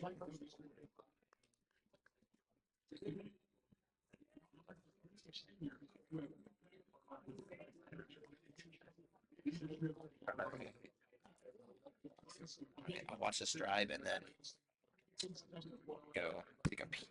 I'll watch this drive and then go take a pee.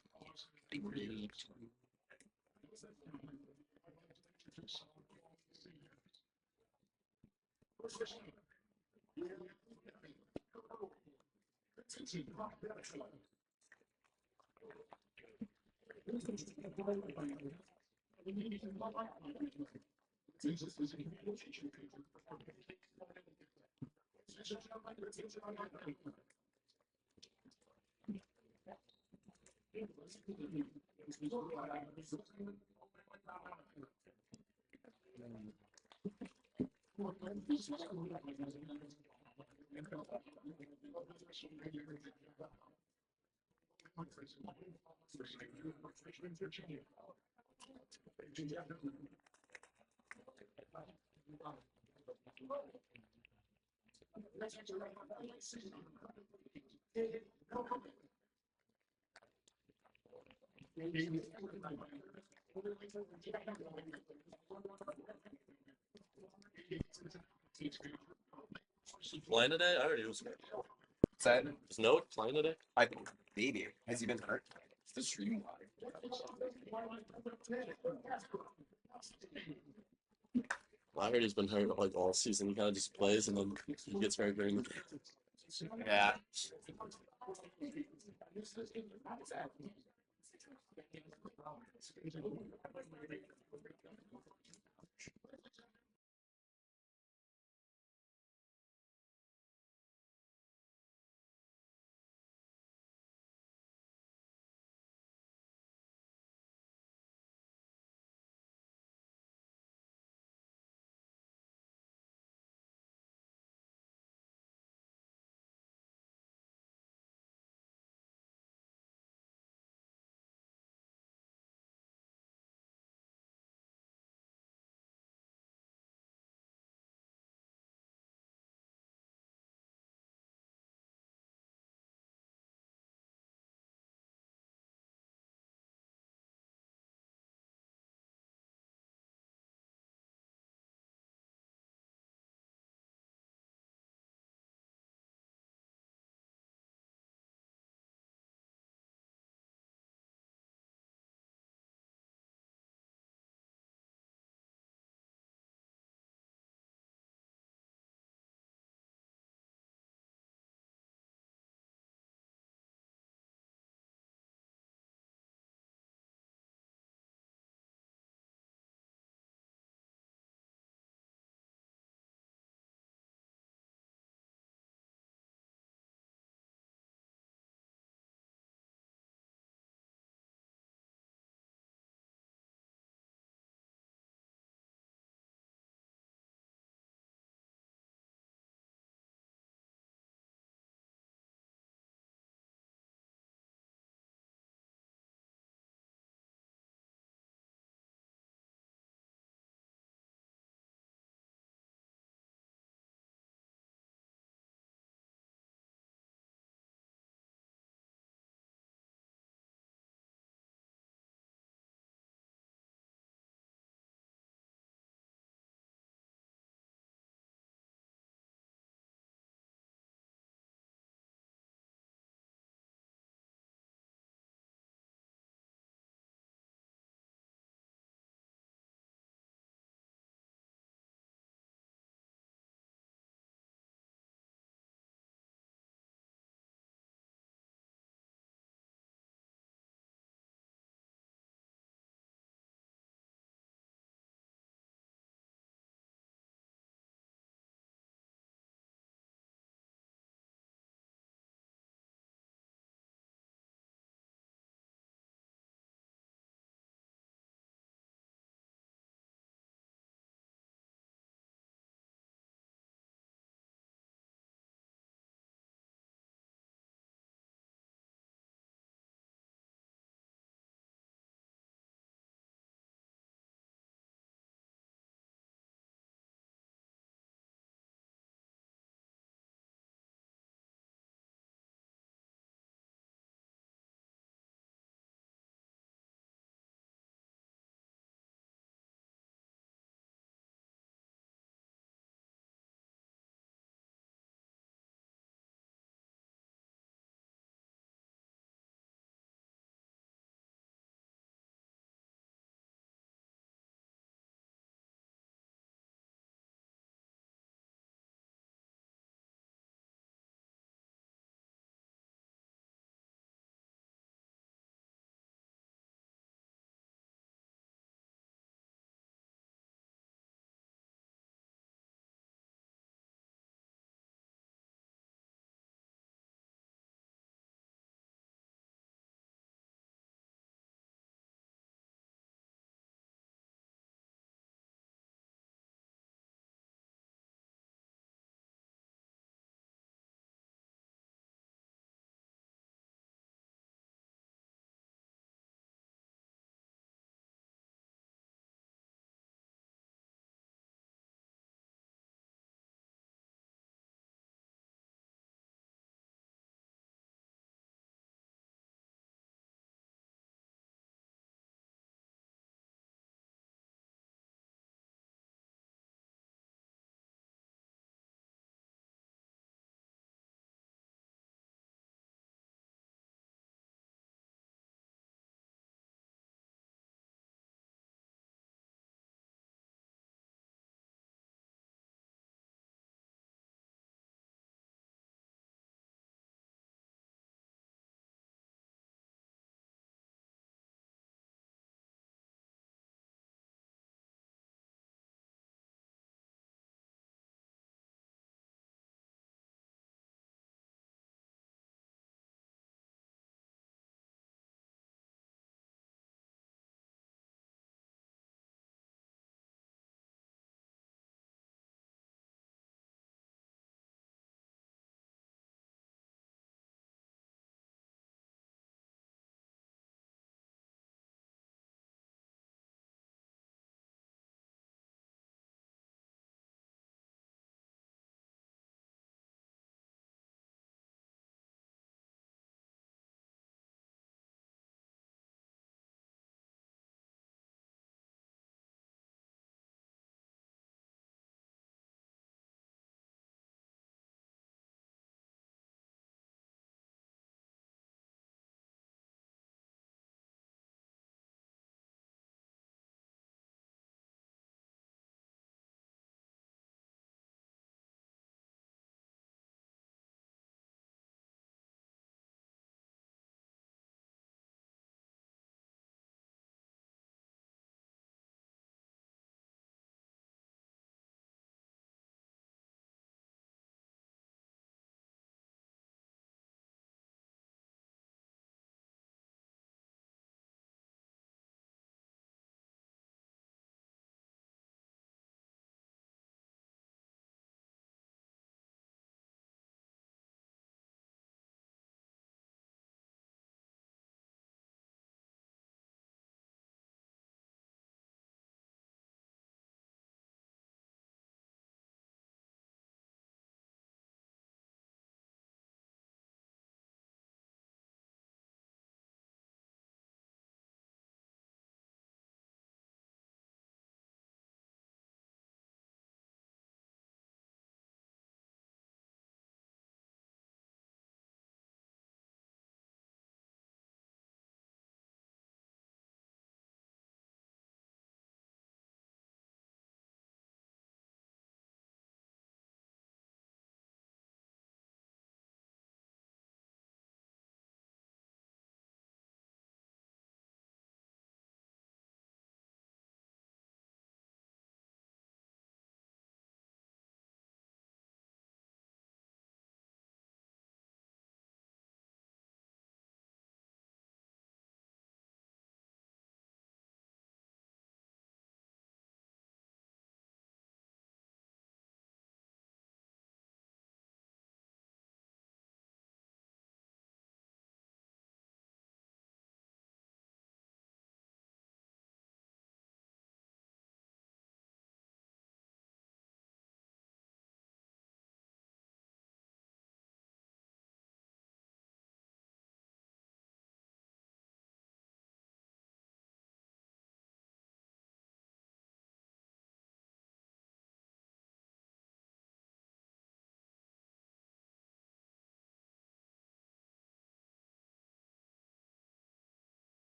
Playing today? I already was. What's that? Is Noah playing today? I maybe. Has he been hurt? Is the stream live? I heard he's been hurt like all season. He kind of just plays and then he gets hurt during the Yeah.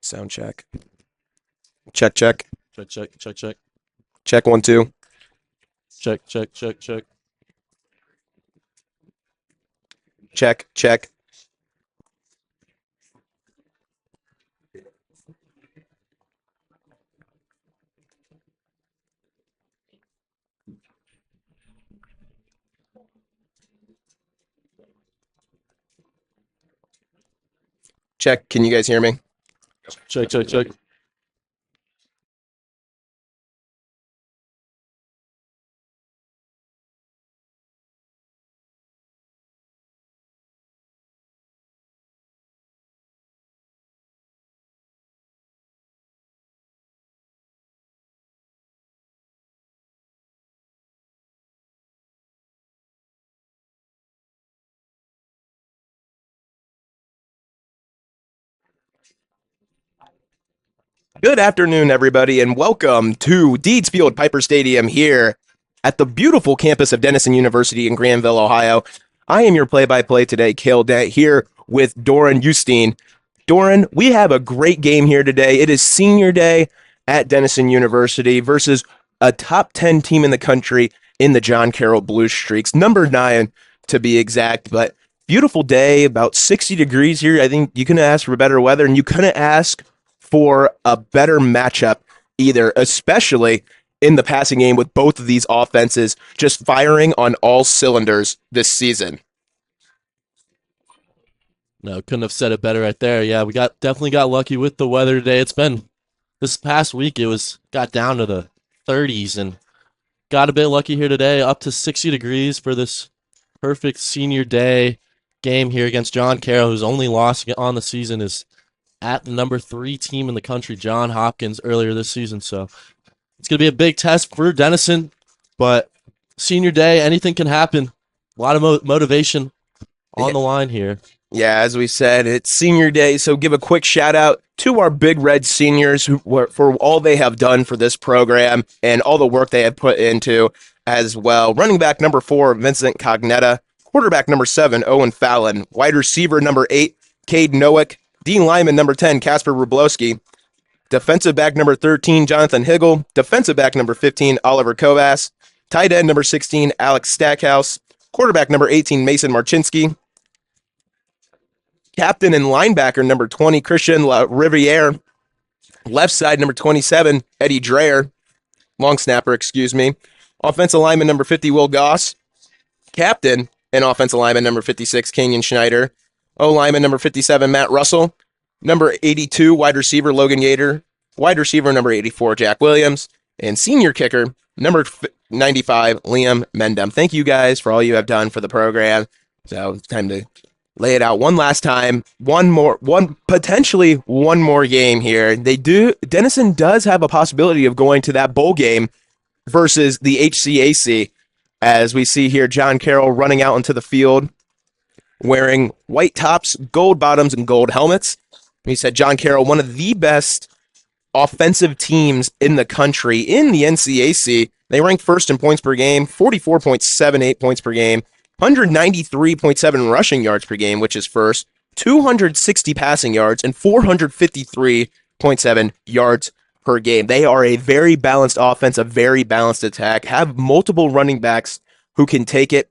Sound check. Check, check. Check, check, check, check. Check 1, 2. Check, check, check, check. Check, check. Check. Can you guys hear me? Check, check, check. Good afternoon, everybody, and welcome to Deeds Field Piper Stadium here at the beautiful campus of Denison University in Granville, Ohio. I am your play-by-play today, Cale Dent, here with Doran Justine. Doran, we have a great game here today. It is senior day at Denison University versus a top 10 team in the country in the John Carroll Blue Streaks, number 9 to be exact, but beautiful day, about 60 degrees here. I think you couldn't ask for better weather, and you couldn't ask for a better matchup either, especially in the passing game with both of these offenses just firing on all cylinders this season. No, couldn't have said it better right there. Yeah, we definitely got lucky with the weather today. It's been this past week, got down to the 30s and got a bit lucky here today, up to 60 degrees for this perfect senior day game here against John Carroll, whose only loss on the season is at the number 3 team in the country, John Hopkins, earlier this season. So it's going to be a big test for Denison, but senior day, anything can happen. A lot of motivation on the line here. Yeah, as we said, it's senior day, so give a quick shout out to our Big Red seniors for all they have done for this program and all the work they have put into as well. Running back number 4, Vincent Cognetta. Quarterback number 7, Owen Fallon. Wide receiver number 8, Cade Nowick. Dean lineman number 10, Casper Rublowski. Defensive back number 13, Jonathan Higgle. Defensive back number 15, Oliver Kovas. Tight end number 16, Alex Stackhouse. Quarterback number 18, Mason Marchinsky. Captain and linebacker number 20, Christian Riviere. Left side number 27, Eddie Dreyer. Long snapper, excuse me. Offensive lineman number 50, Will Goss. Captain and offensive lineman number 56, Kenyon Schneider. O-lineman number 57, Matt Russell. Number 82, wide receiver Logan Yater. Wide receiver number 84, Jack Williams. And senior kicker number 95, Liam Mendham. Thank you guys for all you have done for the program. So it's time to lay it out one last time. Potentially one more game here. Denison does have a possibility of going to that bowl game versus the HCAC. As we see here, John Carroll running out into the field wearing white tops, gold bottoms, and gold helmets. He said John Carroll, one of the best offensive teams in the country in the NCAC. They ranked first in points per game, 44.78 points per game, 193.7 rushing yards per game, which is first, 260 passing yards, and 453.7 yards per game. They are a very balanced offense, a very balanced attack, have multiple running backs who can take it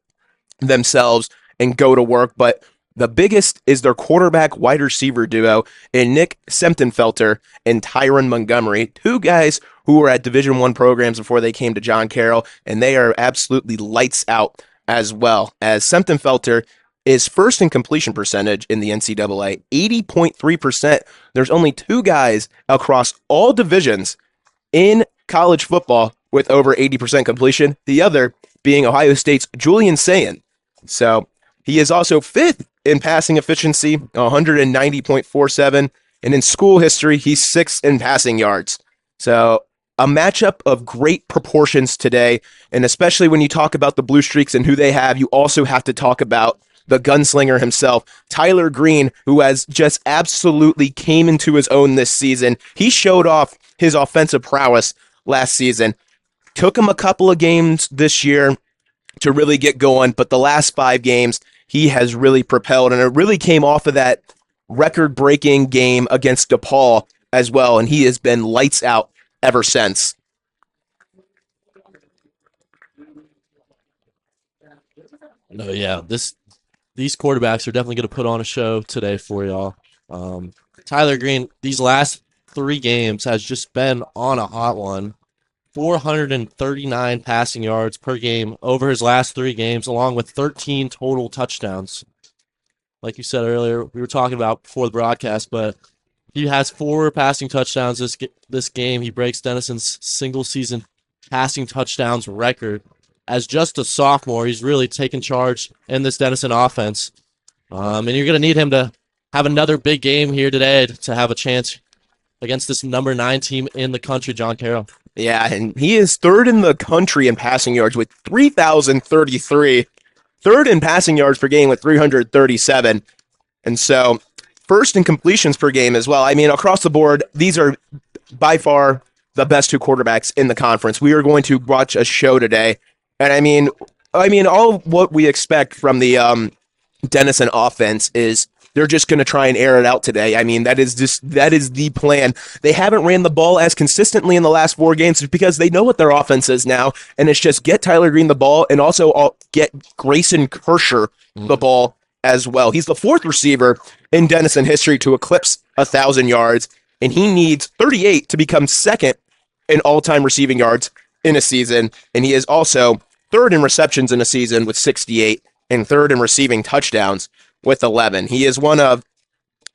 themselves and go to work, but the biggest is their quarterback wide receiver duo in Nick Semtenfelter and Tyron Montgomery, 2 guys who were at Division I programs before they came to John Carroll, and they are absolutely lights out as well, as Semtenfelter is first in completion percentage in the NCAA, 80.3%. There's only 2 guys across all divisions in college football with over 80% completion, the other being Ohio State's Julian Sayin. So he is also 5th in passing efficiency, 190.47, and in school history, he's 6th in passing yards. So a matchup of great proportions today, and especially when you talk about the Blue Streaks and who they have, you also have to talk about the gunslinger himself, Tyler Green, who has just absolutely came into his own this season. He showed off his offensive prowess last season. Took him a couple of games this year to really get going, but the last 5 games, he has really propelled, and it really came off of that record-breaking game against DePaul as well, and he has been lights out ever since. No, yeah, these quarterbacks are definitely going to put on a show today for y'all. Tyler Green, these last 3 games has just been on a hot one. 439 passing yards per game over his last 3 games, along with 13 total touchdowns. Like you said earlier, we were talking about before the broadcast, but he has 4 passing touchdowns this game. He breaks Denison's single-season passing touchdowns record. As just a sophomore, he's really taken charge in this Denison offense. And you're going to need him to have another big game here today to have a chance against this number 9 team in the country, John Carroll. Yeah, and he is third in the country in passing yards with 3,033. Third in passing yards per game with 337. And so first in completions per game as well. I mean, across the board, these are by far the best 2 quarterbacks in the conference. We are going to watch a show today. And I mean, all what we expect from the Denison offense is they're just going to try and air it out today. I mean, that is the plan. They haven't ran the ball as consistently in the last 4 games because they know what their offense is now, and it's just get Tyler Green the ball and also get Grayson Kersher the ball as well. He's the 4th receiver in Denison history to eclipse 1,000 yards, and he needs 38 to become 2nd in all-time receiving yards in a season, and he is also 3rd in receptions in a season with 68 and 3rd in receiving touchdowns with 11. He is one of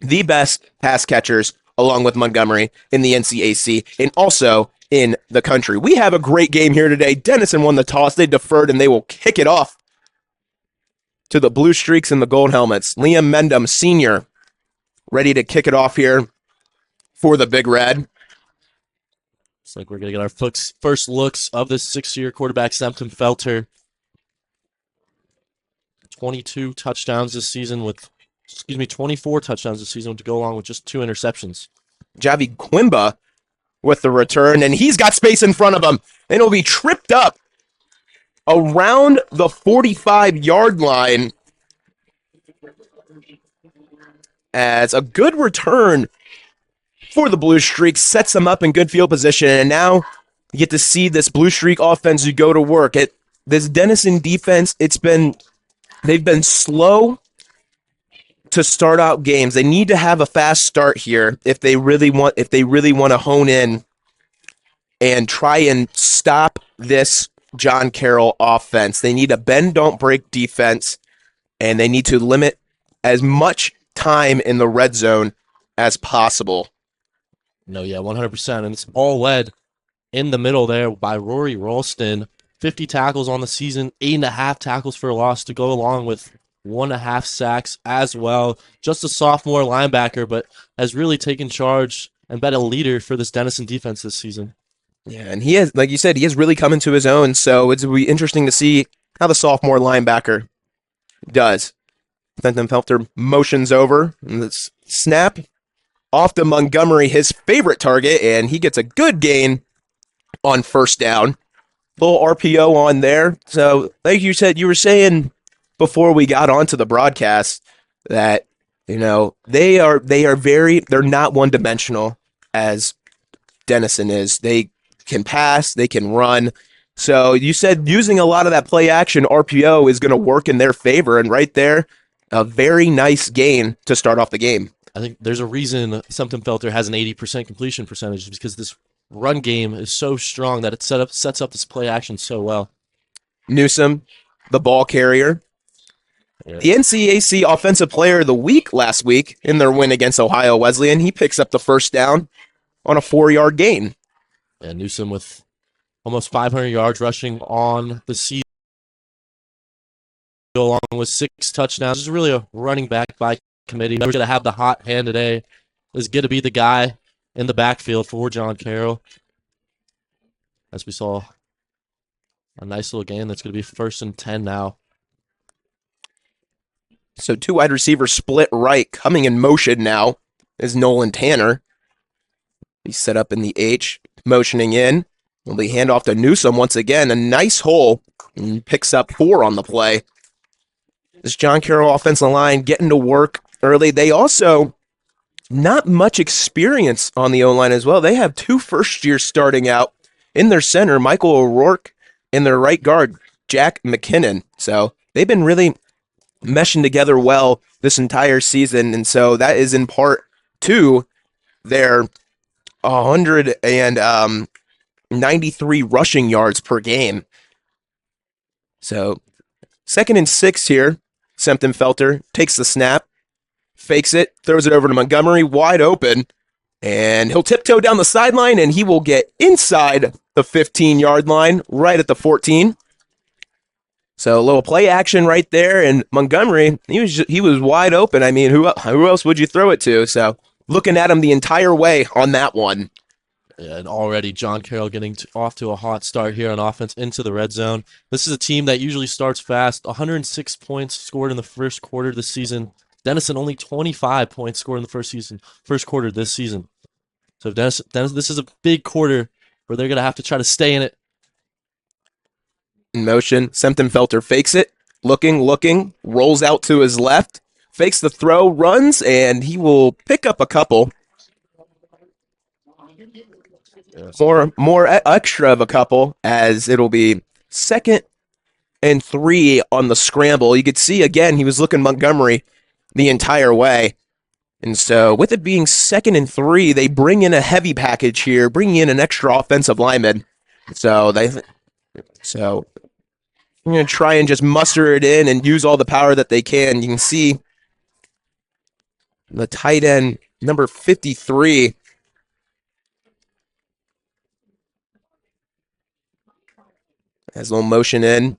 the best pass catchers, along with Montgomery, in the NCAA and also in the country. We have a great game here today. Denison won the toss. They deferred, and they will kick it off to the Blue Streaks and the Gold Helmets. Liam Mendham, senior, ready to kick it off here for the Big Red. Looks like we're going to get our first looks of this 6-year quarterback, Semton Felter. 24 touchdowns this season to go along with just 2 interceptions. Javi Quimba with the return, and he's got space in front of him, and he'll be tripped up around the 45-yard line as a good return for the Blue Streak, sets them up in good field position, and now you get to see this Blue Streak offense go to work. This Denison defense, they've been slow to start out games. They need to have a fast start here if they really want to hone in and try and stop this John Carroll offense. They need a bend don't break defense, and they need to limit as much time in the red zone as possible. No, yeah, 100%. And it's all led in the middle there by Rory Ralston. 50 tackles on the season, 8.5 tackles for a loss to go along with 1.5 sacks as well. Just a sophomore linebacker, but has really taken charge and been a leader for this Denison defense this season. Yeah, and he has, like you said, he has really come into his own, so it'll be interesting to see how the sophomore linebacker does. Semton Felter motions over, and the snap off to Montgomery, his favorite target, and he gets a good gain on first down. Little RPO on there. So, like you said, you were saying before we got onto the broadcast that, they're not one-dimensional as Denison is. They can pass, they can run. So you said using a lot of that play action RPO is going to work in their favor, and right there, a very nice gain to start off the game. I think there's a reason Semton Felter has an 80% completion percentage, because this run game is so strong that it sets up this play action so well. Newsom, the ball carrier. Yeah. The NCAA Offensive Player of the Week last week in their win against Ohio Wesleyan. He picks up the first down on a 4-yard gain. Yeah, Newsom with almost 500 yards rushing on the season, along with 6 touchdowns. This is really a running back by committee. We're going to have the hot hand today. Is going to be the guy in the backfield for John Carroll. As we saw a nice little gain, that's going to be 1st and 10 now. So 2 wide receivers split right. Coming in motion now is Nolan Tanner. He's set up in the H, motioning in. Will be hand off to Newsom once again. A nice hole, and he picks up 4 on the play. This John Carroll offensive line getting to work early. They also not much experience on the O-line as well. They have 2 first-years starting out in their center, Michael O'Rourke, and their right guard, Jack McKinnon. So they've been really meshing together well this entire season, and so that is in part to their 193 rushing yards per game. So 2nd and 6 here. Felter takes the snap, fakes it, throws it over to Montgomery, wide open, and he'll tiptoe down the sideline, and he will get inside the 15-yard line, right at the 14. So a little play action right there, and Montgomery, he was wide open. I mean, who else would you throw it to? So looking at him the entire way on that one. Yeah, and already John Carroll getting off to a hot start here on offense into the red zone. This is a team that usually starts fast. 106 points scored in the first quarter this season. Denison only 25 points scored in the first quarter this season. So Denison, this is a big quarter where they're going to have to try to stay in it. In motion, Felter fakes it, looking, rolls out to his left, fakes the throw, runs, and he will pick up a couple. More extra of a couple, as it'll be 2nd and 3 on the scramble. You could see, again, he was looking Montgomery the entire way. And so with it being 2nd and 3, they bring in a heavy package here, bringing in an extra offensive lineman. So I'm going to try and just muster it in and use all the power that they can. You can see the tight end, number 53, has a little motion in.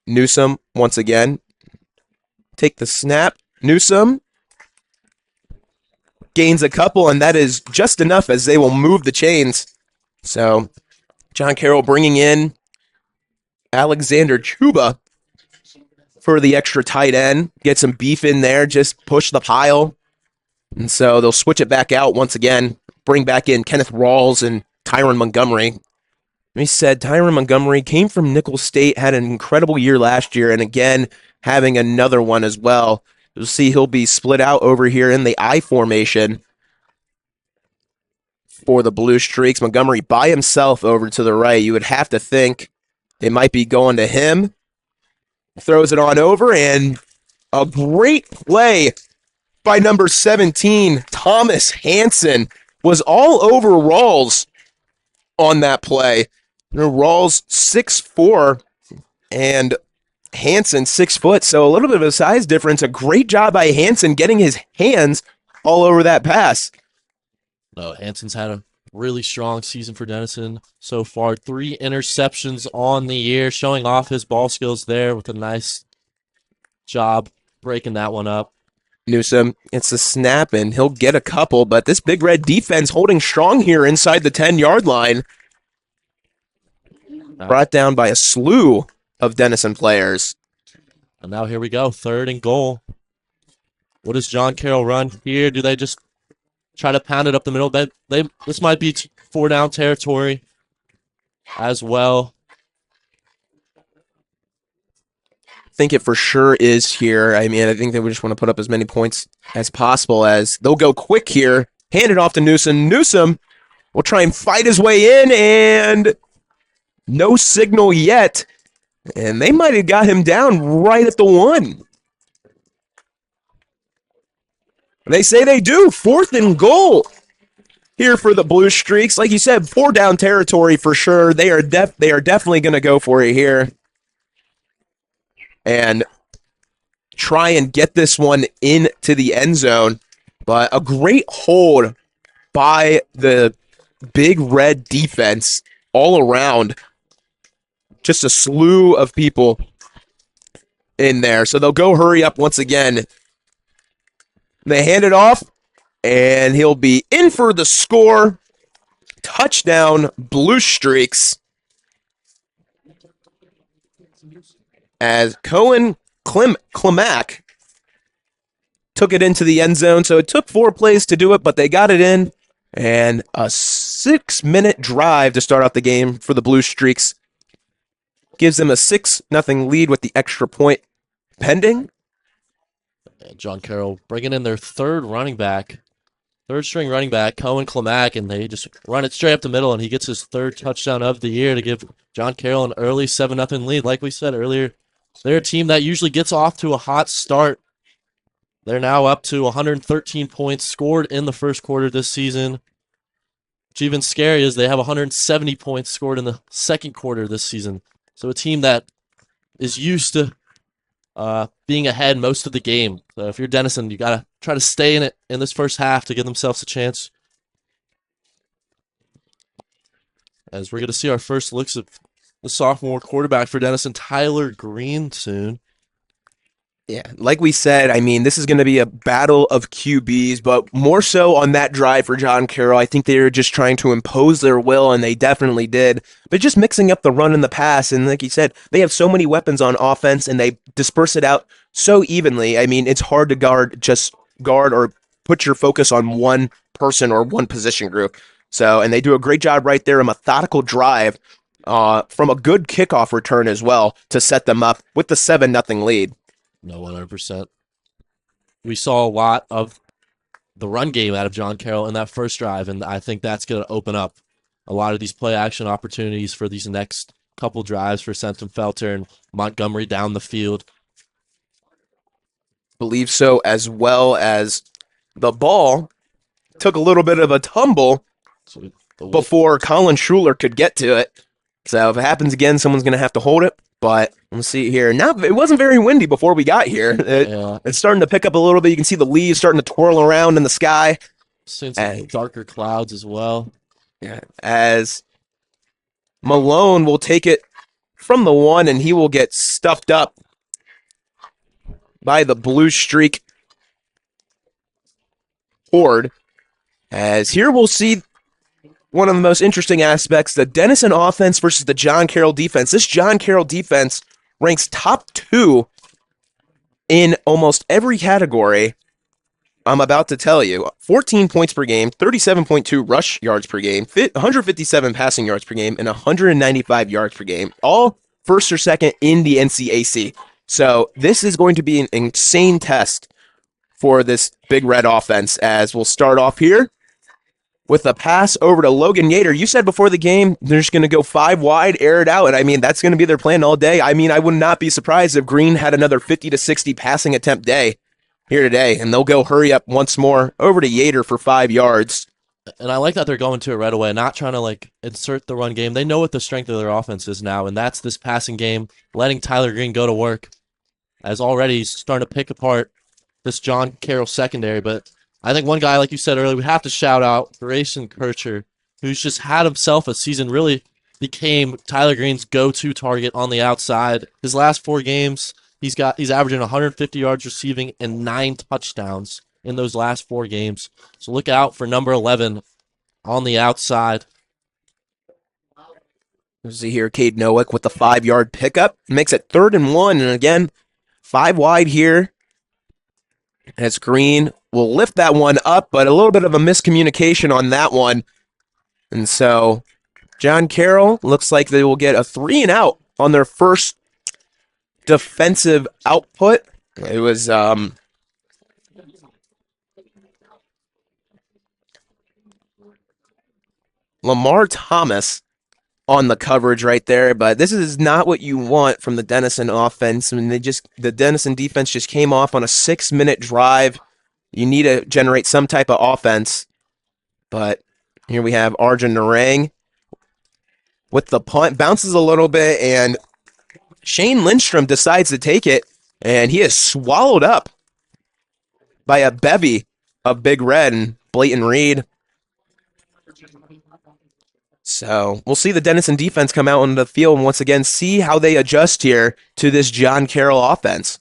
Newsome, once again. Take the snap. Newsome gains a couple, and that is just enough as they will move the chains. So John Carroll bringing in Alexander Chuba for the extra tight end. Get some beef in there, just push the pile. And so they'll switch it back out once again. Bring back in Kenneth Rawls and Tyron Montgomery. We said Tyron Montgomery came from Nicholls State, had an incredible year last year, and again, having another one as well. You'll see he'll be split out over here in the I formation for the Blue Streaks. Montgomery by himself over to the right. You would have to think they might be going to him. Throws it on over, and a great play by number 17, Thomas Hansen, was all over Rawls on that play. Rawls 6'4", and Hansen 6 foot, so a little bit of a size difference. A great job by Hansen getting his hands all over that pass. No, Hansen's had a really strong season for Denison so far. 3 interceptions on the year, showing off his ball skills there with a nice job breaking that one up. Newsome, it's a snap, and he'll get a couple, but this Big Red defense holding strong here inside the 10-yard line. Brought down by a slew of Denison players. And now here we go, 3rd and goal. What does John Carroll run here? Do they just try to pound it up the middle? This might be 4-down territory as well. I think it for sure is here. I mean, I think they would just want to put up as many points as possible, as they'll go quick here. Hand it off to Newsome. Newsome will try and fight his way in, and no signal yet. And they might have got him down right at the 1. They say they do. 4th and goal here for the Blue Streaks. Like you said, 4-down territory for sure. They are definitely going to go for it here and try and get this one into the end zone. But a great hold by the Big Red defense all around. Just a slew of people in there. So they'll go hurry up once again. They hand it off, and he'll be in for the score. Touchdown, Blue Streaks. As Cohen Klimak took it into the end zone. So it took 4 plays to do it, but they got it in. And a 6-minute drive to start out the game for the Blue Streaks. Gives them a 6-0 lead with the extra point pending. John Carroll bringing in their 3rd running back third string running back, Cohen Clamack, and they just run it straight up the middle, and he gets his third touchdown of the year to give John Carroll an early 7-0 lead. Like we said earlier, they're a team that usually gets off to a hot start. They're now up to 113 points scored in the first quarter this season. What's even scary is they have 170 points scored in the second quarter this season. So a team that is used to being ahead most of the game. So if you're Denison, you got to try to stay in it in this first half to give themselves a chance. As we're going to see our first looks of the sophomore quarterback for Denison, Tyler Green, soon. Yeah, like we said, I mean, this is going to be a battle of QBs, but more so on that drive for John Carroll. I think they were just trying to impose their will, and they definitely did. But just mixing up the run and the pass, and like you said, they have so many weapons on offense, and they disperse it out so evenly. I mean, it's hard to guard or put your focus on one person or one position group. So, and they do a great job right there, a methodical drive from a good kickoff return as well to set them up with the 7-0 lead. No, 100%. We saw a lot of the run game out of John Carroll in that first drive, and I think that's going to open up a lot of these play-action opportunities for these next couple drives for Sentum-Felter and Montgomery down the field. Believe so, as well as the ball took a little bit of a tumble before Colin Schuler could get to it. So if it happens again, someone's going to have to hold it. But let's see here. Now, it wasn't very windy before we got here. It's starting to pick up a little bit. You can see the leaves starting to twirl around in the sky. Seeing some darker clouds as well. Yeah, as Malone will take it from the 1, and he will get stuffed up by the Blue Streak horde. As here we'll see one of the most interesting aspects, the Denison offense versus the John Carroll defense. This John Carroll defense ranks top 2 in almost every category I'm about to tell you. 14 points per game, 37.2 rush yards per game, 157 passing yards per game, and 195 yards per game. All first or second in the NCAA. So this is going to be an insane test for this Big Red offense, as we'll start off here with a pass over to Logan Yater. You said before the game they're just going to go 5 wide, air it out, and I mean, that's going to be their plan all day. I mean, I would not be surprised if Green had another 50 to 60 passing attempt day here today, and they'll go hurry up once more over to Yater for 5 yards. And I like that they're going to it right away, not trying to insert the run game. They know what the strength of their offense is now, and that's this passing game, letting Tyler Green go to work, as already he's starting to pick apart this John Carroll secondary. But I think one guy, like you said earlier, we have to shout out Grayson Kircher, who's just had himself a season, really became Tyler Green's go-to target on the outside. His last 4 games, he's averaging 150 yards receiving and 9 touchdowns in those last 4 games. So look out for number 11 on the outside. Let's see here, Cade Nowick with the 5-yard pickup. Makes it 3rd and 1, and again, 5 wide here. As Green will lift that one up, but a little bit of a miscommunication on that one. And so John Carroll looks like they will get a 3 and out on their first defensive output. It was Lamar Thomas on the coverage right there, but this is not what you want from the Denison offense. I mean, the Denison defense just came off on a 6-minute drive. You need to generate some type of offense, but here we have Arjun Narang with the punt, bounces a little bit, and Shane Lindstrom decides to take it, and he is swallowed up by a bevy of Big Red and Blayton Reed. So we'll see the Denison defense come out on the field and once again see how they adjust here to this John Carroll offense.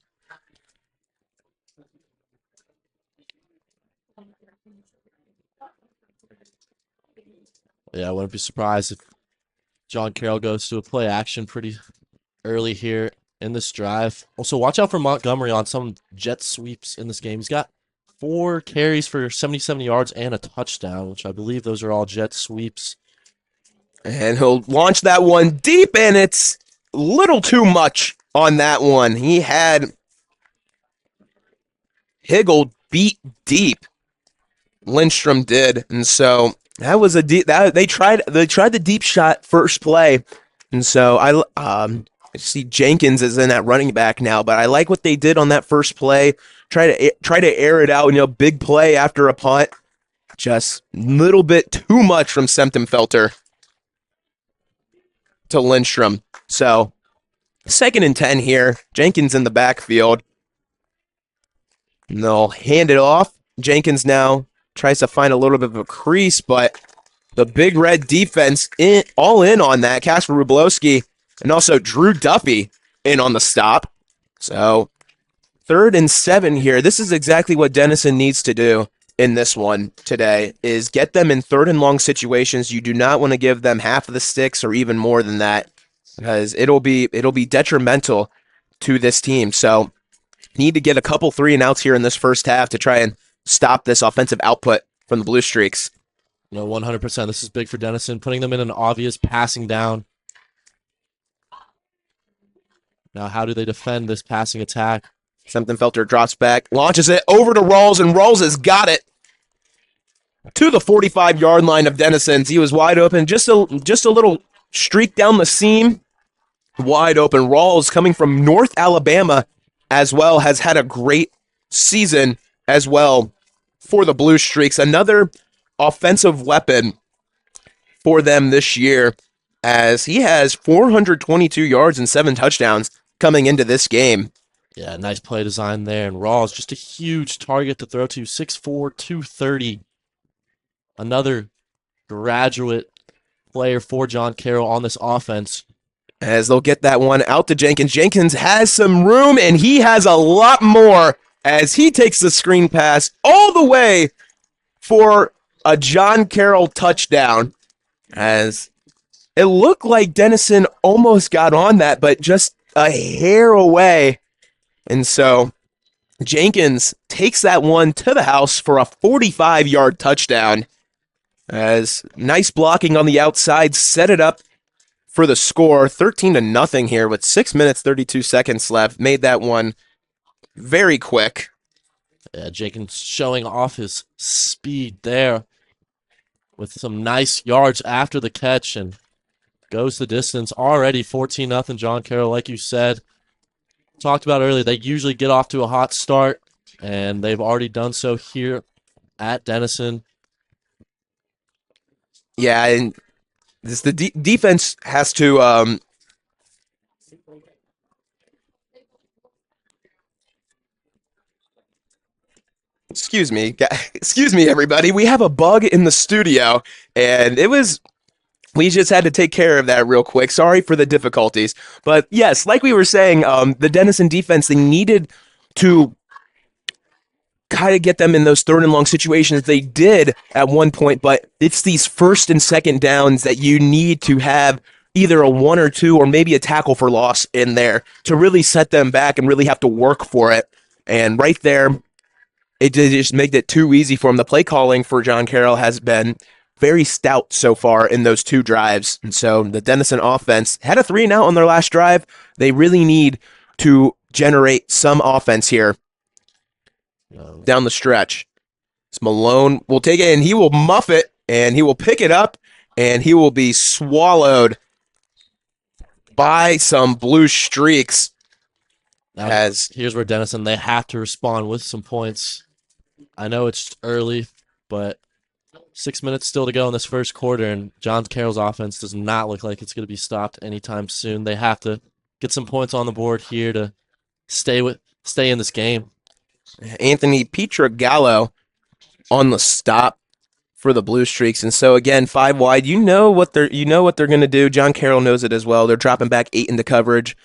Yeah, I wouldn't be surprised if John Carroll goes to a play action pretty early here in this drive. Also, watch out for Montgomery on some jet sweeps in this game. He's got 4 carries for 77 yards and a touchdown, which I believe those are all jet sweeps. And he'll launch that one deep, and it's a little too much on that one. He had Higgle beat deep. Lindstrom did, and so that was a deep. That they tried the deep shot first play, and so I see Jenkins is in that running back now, but I like what they did on that first play. Try to air it out, big play after a punt. Just a little bit too much from Felter to Lindstrom. So 2nd and 10 here. Jenkins in the backfield. And they'll hand it off. Jenkins now tries to find a little bit of a crease, but the Big Red defense all in on that. Casper Rublowski and also Drew Duffy in on the stop. So 3rd and 7 here. This is exactly what Denison needs to do in this one today, is get them in 3rd and long situations. You do not want to give them half of the sticks or even more than that, because it'll be detrimental to this team. So need to get a couple 3 and outs here in this first half to try and stop this offensive output from the Blue Streaks. 100%. This is big for Denison, putting them in an obvious passing down. Now, how do they defend this passing attack? Felter drops back, launches it over to Rawls, and Rawls has got it to the 45-yard line of Denison's. He was wide open, just a little streak down the seam, wide open. Rawls, coming from North Alabama as well, has had a great season as well for the Blue Streaks. Another offensive weapon for them this year, as he has 422 yards and 7 touchdowns coming into this game. Yeah, nice play design there. And Rawls, just a huge target to throw to. 6'4", 230. Another graduate player for John Carroll on this offense. As they'll get that one out to Jenkins. Jenkins has some room, and he has a lot more as he takes the screen pass all the way for a John Carroll touchdown. As it looked like Denison almost got on that, but just a hair away. And so Jenkins takes that one to the house for a 45-yard touchdown. As nice blocking on the outside set it up for the score. 13-0 here with 6 minutes, 32 seconds left. Made that one very quick. Yeah, Jenkins showing off his speed there with some nice yards after the catch and goes the distance. Already 14-0 John Carroll, like you said. Talked about earlier, they usually get off to a hot start, and they've already done so here at Denison. Yeah, and the defense has to excuse me, everybody. We have a bug in the studio, and we just had to take care of that real quick. Sorry for the difficulties. But yes, like we were saying, the Denison defense, they needed to kind of get them in those 3rd and long situations. They did at one point, but it's these 1st and 2nd downs that you need to have either a 1 or 2 or maybe a tackle for loss in there to really set them back and really have to work for it. And right there, it just made it too easy for him. The play calling for John Carroll has been very stout so far in those 2 drives. And so the Denison offense had a 3 and out on their last drive. They really need to generate some offense here down the stretch. So Malone will take it, and he will muff it, and he will pick it up, and he will be swallowed by some Blue Streaks. Now, here's where Denison, they have to respond with some points. I know it's early, but 6 minutes still to go in this first quarter, and John Carroll's offense does not look like it's going to be stopped anytime soon. They have to get some points on the board here to stay in this game. Anthony Pietragallo on the stop for the Blue Streaks, and so again, 5 wide. You know what they're going to do. John Carroll knows it as well. They're dropping back 8 into coverage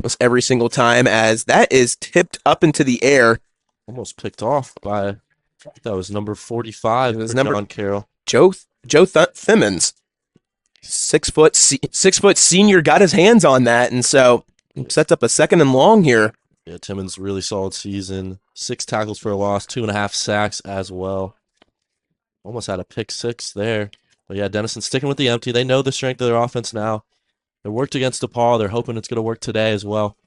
almost every single time, as that is tipped up into the air. Almost picked off by, that was number 45 for John Carroll. Joe Thimmons, 6 foot senior, got his hands on that, and so sets up a 2nd and long here. Yeah, Timmons, really solid season. 6 tackles for a loss, 2.5 sacks as well. Almost had a pick 6 there. But yeah, Denison sticking with the empty. They know the strength of their offense now. It worked against DePaul. They're hoping it's going to work today as well.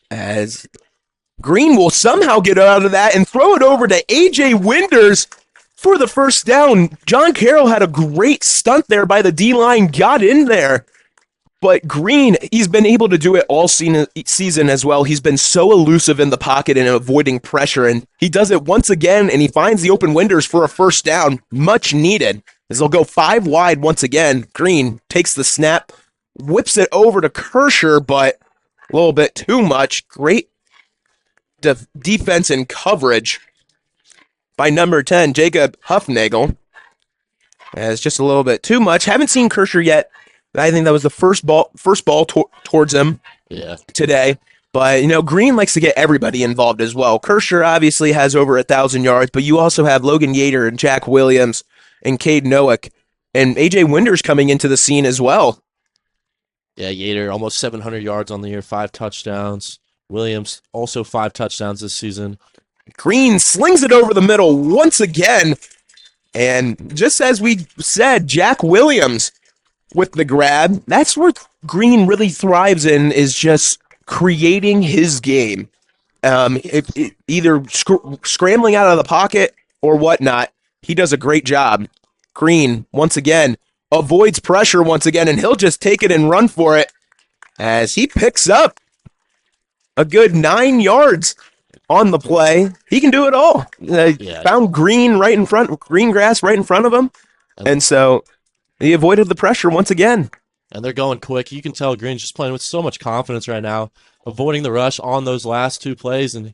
As Green will somehow get out of that and throw it over to A.J. Winders, for the first down. John Carroll had a great stunt there by the D-line, got in there. But Green, he's been able to do it all season as well. He's been so elusive in the pocket and avoiding pressure, and he does it once again, and he finds the open windows for a first down, much needed. As they'll go 5 wide once again. Green takes the snap, whips it over to Kersher, but a little bit too much. Great defense and coverage by number 10, Jacob Huffnagel. As just a little bit too much. Haven't seen Kersher yet. I think that was the first ball towards him today. But, Green likes to get everybody involved as well. Kersher obviously has over 1,000 yards, but you also have Logan Yater and Jack Williams and Cade Noack and A.J. Winders coming into the scene as well. Yeah, Yater, almost 700 yards on the year, 5 touchdowns. Williams, also 5 touchdowns this season. Green slings it over the middle once again. And just as we said, Jack Williams with the grab. That's where Green really thrives in, is just creating his game. Either scrambling out of the pocket or whatnot. He does a great job. Green, once again, avoids pressure once again, and he'll just take it and run for it as he picks up a good 9 yards on the play. He can do it all. Found green grass right in front of him, and so he avoided the pressure once again. And they're going quick. You can tell Green's just playing with so much confidence right now, avoiding the rush on those last 2 plays, and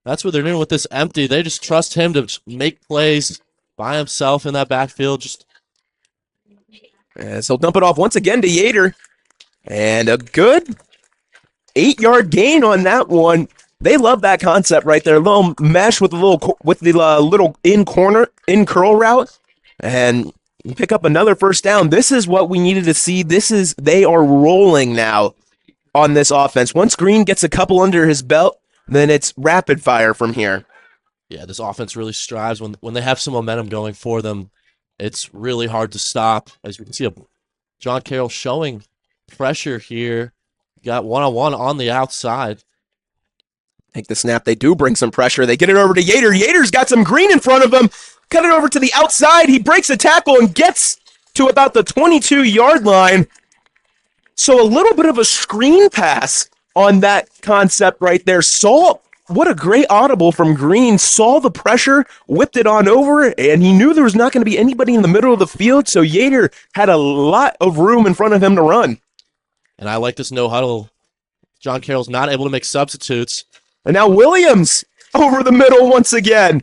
that's what they're doing with this empty. They just trust him to make plays by himself in that backfield. As he'll dump it off once again to Yater, and a good 8-yard gain on that one. They love that concept right there. A little mesh with the little in curl route, and pick up another first down. This is what we needed to see. They are rolling now on this offense. Once Green gets a couple under his belt, then it's rapid fire from here. Yeah, this offense really strives when they have some momentum going for them. It's really hard to stop. As we can see, John Carroll showing pressure here. Got one-on-one on the outside. Take the snap. They do bring some pressure. They get it over to Yater. Yater's got some green in front of him. Cut it over to the outside. He breaks a tackle and gets to about the 22-yard line. So a little bit of a screen pass on that concept right there. What a great audible from Green. Saw the pressure, whipped it on over, and he knew there was not going to be anybody in the middle of the field, so Yater had a lot of room in front of him to run. And I like this no-huddle. John Carroll's not able to make substitutes. And now Williams over the middle once again.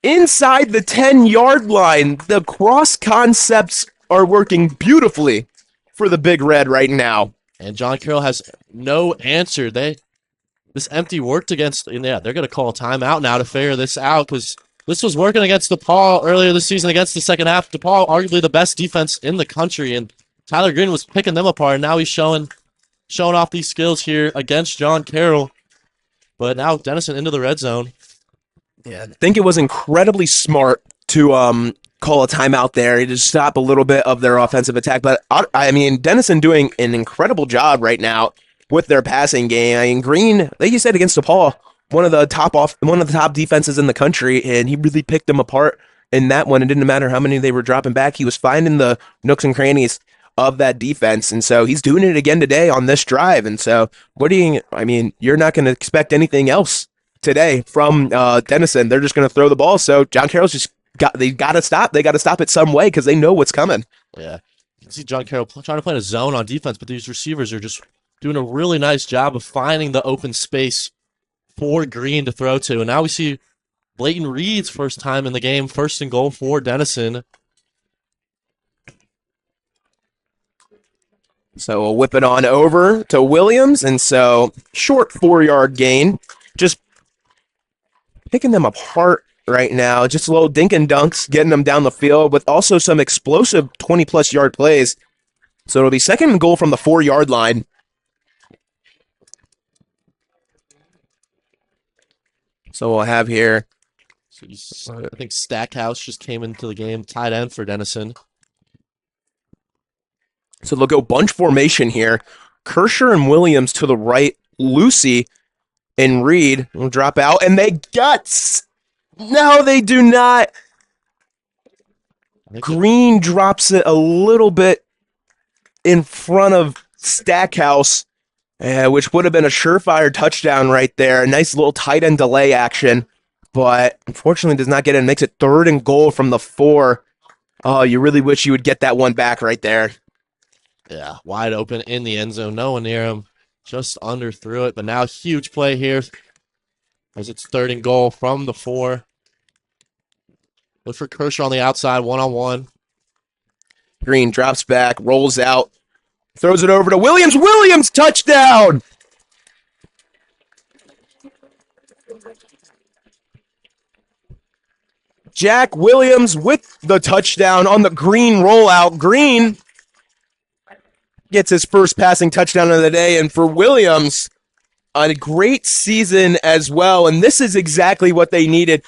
Inside the 10-yard line, the cross concepts are working beautifully for the Big Red right now. And John Carroll has no answer. This empty worked against, and they're going to call a timeout now to figure this out, because this was working against DePaul earlier this season against the second half. DePaul, arguably the best defense in the country, and Tyler Green was picking them apart. And now he's showing off these skills here against John Carroll. But now Denison into the red zone. Yeah, I think it was incredibly smart to call a timeout there to stop a little bit of their offensive attack. But, I mean, Denison doing an incredible job right now with their passing game. I mean, Green, like you said, against DePaul, one of the top defenses in the country, and he really picked them apart in that one. It didn't matter how many they were dropping back. He was finding the nooks and crannies of that defense, and so he's doing it again today on this drive. And so you're not going to expect anything else today from Denison. They're just going to throw the ball. So John Carroll's they got to stop. They got to stop it some way because they know what's coming. Yeah, you can see John Carroll trying to play in a zone on defense, but these receivers are just doing a really nice job of finding the open space for Green to throw to. And now we see Blayton Reed's first time in the game, 1st and goal for Denison. So we'll whip it on over to Williams, and so short 4-yard gain. Just picking them apart right now. Just a little dink and dunks, getting them down the field, with also some explosive 20-plus yard plays. So it'll be 2nd and goal from the 4-yard line. So we'll have here. I think Stackhouse just came into the game, tight end for Denison. So they'll go bunch formation here. Kersher and Williams to the right. Lucy and Reed will drop out. And they got... No, they do not. I think that, Green drops it a little bit in front of Stackhouse, which would have been a surefire touchdown right there. A nice little tight end delay action, but unfortunately does not get it. Makes it 3rd and goal from the 4. Oh, you really wish you would get that one back right there. yeah, wide open in the end zone. No one near him. Just under through it. But now huge play here as it's 3rd and goal from the 4. Look for Kershaw on the outside, one-on-one. Green drops back, rolls out, throws it over to Williams. Williams, touchdown! Jack Williams with the touchdown on the Green rollout. Green gets his first passing touchdown of the day, and for Williams, a great season as well. And this is exactly what they needed.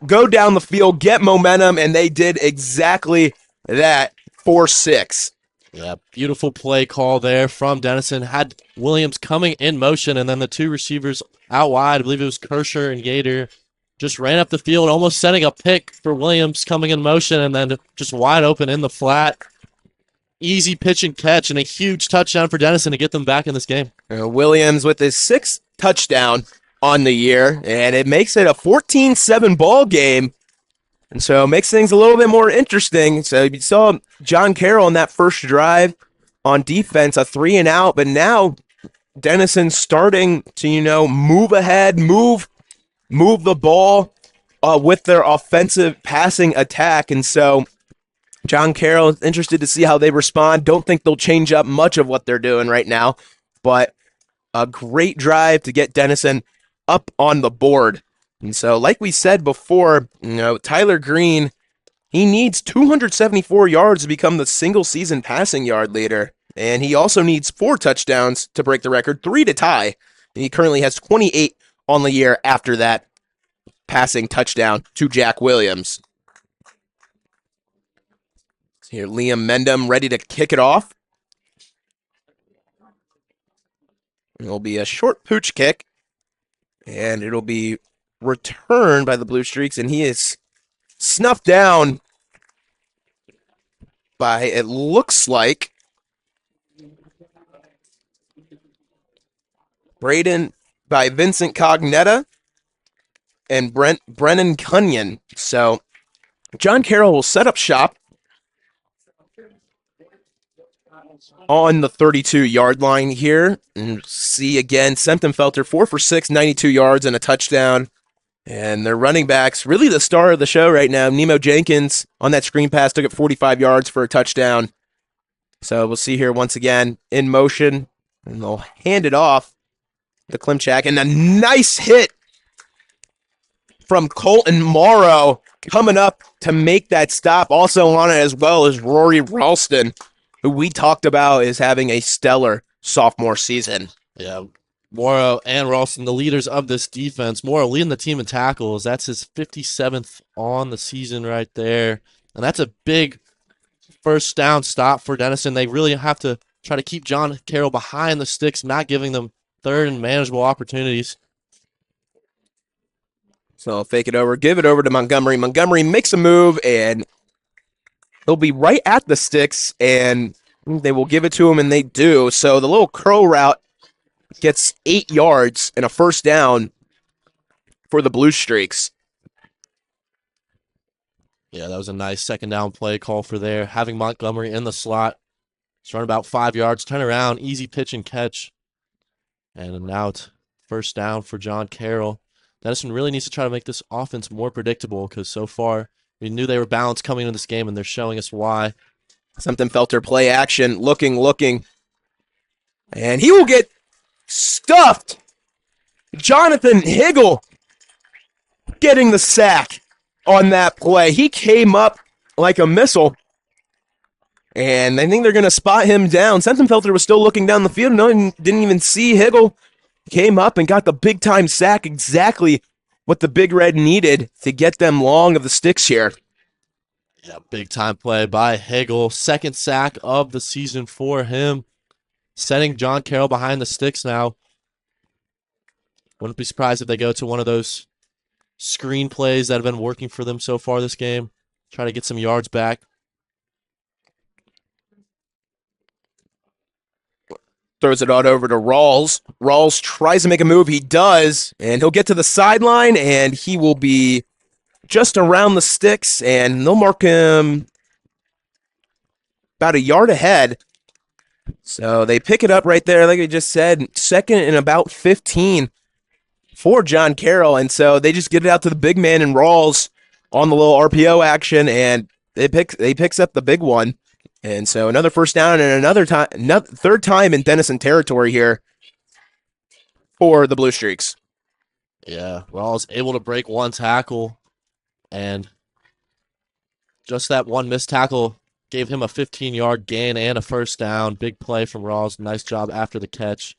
Go down the field, get momentum, and they did exactly that. 4-6. Yeah, beautiful play call there from Denison. Had Williams coming in motion, and then the 2 receivers out wide. I believe it was Kershaw and Gator. Just ran up the field, almost setting a pick for Williams coming in motion, and then just wide open in the flat. Easy pitch and catch, and a huge touchdown for Denison to get them back in this game. Williams with his 6th touchdown on the year, and it makes it a 14-7 ball game. And so it makes things a little bit more interesting. So you saw John Carroll in that first drive on defense, a 3 and out, but now Denison starting to, move ahead, move the ball with their offensive passing attack. And so John Carroll is interested to see how they respond. Don't think they'll change up much of what they're doing right now, but a great drive to get Denison up on the board. And so, like we said before, Tyler Green, he needs 274 yards to become the single-season passing yard leader. And he also needs 4 touchdowns to break the record, 3 to tie. And he currently has 28 on the year after that passing touchdown to Jack Williams. So here, Liam Mendham ready to kick it off. It'll be a short pooch kick, and it'll be returned by the Blue Streaks, and he is snuffed down by, it looks like, by Vincent Cognetta and Brennan Cunyon. So John Carroll will set up shop on the 32-yard line here. And see again, Sentenfelter 4 for 6, 92 yards and a touchdown. And their running backs, really the star of the show right now, Nemo Jenkins on that screen pass took it 45 yards for a touchdown. So we'll see here once again in motion, and they'll hand it off to Klimchak. And a nice hit from Colton Morrow coming up to make that stop. Also on it as well as Rory Ralston, who we talked about is having a stellar sophomore season. Yeah, Morrow and Ralston, the leaders of this defense. Morrow leading the team in tackles. That's his 57th on the season right there. And that's a big first down stop for Denison. They really have to try to keep John Carroll behind the sticks, not giving them 3rd and manageable opportunities. So I'll fake it over, give it over to Montgomery. Montgomery makes a move, and he'll be right at the sticks, and they will give it to him, and they do. So the little curl route gets 8 yards and a first down for the Blue Streaks. Yeah, that was a nice second down play call for there. Having Montgomery in the slot. It's run about 5 yards, turn around, easy pitch and catch. And now it's first down for John Carroll. Denison really needs to try to make this offense more predictable because so far we knew they were balanced coming into this game, and they're showing us why. Sentenfelter play action, looking. And he will get stuffed. Jonathan Higgle getting the sack on that play. He came up like a missile, and I think they're going to spot him down. Sentenfelter was still looking down the field. No, didn't even see Higgle. Came up and got the big-time sack, exactly what the Big Red needed to get them long of the sticks here. Yeah, big-time play by Higgle. 2nd sack of the season for him. Setting John Carroll behind the sticks now. Wouldn't be surprised if they go to one of those screen plays that have been working for them so far this game. Try to get some yards back. Throws it out over to Rawls. Rawls tries to make a move. He does, and he'll get to the sideline, and he will be just around the sticks, and they'll mark him about a yard ahead. So they pick it up right there, like I just said, second and about 15 for John Carroll, and so they just get it out to the big man and Rawls on the little RPO action, and they picks up the big one. And so another first down and third time in Denison territory here for the Blue Streaks. Yeah, Rawls able to break one tackle, and just that one missed tackle gave him a 15-yard gain and a first down. Big play from Rawls. Nice job after the catch.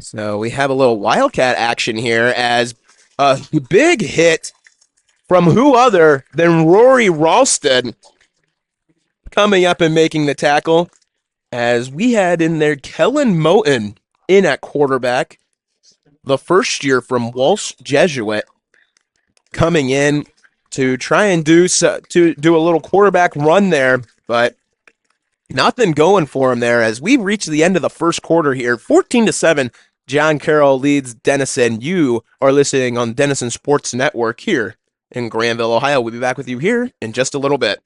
So we have a little Wildcat action here as a big hit from who other than Rory Ralston coming up and making the tackle, as we had in there Kellen Moten in at quarterback, the first year from Walsh Jesuit, coming in to try and do a little quarterback run there, but nothing going for him there as we reach the end of the first quarter here. 14-7, John Carroll leads Denison. You are listening on Denison Sports Network here in Granville, Ohio. We'll be back with you here in just a little bit.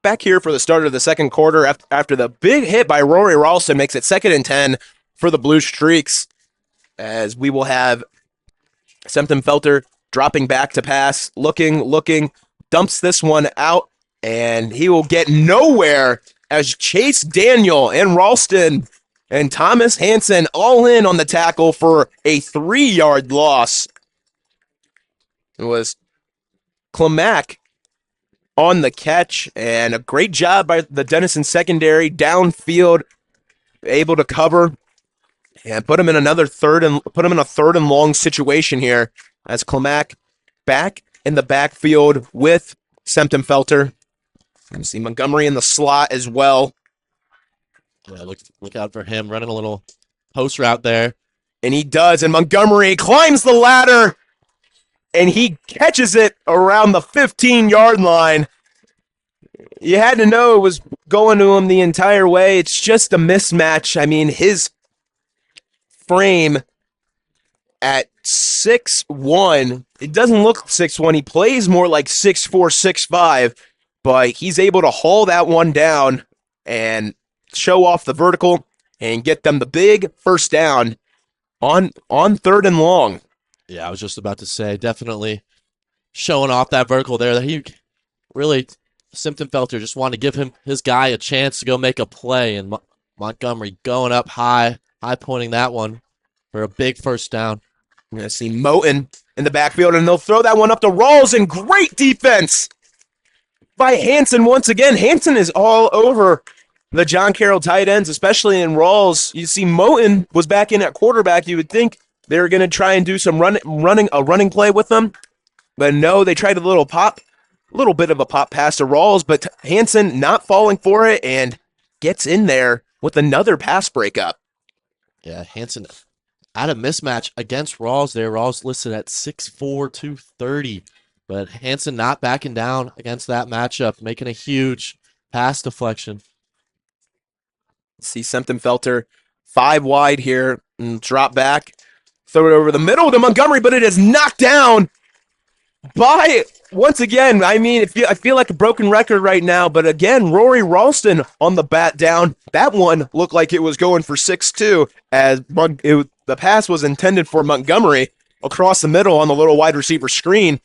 Back here for the start of the second quarter after the big hit by Rory Ralston makes it 2nd and 10 for the Blue Streaks, as we will have Felter dropping back to pass, looking, dumps this one out, and he will get nowhere as Chase Daniel and Ralston and Thomas Hansen all in on the tackle for a 3-yard loss. It was Clamack on the catch, and a great job by the Denison secondary downfield, able to cover and put him in a third and long situation here as Clamack back in the backfield with Felter. You see Montgomery in the slot as well. Yeah, look out for him running a little post route there. And he does, and Montgomery climbs the ladder, and he catches it around the 15-yard line. You had to know it was going to him the entire way. It's just a mismatch. I mean, his frame at 6'1", it doesn't look 6'1". He plays more like 6'4", 6'5", but he's able to haul that one down and show off the vertical and get them the big first down on 3rd and long. Yeah, I was just about to say, definitely showing off that vertical there. That he really, Felter just wanted to give his guy a chance to go make a play, and Montgomery going up high pointing that one for a big first down. You're going to see Moten in the backfield, and they'll throw that one up to Rawls, and great defense by Hansen once again. Hansen is all over the John Carroll tight ends, especially in Rawls. You see Moten was back in at quarterback. You would think they were going to try and do some running play with them, but no, they tried a little bit of a pop pass to Rawls, but Hansen not falling for it and gets in there with another pass breakup. Yeah, Hansen at a mismatch against Rawls there. Rawls listed at 6'4", 230, but Hansen not backing down against that matchup, making a huge pass deflection. See Felter 5 wide here and drop back, throw it over the middle to Montgomery, but it is knocked down by, once again, I mean, I feel like a broken record right now, but again, Rory Ralston on the bat down. That one looked like it was going for 6'2", as the pass was intended for Montgomery across the middle on the little wide receiver screen.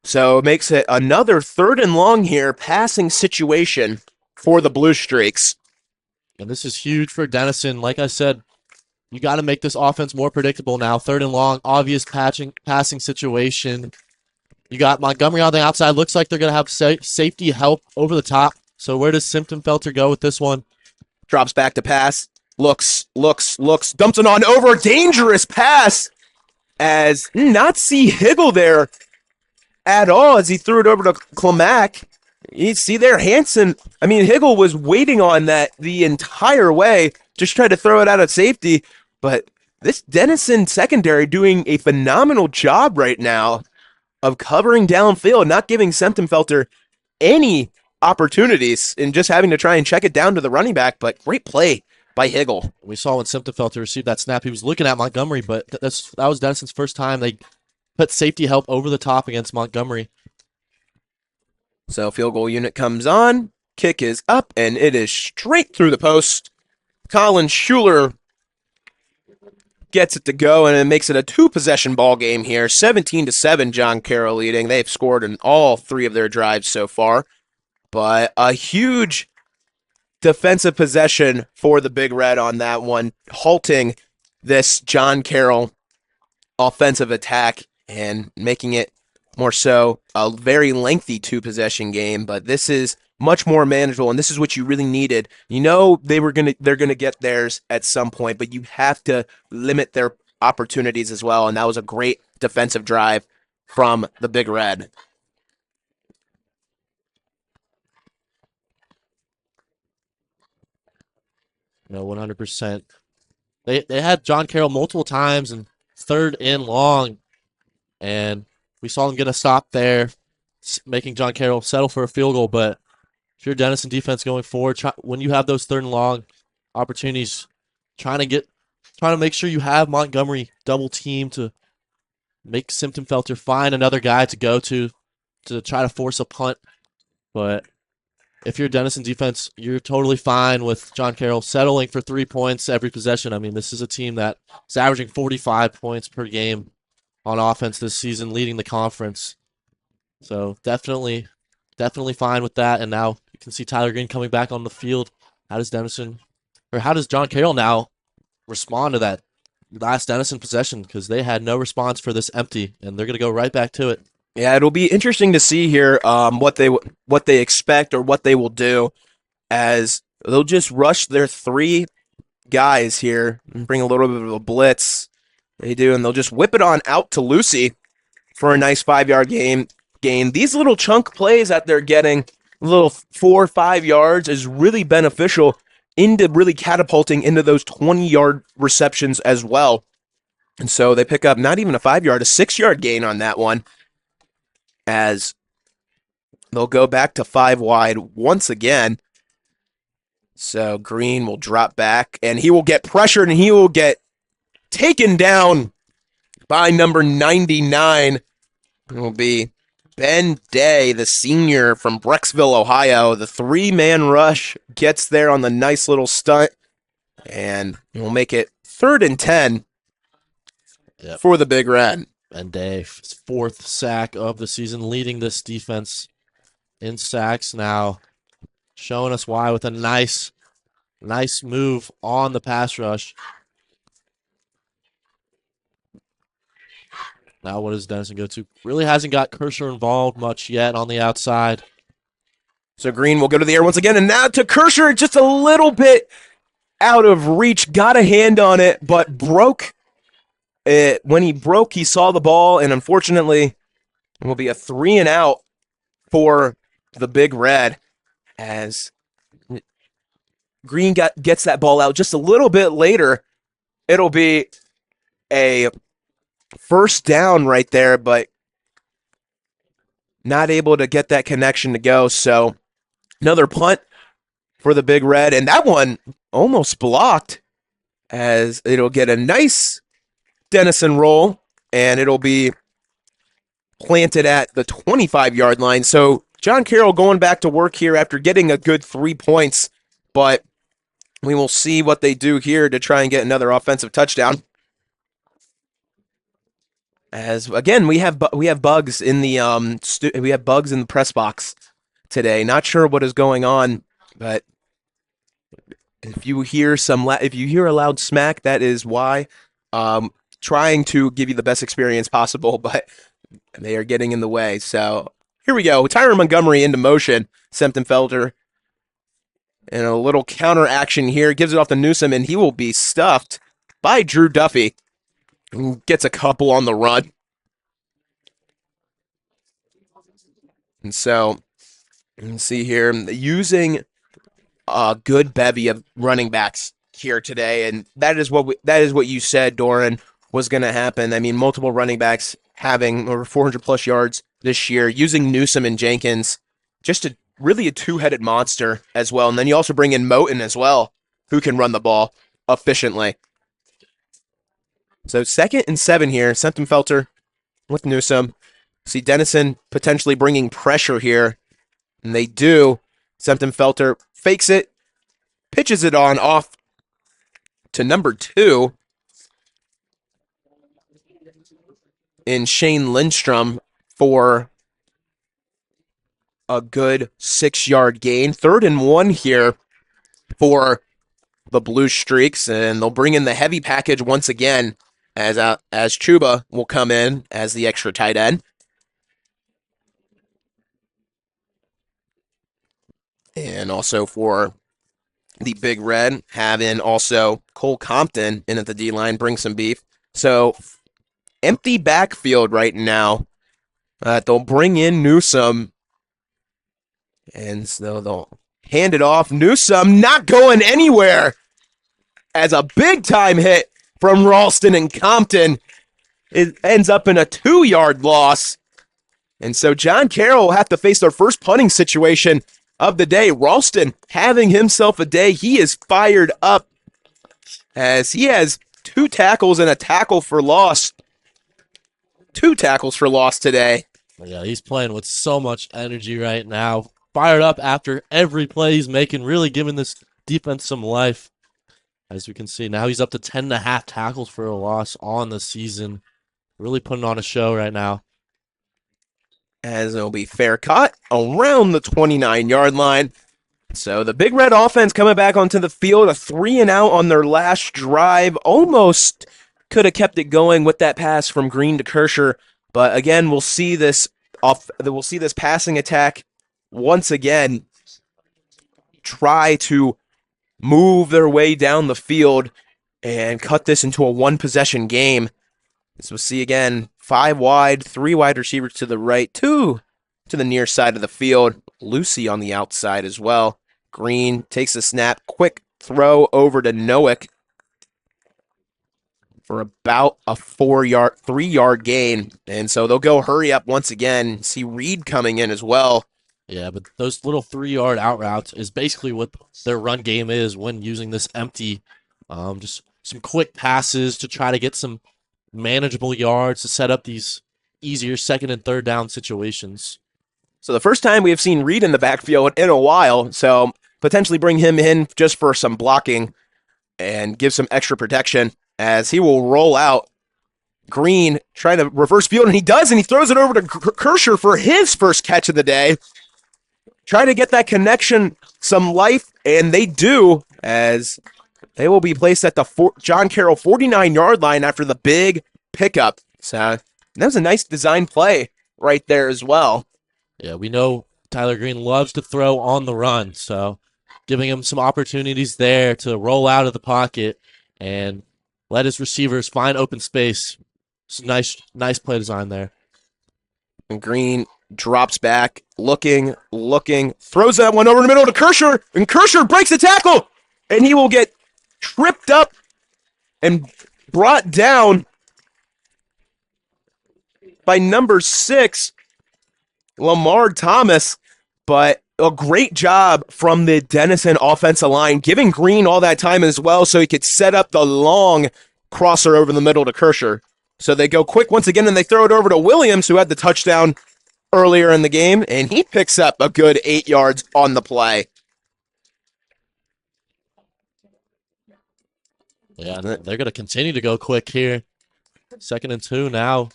So it makes it another 3rd and long here, passing situation for the Blue Streaks. And this is huge for Denison. Like I said, you got to make this offense more predictable now. 3rd and long, obvious passing situation. You got Montgomery on the outside. Looks like they're going to have safety help over the top. So where does Simptonfelter go with this one? Drops back to pass. Looks. Dumps it on over. Dangerous pass as not see Higgle there at all as he threw it over to Clamack. You see there, Hanson. Higgle was waiting on that the entire way. Just tried to throw it out of safety. But this Denison secondary doing a phenomenal job right now of covering downfield, not giving Simptonfelter any opportunities and just having to try and check it down to the running back. But great play by Higgle. We saw when Simptonfelter received that snap, he was looking at Montgomery, but that was Denison's first time they put safety help over the top against Montgomery. So field goal unit comes on, kick is up, and it is straight through the post. Colin Schuler gets it to go, and it makes it a 2-possession ball game here. 17-7, John Carroll leading. They've scored in all 3 of their drives so far. But a huge defensive possession for the Big Red on that one, halting this John Carroll offensive attack and making it more so a very lengthy 2-possession game. But this is much more manageable, and this is what you really needed. You know they're gonna get theirs at some point, but you have to limit their opportunities as well. And that was a great defensive drive from the Big Red. No, 100%. They had John Carroll multiple times and 3rd and long, and we saw them get a stop there, making John Carroll settle for a field goal. But if you're Denison defense going forward, when you have those 3rd and long opportunities, trying to make sure you have Montgomery double team to make Simptonfelter find another guy to go to try to force a punt. But if you're Denison defense, you're totally fine with John Carroll settling for 3 points every possession. This is a team that is averaging 45 points per game on offense this season, leading the conference. So definitely fine with that. And now you can see Tyler Green coming back on the field. How does John Carroll now respond to that last Denison possession? Because they had no response for this empty, and they're going to go right back to it. Yeah, it'll be interesting to see here what they expect or what they will do, as they'll just rush their 3 guys here and bring a little bit of a blitz. They do, and they'll just whip it on out to Lucy for a nice 5-yard gain. These little chunk plays that they're getting, little 4 or 5 yards, is really beneficial into really catapulting into those 20-yard receptions as well. And so they pick up not even a 5-yard, a 6-yard gain on that one, as they'll go back to 5 wide once again. So Green will drop back, and he will get pressured, and he will get taken down by number 99. It will be Ben Day, the senior from Brecksville, Ohio. The 3-man rush gets there on the nice little stunt, and we'll make it 3rd and 10 for the Big Red. Ben Day, 4th sack of the season, leading this defense in sacks now, showing us why with a nice move on the pass rush. Now what does Denison go to? Really hasn't got Kershaw involved much yet on the outside. So Green will go to the air once again, and now to Kershaw, just a little bit out of reach. Got a hand on it, but broke it. When he broke, he saw the ball, and unfortunately, it will be a 3 and out for the Big Red, as Green gets that ball out just a little bit later. It'll be a 1st down right there, but not able to get that connection to go. So another punt for the Big Red, and that one almost blocked, as it'll get a nice Denison roll, and it'll be planted at the 25-yard line. So John Carroll going back to work here after getting a good 3 points, but we will see what they do here to try and get another offensive touchdown. As again, we have bugs in the press box today. Not sure what is going on But if you hear if you hear a loud smack, that is why. Trying to give you the best experience possible, but they are getting in the way. So here we go. Tyron Montgomery into motion. Sempton-Felter and a little counter action here. Gives it off to Newsom, and he will be stuffed by Drew Duffy. Gets a couple on the run. And so, let's see here. Using a good bevy of running backs here today, and that is what you said, Doran, was going to happen. I mean, multiple running backs having over 400 plus yards this year, using Newsom and Jenkins, just really a two-headed monster as well. And then you also bring in Moten as well, who can run the ball efficiently. So 2nd and 7 here. Sempton-Felter with Newsom. See Denison potentially bringing pressure here, and they do. Sempton-Felter fakes it, pitches it on off to number 2 in Shane Lindstrom for a good 6-yard gain. 3rd and 1 here for the Blue Streaks, and they'll bring in the heavy package once again as Chuba will come in as the extra tight end. And also for the Big Red, having also Cole Compton in at the D-line, bring some beef. So empty backfield right now. They'll bring in Newsom, and so they'll hand it off. Newsom not going anywhere as a big-time hit from Ralston and Compton. It ends up in a 2-yard loss. And so John Carroll will have to face their first punting situation of the day. Ralston having himself a day. He is fired up as he has 2 tackles and a tackle for loss. 2 tackles for loss today. Yeah, he's playing with so much energy right now. Fired up after every play he's making, really giving this defense some life. As we can see, now he's up to 10.5 tackles for a loss on the season. Really putting on a show right now. As it'll be fair caught around the 29-yard line. So the Big Red offense coming back onto the field, a 3-and-out on their last drive. Almost could have kept it going with that pass from Green to Kersher, but again, we'll see this passing attack once again try to move their way down the field and cut this into a one-possession game. As we'll see again, 5 wide, 3 wide receivers to the right, 2 to the near side of the field. Lucy on the outside as well. Green takes a snap, quick throw over to Noack for about a 3-yard gain. And so they'll go hurry up once again. See Reed coming in as well. Yeah, but those little 3-yard out routes is basically what their run game is when using this empty. Just some quick passes to try to get some manageable yards to set up these easier 2nd and 3rd down situations. So the first time we have seen Reed in the backfield in a while, so potentially bring him in just for some blocking and give some extra protection as he will roll out. Green trying to reverse field, and he does, and he throws it over to Kersher for his first catch of the day. Try to get that connection some life, and they do, as they will be placed at the John Carroll 49-yard line after the big pickup. So that was a nice design play right there as well. Yeah, we know Tyler Green loves to throw on the run, so giving him some opportunities there to roll out of the pocket and let his receivers find open space. It's nice play design there. And Green drops back, looking, throws that one over the middle to Kersher, and Kersher breaks the tackle, and he will get tripped up and brought down by number 6, Lamar Thomas. But a great job from the Denison offensive line, giving Green all that time as well so he could set up the long crosser over the middle to Kersher. So they go quick once again, and they throw it over to Williams, who had the touchdown earlier in the game, and he picks up a good 8 yards on the play. Yeah, they're going to continue to go quick here. 2nd and 2 now.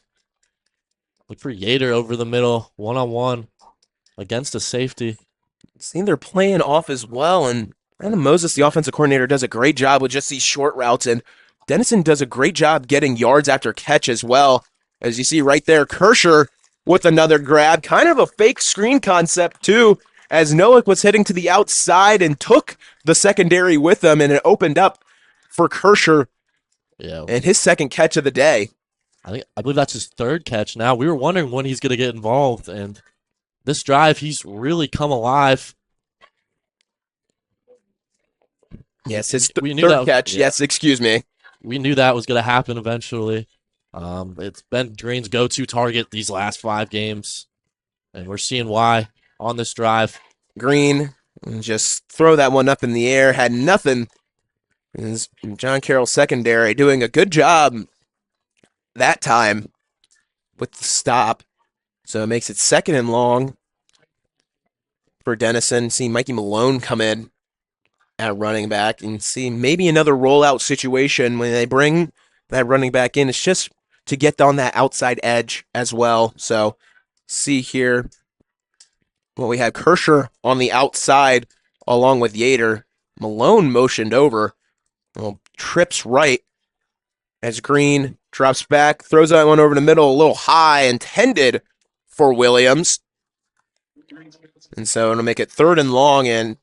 Look for Yater over the middle, one-on-one against a safety. See, they're playing off as well, and Adam Moses, the offensive coordinator, does a great job with just these short routes, and Denison does a great job getting yards after catch as well. As you see right there, Kersher with another grab, kind of a fake screen concept too, as Noack was hitting to the outside and took the secondary with him, and it opened up for Kersher Yeah, and his second catch of the day. I believe that's his third catch now. We were wondering when he's going to get involved, and this drive, he's really come alive. Yes, his We knew third that. catch. Yeah, Yes, excuse me. we knew that was going to happen eventually. It's been Green's go-to target these last 5 games, and we're seeing why on this drive. Green just throw that one up in the air, had nothing. Is John Carroll secondary doing a good job that time with the stop. So it makes it second and long for Denison. See Mikey Malone come in at running back and see maybe another rollout situation when they bring that running back in. It's just to get on that outside edge as well. So see here what we have Kersher on the outside along with Yater. Malone motioned over. Well, trips right as Green drops back, throws that one over the middle, a little high, intended for Williams. And so it'll make it third and long, and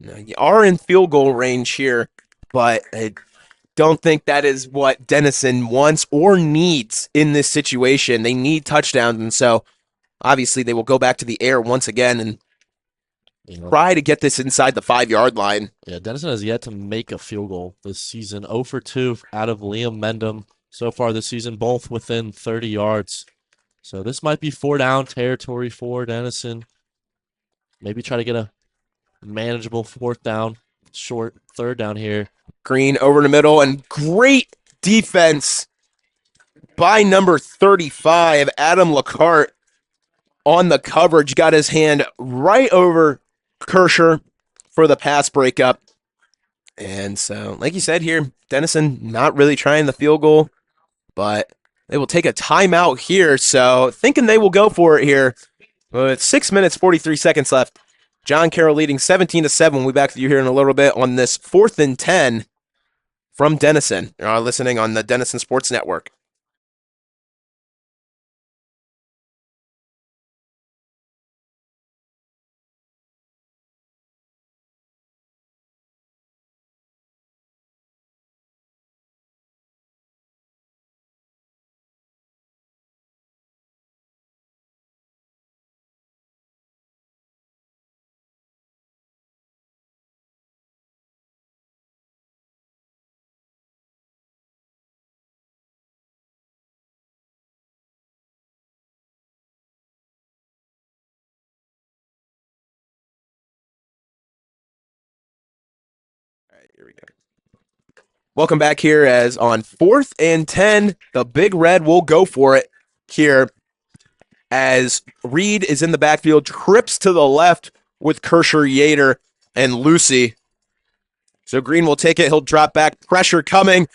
you are in field goal range here, but I don't think that is what Denison wants or needs in this situation. They need touchdowns, and so obviously they will go back to the air once again and try to get this inside the 5-yard line. Yeah, Denison has yet to make a field goal this season. 0 for 2 out of Liam Mendham so far this season, both within 30 yards. So this might be 4-down territory for Denison. Maybe try to get a manageable 4th down, short 3rd down here. Green over the middle, and great defense by number 35, Adam Lacarte, on the coverage. Got his hand right over Kersher for the pass breakup. And so, like you said here, Denison not really trying the field goal, but they will take a timeout here. So, thinking they will go for it here. With 6 minutes, 43 seconds left. John Carroll leading 17-7. We'll be back with you here in a little bit on this 4th and 10 from Denison. You're listening on the Denison Sports Network. All right, here we go. Welcome back here as on 4th and 10, the Big Red will go for it here as Reed is in the backfield, trips to the left with Kersher, Yater, and Lucy. So Green will take it. He'll drop back. Pressure coming.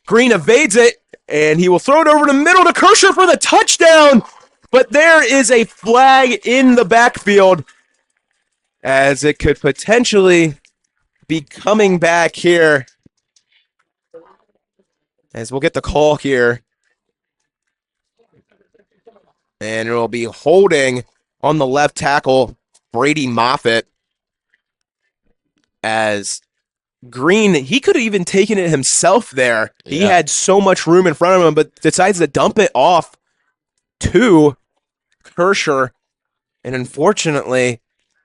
Green evades it, and he will throw it over the middle to Kersher for the touchdown. But there is a flag in the backfield as it could potentially be coming back here. As we'll get the call here. And it will be holding on the left tackle, Brady Moffitt, as Green, he could have even taken it himself there. Yeah. He had so much room in front of him, but decides to dump it off to Kersher. And unfortunately,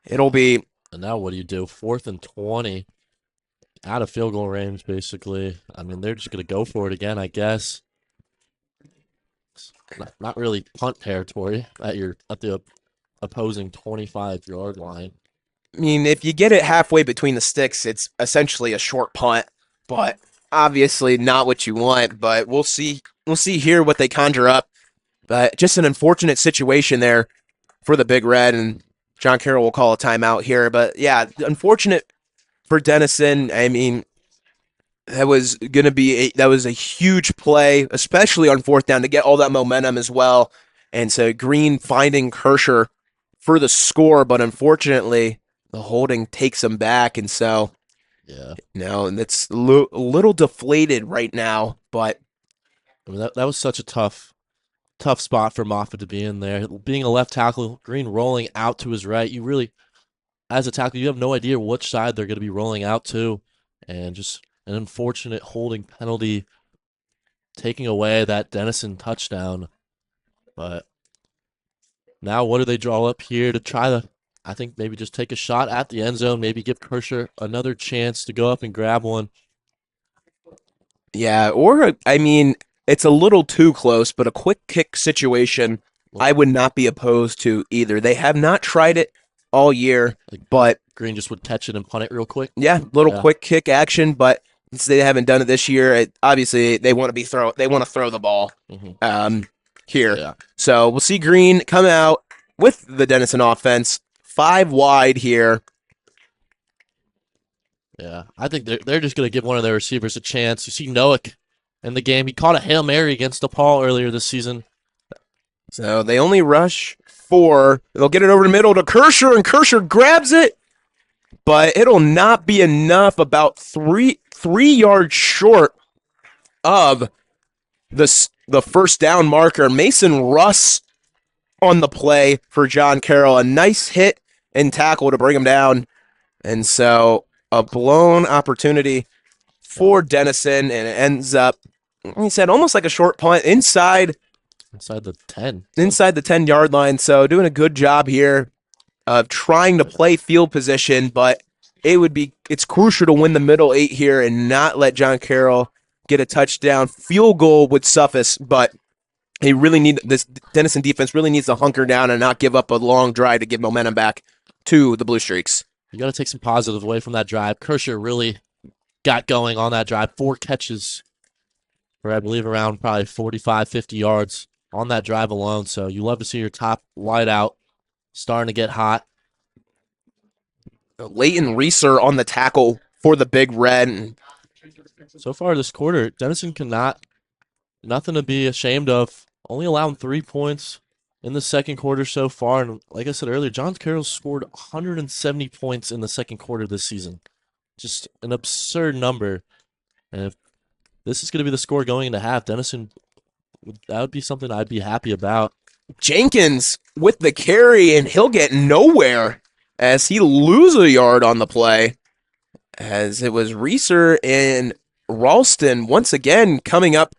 it'll be... And now what do you do? 4th and 20. Out of field goal range, basically. I mean, they're just going to go for it again, I guess. Not really punt territory at the opposing 25-yard line. I mean, if you get it halfway between the sticks, it's essentially a short punt, but obviously not what you want. But we'll see. We'll see here what they conjure up. But just an unfortunate situation there for the Big Red, and John Carroll will call a timeout here. But yeah, unfortunate for Denison. I mean, that was a huge play, especially on 4th down to get all that momentum as well. And so Green finding Kersher for the score, but unfortunately, the holding takes him back, and so Yeah. and it's a little deflated right now. But I mean, that was such a tough spot for Moffitt to be in there. Being a left tackle, Green rolling out to his right, you really, as a tackle, you have no idea which side they're going to be rolling out to. And just an unfortunate holding penalty taking away that Denison touchdown. But now what do they draw up here to try to, I think, maybe just take a shot at the end zone, maybe give Kersher another chance to go up and grab one. yeah, or I mean, it's a little too close, but a quick kick situation, I would not be opposed to either. They have not tried it all year, Like but Green just would catch it and punt it real quick. yeah, little Yeah. quick kick action, but since they haven't done it this year, obviously they want to throw the ball Mm-hmm. here. Yeah. So we'll see Green come out with the Denison offense, 5 wide here. Yeah, I think they're just going to give one of their receivers a chance. You see Noack in the game. He caught a Hail Mary against DePaul earlier this season. So they only rush 4. They'll get it over the middle to Kersher, and Kersher grabs it, but it'll not be enough. About 3 yards short of the first down marker. Mason Russ on the play for John Carroll. A nice hit and tackle to bring him down. And so a blown opportunity for Denison, and it ends up, like he said, almost like a short punt inside the 10. Inside the 10-yard line. So doing a good job here of trying to play field position, but it's crucial to win the middle 8 here and not let John Carroll get a touchdown. Field goal would suffice, but this Denison defense really needs to hunker down and not give up a long drive to give momentum back to the Blue Streaks. You got to take some positives away from that drive. Kersher really got going on that drive. 4 catches for, I believe, around probably 45, 50 yards on that drive alone. So you love to see your top wideout starting to get hot. Leighton Reeser on the tackle for the Big Red. So far this quarter, Denison nothing to be ashamed of. Only allowing 3 points in the second quarter so far. And like I said earlier, John Carroll scored 170 points in the second quarter this season. Just an absurd number. And if this is going to be the score going into half, Denison, that would be something I'd be happy about. Jenkins with the carry, and he'll get nowhere as he loses a yard on the play. As it was Reeser and Ralston once again coming up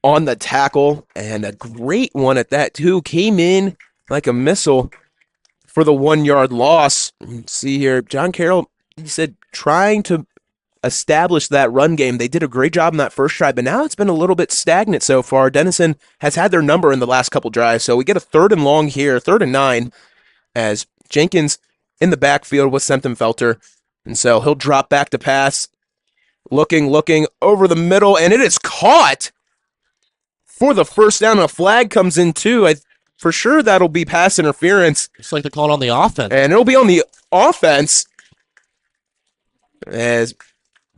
on the tackle, and a great one at that too. Came in like a missile for the 1-yard loss. See here, John Carroll, he said, trying to establish that run game. They did a great job in that first drive, but now it's been a little bit stagnant so far. Denison has had their number in the last couple drives, so we get a 3rd and long here, 3rd and 9, as Jenkins in the backfield with Felter. And so he'll drop back to pass, looking over the middle, and it is caught for the first down. A flag comes in too. For sure that'll be pass interference. It's like they're calling on the offense. And it'll be on the offense as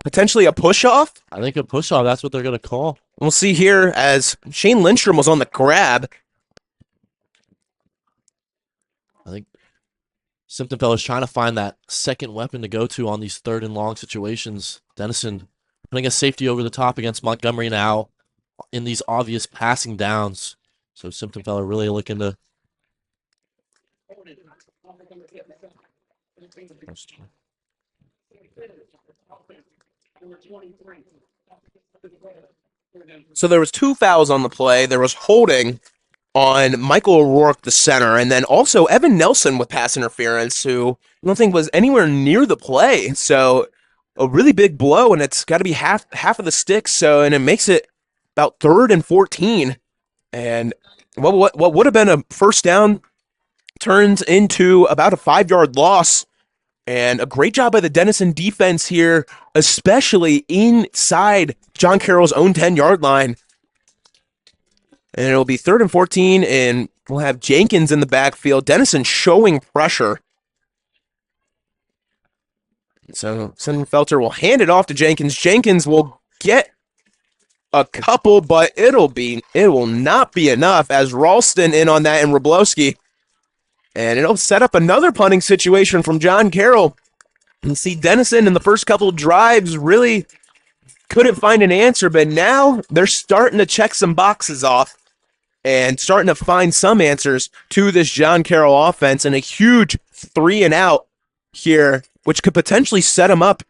potentially a push-off. I think a push-off, that's what they're going to call. We'll see here as Shane Lindstrom was on the grab. I think Simptonfeller's trying to find that second weapon to go to on these 3rd and long situations. Denison putting a safety over the top against Montgomery now in these obvious passing downs. So Simptonfeller really looking to... So there was 2 fouls on the play. There was holding on Michael O'Rourke, the center, and then also Evan Nelson with pass interference, who I don't think was anywhere near the play. So a really big blow, and it's got to be half of the sticks. So, and it makes it about 3rd and 14, and what would have been a first down turns into about a 5-yard loss. And a great job by the Denison defense here, especially inside John Carroll's own 10-yard line. And it'll be 3rd and 14, and we'll have Jenkins in the backfield. Denison showing pressure. So Felter will hand it off to Jenkins. Jenkins will get a couple, but it will not be enough as Ralston in on that, and Wroblewski And it'll set up another punting situation from John Carroll. And see, Denison in the first couple drives really couldn't find an answer, but now they're starting to check some boxes off and starting to find some answers to this John Carroll offense, and a huge 3-and-out here, which could potentially set them up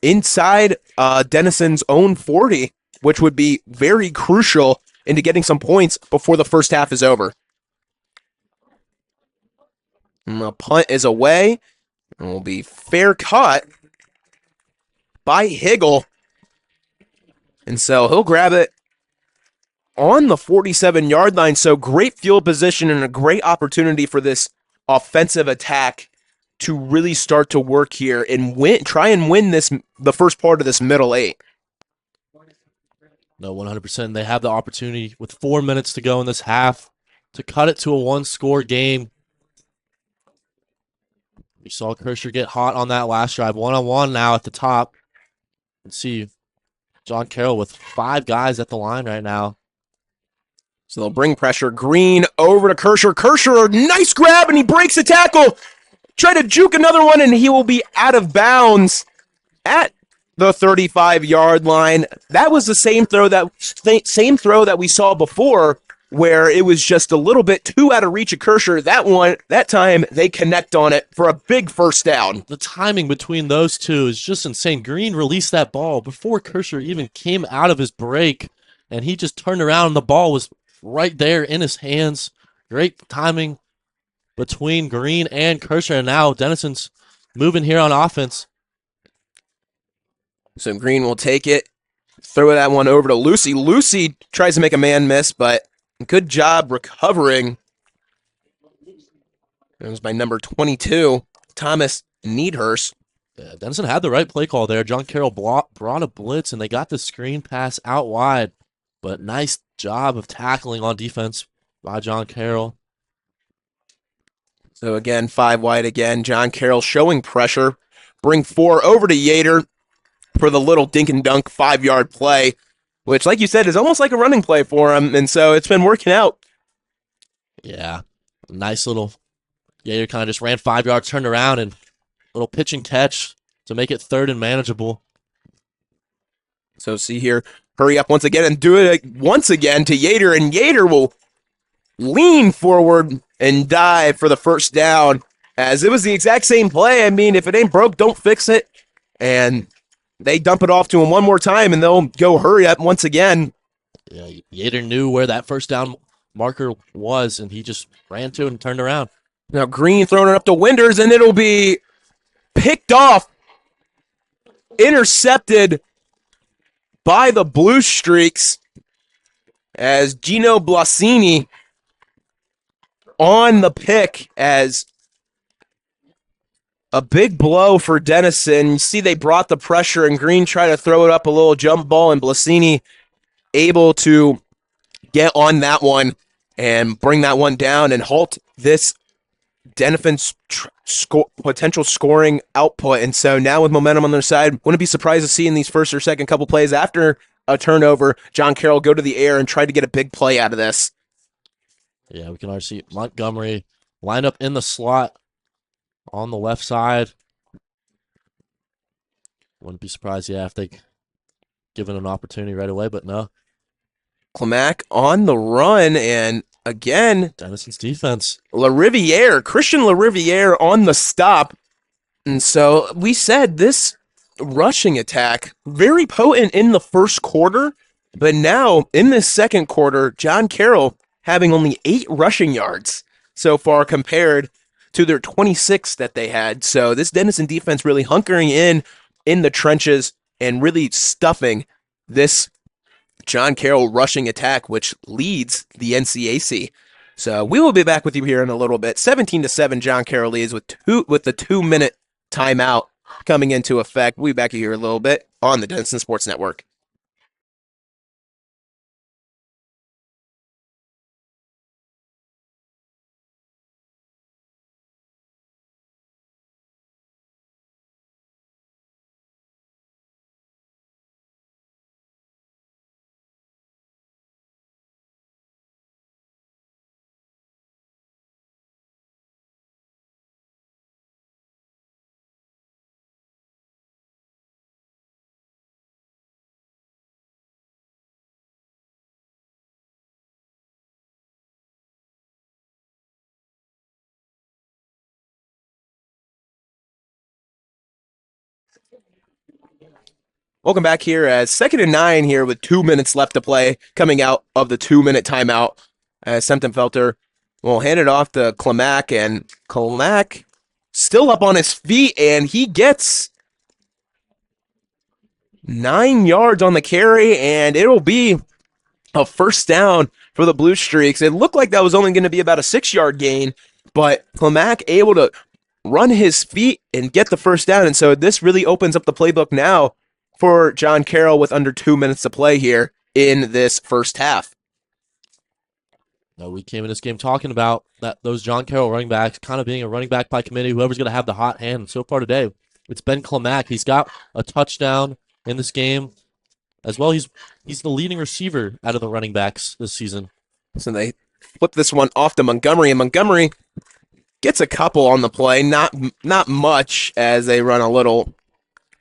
inside Denison's own 40, which would be very crucial into getting some points before the first half is over. And the punt is away and will be fair caught by Higgle. And so he'll grab it on the 47-yard line. So great field position and a great opportunity for this offensive attack to really start to work here and try and win the first part of this middle eight. No, 100%. They have the opportunity with 4 minutes to go in this half to cut it to a one-score game. We saw Kershaw get hot on that last drive. One-on-one now at the top. Let's see John Carroll with 5 guys at the line right now. So they'll bring pressure. Green over to Kershaw. Kershaw, nice grab, and he breaks the tackle. Try to juke another one, and he will be out of bounds at the 35-yard line. That was the same throw that we saw before, where it was just a little bit too out of reach of Kershaw. That time they connect on it for a big first down. The timing between those two is just insane. Green released that ball before Kershaw even came out of his break, and he just turned around and the ball was right there in his hands. Great timing between Green and Kershaw. And now Denison's moving here on offense. So Green will take it, throw that one over to Lucy. Lucy tries to make a man miss, but good job recovering. It was by number 22, Thomas Needhurst. Yeah, Denison had the right play call there. John Carroll brought a blitz, and they got the screen pass out wide. But nice job of tackling on defense by John Carroll. So again, 5 wide again. John Carroll showing pressure. Bring 4 over to Yater for the little dink and dunk 5-yard play, which, like you said, is almost like a running play for him. And so it's been working out. Yeah, nice little. Yater kind of just ran 5 yards, turned around, and little pitch and catch to make it third and manageable. So see here, hurry up once again and do it once again to Yater, and Yater will lean forward and dive for the first down, as it was the exact same play. I mean, if it ain't broke, don't fix it. And they dump it off to him one more time, and they'll go hurry up once again. Yeah, Yater knew where that first down marker was, and he just ran to it and turned around. Now Green throwing it up to Winders, and it'll be picked off, intercepted by the Blue Streaks, as Gino Blasini on the pick, as a big blow for Denison. You see they brought the pressure, and Green tried to throw it up a little jump ball, and Blasini able to get on that one and bring that one down and halt this Denison's potential scoring output. And so now with momentum on their side, wouldn't be surprised to see in these first or second couple plays after a turnover, John Carroll go to the air and try to get a big play out of this. Yeah, we can already see Montgomery lined up in the slot on the left side. Wouldn't be surprised, if they given an opportunity right away, but no. Clamack on the run, and again, Denison's defense. Christian LaRiviere on the stop. And so we said this rushing attack, very potent in the first quarter, but now in this second quarter, John Carroll having only 8 rushing yards so far compared to their 26 that they had. So this Denison defense really hunkering in the trenches and really stuffing this John Carroll rushing attack, which leads the NCAC. So we will be back with you here in a little bit. 17-7, John Carroll leads with the 2-minute timeout coming into effect. We'll be back here a little bit on the Denison Sports Network. Welcome back here as 2nd and 9 here with 2 minutes left to play, coming out of the 2-minute timeout. As Semtenfelter will hand it off to Klamack, and Klamack still up on his feet, and he gets 9 yards on the carry, and it'll be a first down for the Blue Streaks. It looked like that was only going to be about a 6-yard gain, but Klamack able to run his feet and get the first down. And so this really opens up the playbook now for John Carroll with under 2 minutes to play here in this first half. No, we came in this game talking about those John Carroll running backs kind of being a running back by committee, whoever's going to have the hot hand. And so far today, it's Ben Klamack. He's got a touchdown in this game as well. He's the leading receiver out of the running backs this season. So they flip this one off to Montgomery, and Montgomery gets a couple on the play, not much, as they run a little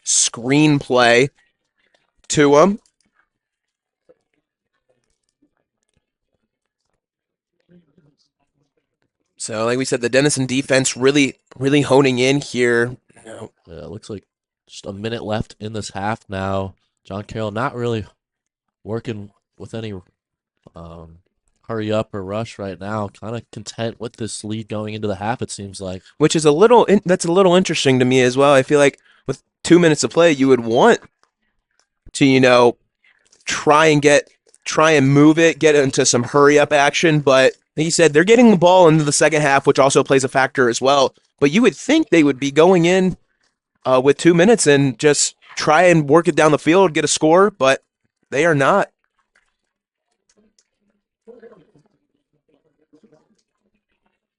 screen play to him. So, like we said, the Denison defense really honing in here. Yeah, it looks like just a minute left in this half now. John Carroll not really working with any hurry up or rush right now. Kind of content with this lead going into the half, it seems like. Which is that's a little interesting to me as well. I feel like with 2 minutes to play, you would want to, try and move it, get into some hurry up action. But like you said, they're getting the ball into the second half, which also plays a factor as well. But you would think they would be going in with 2 minutes and just try and work it down the field, get a score, but they are not.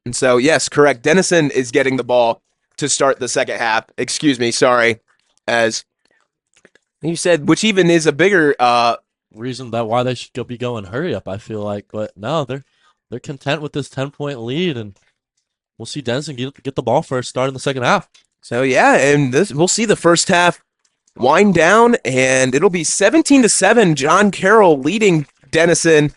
And so, yes, correct. Denison is getting the ball to start the second half. Excuse me, sorry. As you said, which even is a bigger reason that why they should be going hurry up, I feel like. But no, they're content with this 10-point lead, and we'll see Denison get the ball first, start in the second half. So yeah, and we'll see the first half wind down, and it'll be 17-7. John Carroll leading Denison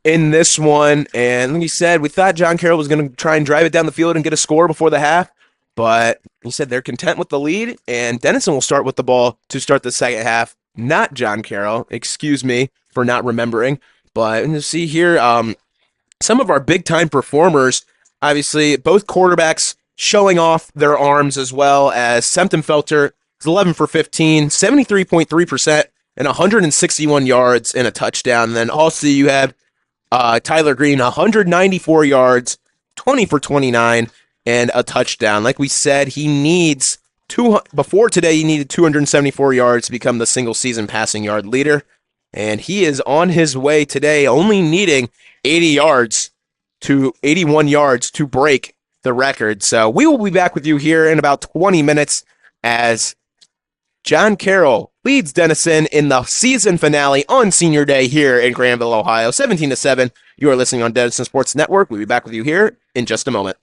in this one. And like you said, we thought John Carroll was going to try and drive it down the field and get a score before the half, but he said they're content with the lead, and Denison will start with the ball to start the second half. Not John Carroll. Excuse me for not remembering. But you see here, some of our big-time performers, obviously, both quarterbacks showing off their arms as well, as Semtenfelter is 11 for 15, 73.3%, and 161 yards and a touchdown. And then also you have Tyler Green, 194 yards, 20 for 29, and a touchdown. Like we said, he needs before today, he needed 274 yards to become the single-season passing yard leader. And he is on his way today, only needing 81 yards to break the record. So we will be back with you here in about 20 minutes as John Carroll leads Denison in the season finale on Senior Day here in Granville, Ohio, 17-7. You are listening on Denison Sports Network. We'll be back with you here in just a moment.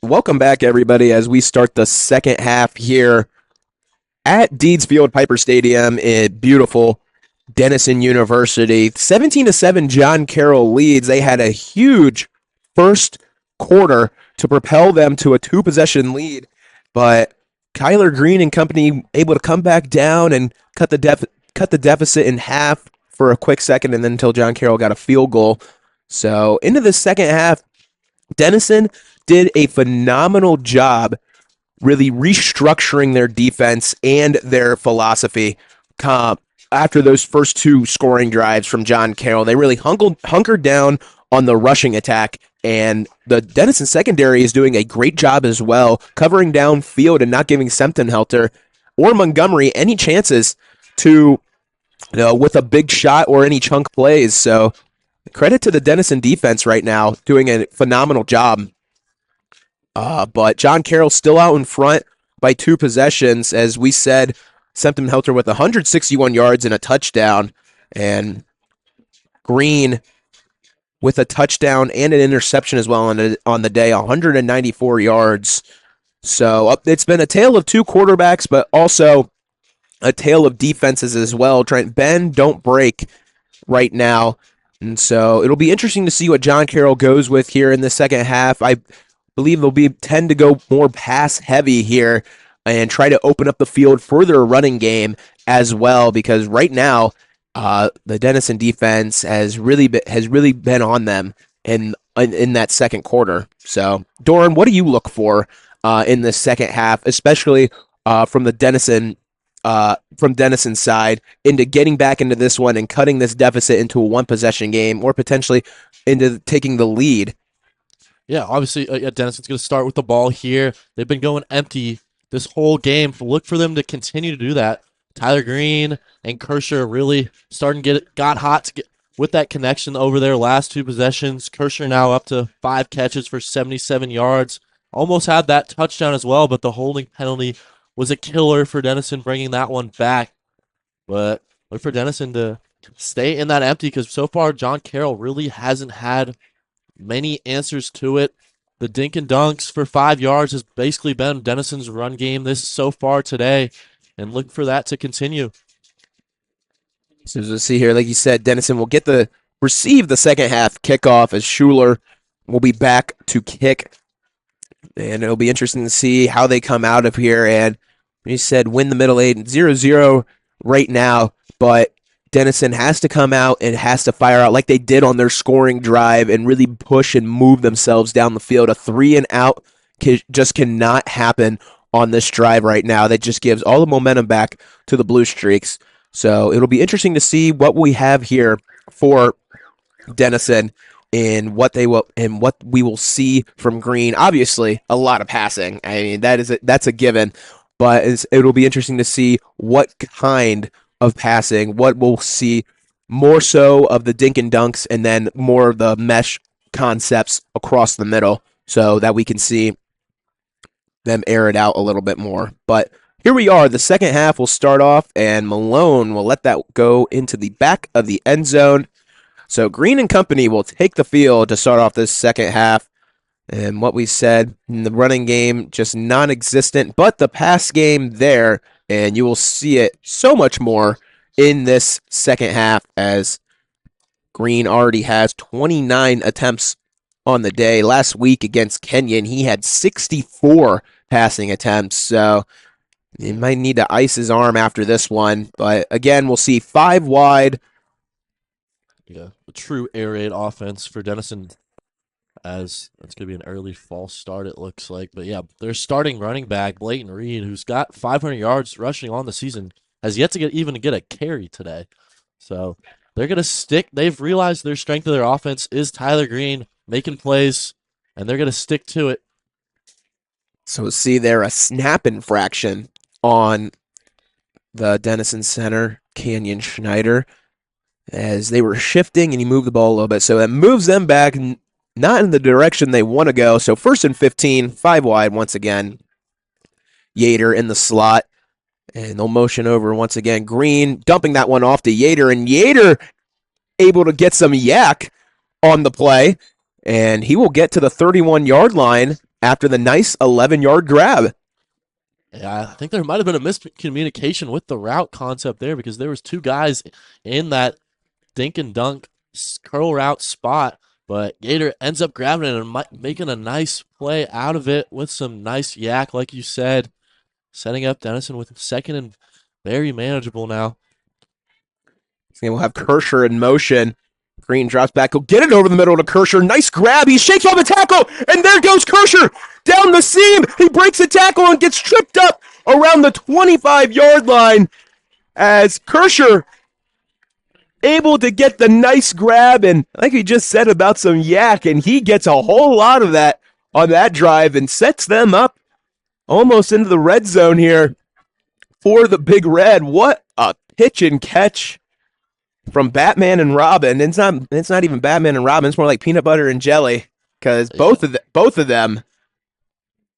Welcome back, everybody, as we start the second half here at Deeds Field Piper Stadium in beautiful Denison University. 17-7, John Carroll leads. They had a huge first quarter to propel them to a two-possession lead, but Kyler Green and company able to come back down and cut the deficit in half for a quick second, and then until John Carroll got a field goal. So into the second half, Denison did a phenomenal job really restructuring their defense and their philosophy. After those first two scoring drives from John Carroll, they really hunkered down on the rushing attack, and the Denison secondary is doing a great job as well, covering downfield and not giving Sempton-Helter or Montgomery any chances to, with a big shot or any chunk plays. So credit to the Denison defense right now, doing a phenomenal job. But John Carroll still out in front by two possessions. As we said, Sempton-Helter with 161 yards and a touchdown, and Green with a touchdown and an interception as well on the day, 194 yards. So it's been a tale of two quarterbacks, but also a tale of defenses as well. Trying bend, don't break right now. And so it'll be interesting to see what John Carroll goes with here in the second half. I believe they'll tend to go more pass heavy here and try to open up the field for their running game as well, because right now the Denison defense has really been on them in that second quarter. So Doran, what do you look for in the second half, especially from Denison's side, into getting back into this one and cutting this deficit into a one possession game, or potentially into taking the lead? Yeah, obviously, Denison's going to start with the ball here. They've been going empty this whole game. Look for them to continue to do that. Tyler Green and Kershaw really starting to got hot with that connection over their last two possessions. Kershaw now up to 5 catches for 77 yards. Almost had that touchdown as well, but the holding penalty was a killer for Denison, bringing that one back. But look for Denison to stay in that empty, because so far John Carroll really hasn't had many answers to it. The dink and dunks for 5 yards has basically been Denison's run game this so far today, and look for that to continue. So as we'll see here, like you said, Denison will receive the second half kickoff as Schuler will be back to kick. And it'll be interesting to see how they come out of here. And you said win the middle eight, 0-0 right now, but Denison has to come out and has to fire out like they did on their scoring drive and really push and move themselves down the field. A 3-and-out just cannot happen on this drive right now. That just gives all the momentum back to the Blue Streaks. So it'll be interesting to see what we have here for Denison and what we will see from Green. Obviously, a lot of passing. I mean, that's a given. But it'll be interesting to see what kind of passing, what we'll see more so of the dink and dunks, and then more of the mesh concepts across the middle, so that we can see them air it out a little bit more. But here we are. The second half will start off, and Malone will let that go into the back of the end zone. So Green and company will take the field to start off this second half. And what we said, in the running game, just non-existent, but the pass game there, and you will see it so much more in this second half, as Green already has 29 attempts on the day. Last week against Kenyon, he had 64 passing attempts, so he might need to ice his arm after this one. But again, we'll see 5 wide. Yeah, a true air raid offense for Denison, as it's going to be an early false start, it looks like. But yeah, their starting running back, Blayton Reed, who's got 500 yards rushing on the season, has yet to get a carry today. So they're going to stick. They've realized their strength of their offense is Tyler Green making plays, and they're going to stick to it. So see there, a snap infraction on the Denison center, Canyon Schneider, as they were shifting, and he moved the ball a little bit. So that moves them back, not in the direction they want to go. So 1st and 15, 5 wide once again. Yater in the slot, and they'll motion over once again. Green dumping that one off to Yater, and Yater able to get some yak on the play, and he will get to the 31-yard line after the nice 11-yard grab. Yeah, I think there might have been a miscommunication with the route concept there because there was two guys in that dink and dunk curl route spot, but Gator ends up grabbing it and making a nice play out of it with some nice yak, like you said, setting up Denison with second and very manageable now. And we'll have Kersher in motion. Green drops back. He'll get it over the middle to Kersher. Nice grab. He shakes off the tackle, and there goes Kersher down the seam. He breaks the tackle and gets tripped up around the 25-yard line as Kersher able to get the nice grab, and like we just said about some yak, and he gets a whole lot of that on that drive and sets them up almost into the red zone here for the Big Red. What a pitch and catch from Batman and Robin. It's not even Batman and Robin. It's more like peanut butter and jelly because both of them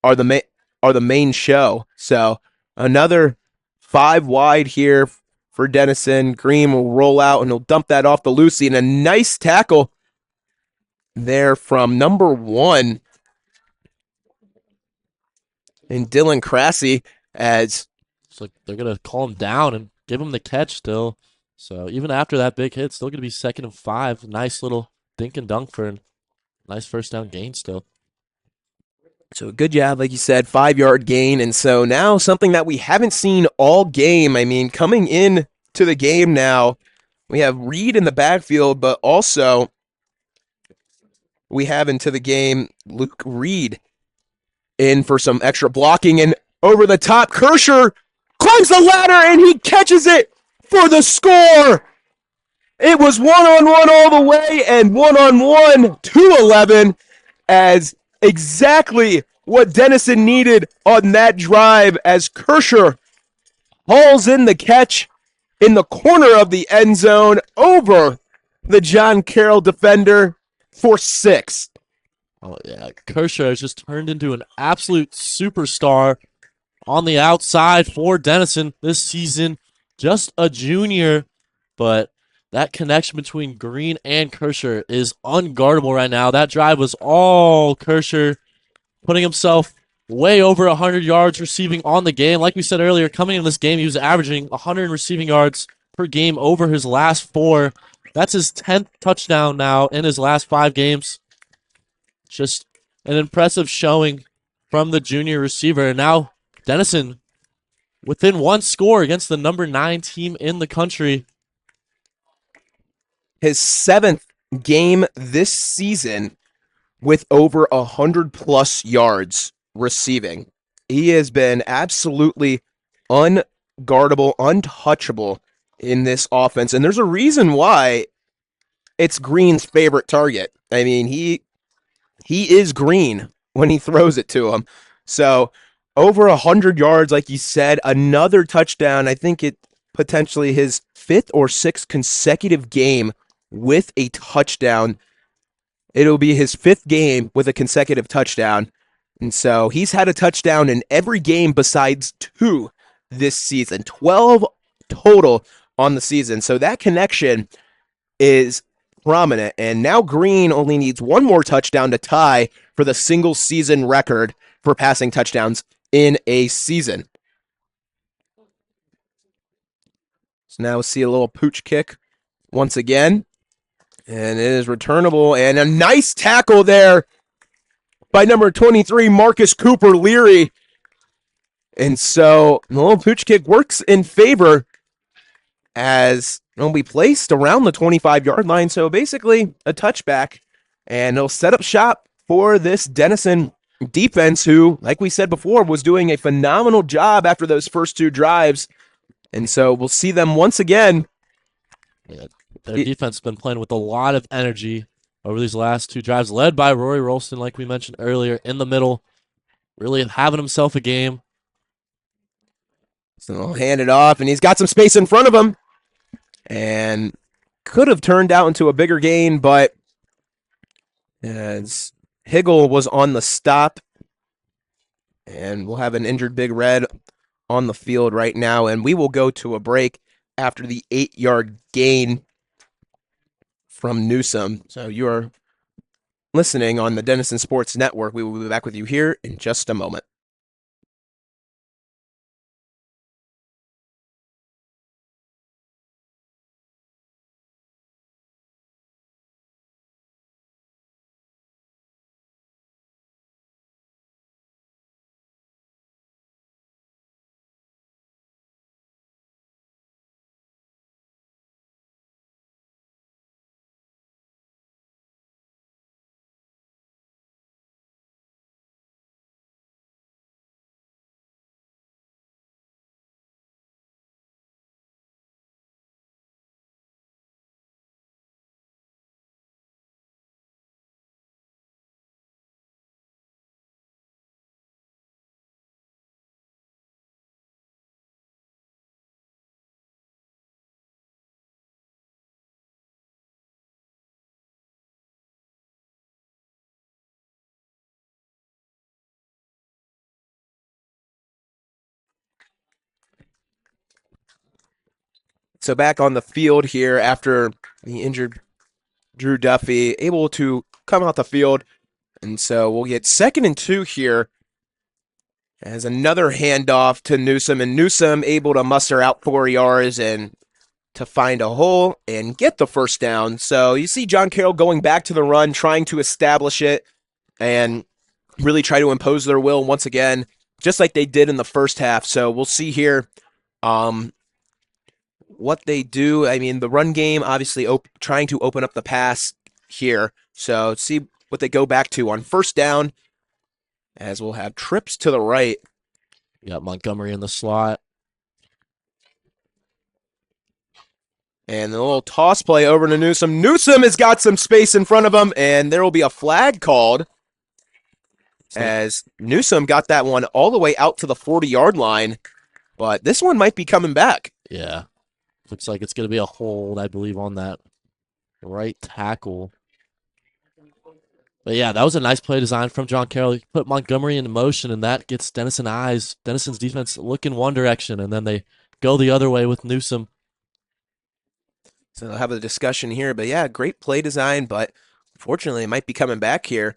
are the main show. So another 5 wide here for Denison. Green will roll out and he'll dump that off to Lucy, and a nice tackle there from number 1 and Dylan Crassy as it's like they're gonna call him down and give him the catch still. So even after that big hit, still gonna be 2nd and 5. Nice little dink and dunk for a nice first down gain still. So a good job, like you said, 5-yard gain. And so now something that we haven't seen all game. I mean, coming in to the game now, we have Reed in the backfield, but also we have into the game Luke Reed in for some extra blocking, and over the top, Kersher climbs the ladder and he catches it for the score. It was 1-on-1 all the way and 1-on-1 to 11 as exactly what Denison needed on that drive as Kersher hauls in the catch in the corner of the end zone over the John Carroll defender for 6. Oh yeah, Kersher has just turned into an absolute superstar on the outside for Denison this season. Just a junior, but that connection between Green and Kersher is unguardable right now. That drive was all Kersher, putting himself way over 100 yards receiving on the game. Like we said earlier, coming in this game, he was averaging 100 receiving yards per game over his last 4. That's his 10th touchdown now in his last 5 games. Just an impressive showing from the junior receiver. And now Denison within 1 score against the number 9 team in the country. His 7th game this season with over 100+ yards receiving. He has been absolutely unguardable, untouchable in this offense. And there's a reason why it's Green's favorite target. I mean, he is Green when he throws it to him. So over 100 yards, like you said, another touchdown. I think it potentially his 5th or 6th consecutive game with a touchdown. It'll be his 5th game with a consecutive touchdown. And so he's had a touchdown in every game besides 2 this season. 12 total on the season. So that connection is prominent. And now Green only needs 1 more touchdown to tie for the single season record for passing touchdowns in a season. So now we'll see a little pooch kick once again. And it is returnable. And a nice tackle there by number 23, Marcus Cooper Leary. And so the little pooch kick works in favor as it'll be placed around the 25-yard line. So basically a touchback. And it'll set up shop for this Denison defense who, like we said before, was doing a phenomenal job after those first 2 drives. And so we'll see them once again. Yeah, their defense has been playing with a lot of energy over these last 2 drives, led by Rory Rolston, like we mentioned earlier, in the middle, really having himself a game. So he'll hand it off, and he's got some space in front of him. And could have turned out into a bigger gain, but as Higgle was on the stop, and we'll have an injured Big Red on the field right now, and we will go to a break after the 8-yard gain from Newsom. So you are listening on the Denison Sports Network. We will be back with you here in just a moment. So back on the field here after the injured Drew Duffy, able to come out the field. And so we'll get 2nd and 2 here as another handoff to Newsom. And Newsom able to muster out 4 yards and to find a hole and get the first down. So you see John Carroll going back to the run, trying to establish it and really try to impose their will once again, just like they did in the first half. So we'll see here what they do. I mean, the run game obviously trying to open up the pass here. So see what they go back to on first down, as we'll have trips to the right. You got Montgomery in the slot. And the little toss play over to Newsom. Newsom has got some space in front of him, and there will be a flag called as Newsom got that one all the way out to the 40-yard line. But this one might be coming back. Yeah. Looks like it's going to be a hold, I believe, on that right tackle. But yeah, that was a nice play design from John Carroll. He put Montgomery in motion, and that gets Denison's defense looking one direction, and then they go the other way with Newsom. So they'll have a discussion here. But yeah, great play design, but unfortunately it might be coming back here,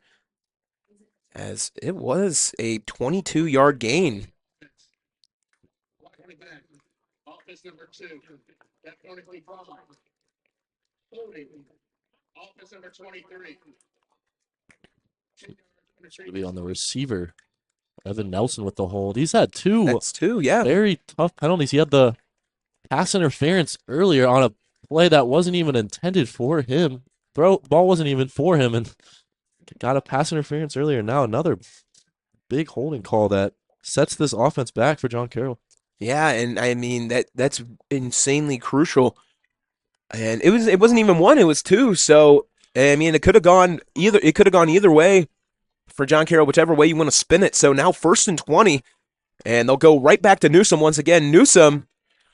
as it was a 22-yard gain. Office number 2. Definitely office number 23. It's going to be on the receiver. Evan Nelson with the hold. He's had two That's 2, yeah. very tough penalties. He had the pass interference earlier on a play that wasn't even intended for him. Ball wasn't even for him, and got a pass interference earlier. Now another big holding call that sets this offense back for John Carroll. Yeah, and I mean that's insanely crucial. And it wasn't even 1, it was 2. So I mean it could have gone either way for John Carroll, whichever way you want to spin it. So now 1st and 20, and they'll go right back to Newsom once again. Newsom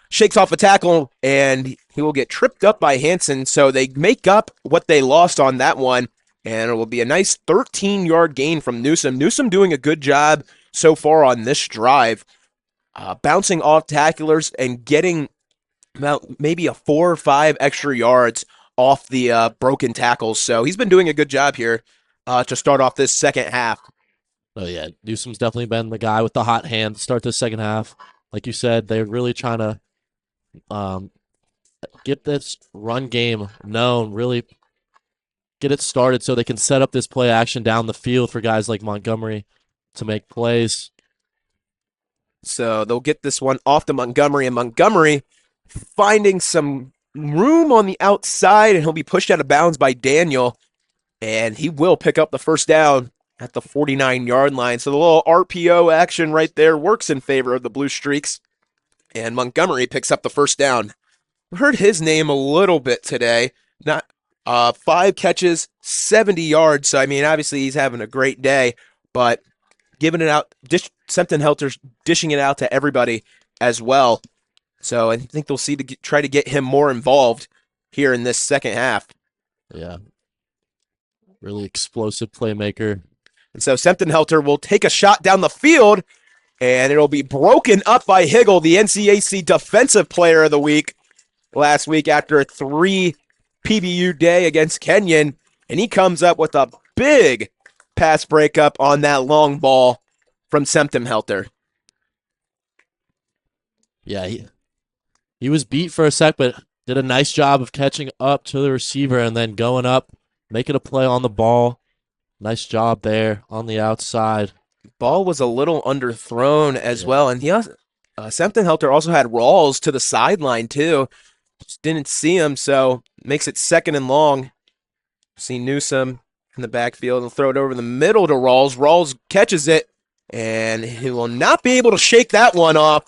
shakes off a tackle, and he will get tripped up by Hansen. So they make up what they lost on that one, and it will be a nice 13-yard gain from Newsom. Newsom doing a good job so far on this drive, bouncing off tacklers and getting about maybe a 4 or 5 extra yards off the broken tackles. So he's been doing a good job here to start off this second half. Oh, yeah. Newsom's definitely been the guy with the hot hand to start the second half. Like you said, they're really trying to get this run game known, really get it started so they can set up this play action down the field for guys like Montgomery to make plays. So they'll get this one off to Montgomery, and Montgomery finding some room on the outside, and he'll be pushed out of bounds by Daniel, and he will pick up the first down at the 49-yard line. So the little RPO action right there works in favor of the Blue Streaks, and Montgomery picks up the first down. We heard his name a little bit today. Not 5 catches, 70 yards. So I mean, obviously he's having a great day, but giving it out, Sempton-Helter's dishing it out to everybody as well. So I think they'll try to get him more involved here in this second half. Yeah. Really explosive playmaker. And so Sempton-Helter will take a shot down the field, and it'll be broken up by Higgle, the NCAC Defensive Player of the Week last week after a 3 PBU day against Kenyon. And he comes up with a big pass breakup on that long ball from Semptimhelter. Yeah, he was beat for a sec, but did a nice job of catching up to the receiver and then going up, making a play on the ball. Nice job there on the outside. Ball was a little underthrown as well, and he also, Semptimhelter also had Rawls to the sideline too. Just didn't see him, so makes it 2nd and long. See Newsom in the backfield and throw it over the middle to Rawls. Rawls catches it, and he will not be able to shake that one off.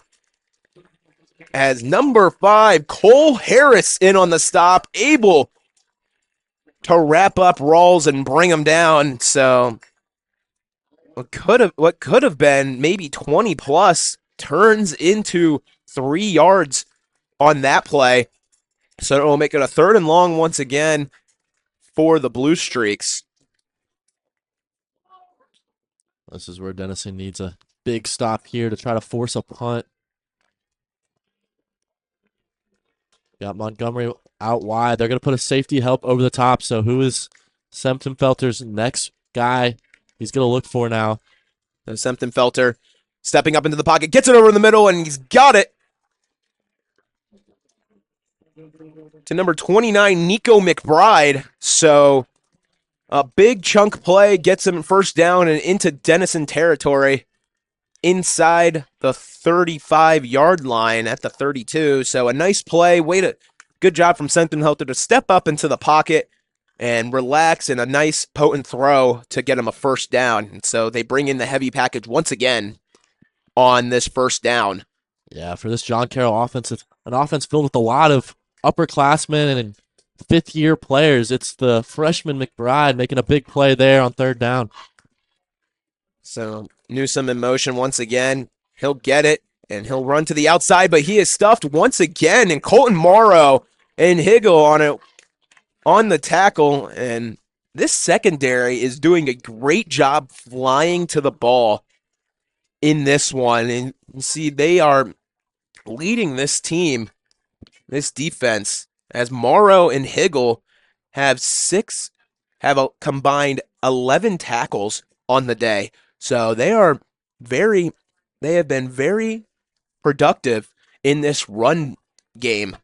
As number 5, Cole Harris in on the stop, able to wrap up Rawls and bring him down. So what could have been maybe 20 plus turns into 3 yards on that play. So it will make it a 3rd and long once again for the Blue Streaks. This is where Denison needs a big stop here to try to force a punt. Got Montgomery out wide. They're going to put a safety help over the top. So who is Semptimfelter's next guy he's going to look for now? So Semptimfelter stepping up into the pocket, gets it over in the middle, and he's got it to number 29, Nico McBride. So a big chunk play gets him 1st down and into Denison territory inside the 35-yard line at the 32. So a nice play. Good job from Semptimhelter to step up into the pocket and relax, and a nice potent throw to get him a 1st down. And so they bring in the heavy package once again on this 1st down. Yeah, for this John Carroll offense, it's an offense filled with a lot of upperclassmen and 5th-year players. It's the freshman McBride making a big play there on 3rd down. So Newsom in motion once again. He'll get it, and he'll run to the outside, but he is stuffed once again, and Colton Morrow and Higgle on the tackle, and this secondary is doing a great job flying to the ball in this one. And you see, they are leading this team, this defense, as Morrow and Higgle have a combined 11 tackles on the day. So they have been very productive in this run game.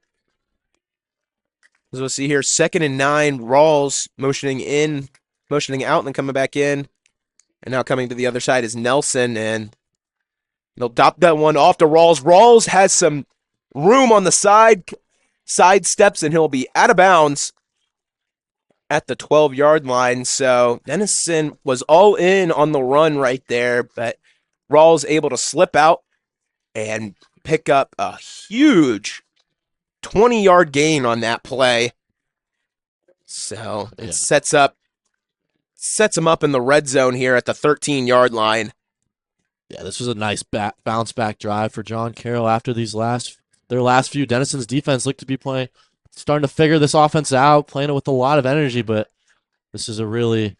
As we'll see here, 2nd and 9, Rawls motioning out, and then coming back in. And now coming to the other side is Nelson, and they'll drop that one off to Rawls. Rawls has some room on the side steps, and he'll be out of bounds at the 12-yard line. So Denison was all in on the run right there, but Rawls able to slip out and pick up a huge 20-yard gain on that play. So it sets him up in the red zone here at the 13-yard line. Yeah, this was a nice bounce back drive for John Carroll after their last few. Denison's defense looked to be starting to figure this offense out, playing it with a lot of energy, but this is a really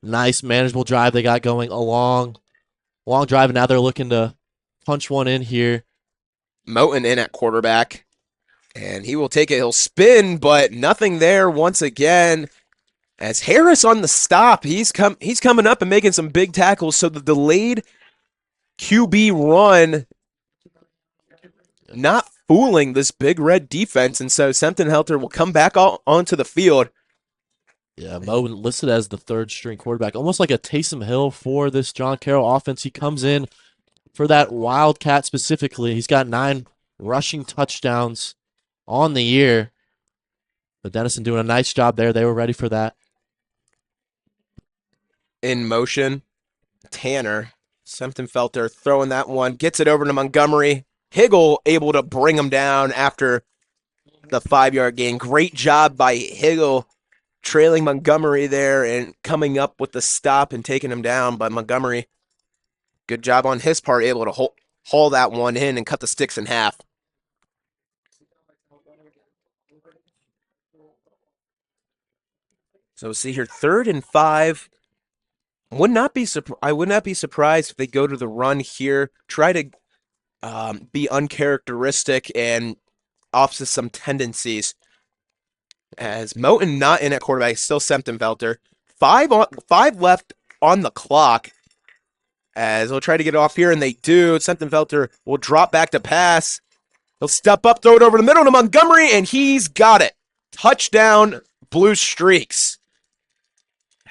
nice, manageable drive they got going. A long drive, and now they're looking to punch one in here. Moten in at quarterback, and he will take it. He'll spin, but nothing there once again. As Harris on the stop, he's coming up and making some big tackles. So the delayed QB run not fooling this big red defense, and so Semptimhelter will come back onto the field. Yeah, Mo listed as the 3rd-string quarterback, almost like a Taysom Hill for this John Carroll offense. He comes in for that Wildcat specifically. He's got 9 rushing touchdowns on the year. But Denison doing a nice job there. They were ready for that. In motion, Tanner, Semptimfelter throwing that one, gets it over to Montgomery. Higgle able to bring him down after the 5-yard gain. Great job by Higgle trailing Montgomery there and coming up with the stop and taking him down. But Montgomery, good job on his part, able to haul that one in and cut the sticks in half. So we'll see here, 3rd and 5. I would not be surprised if they go to the run here, try to be uncharacteristic and offset some tendencies. As Moten not in at quarterback, still Semptimfelter. five left on the clock. As they'll try to get off here, and they do. Sentenfelter will drop back to pass. He'll step up, throw it over the middle to Montgomery, and he's got it. Touchdown, Blue Streaks.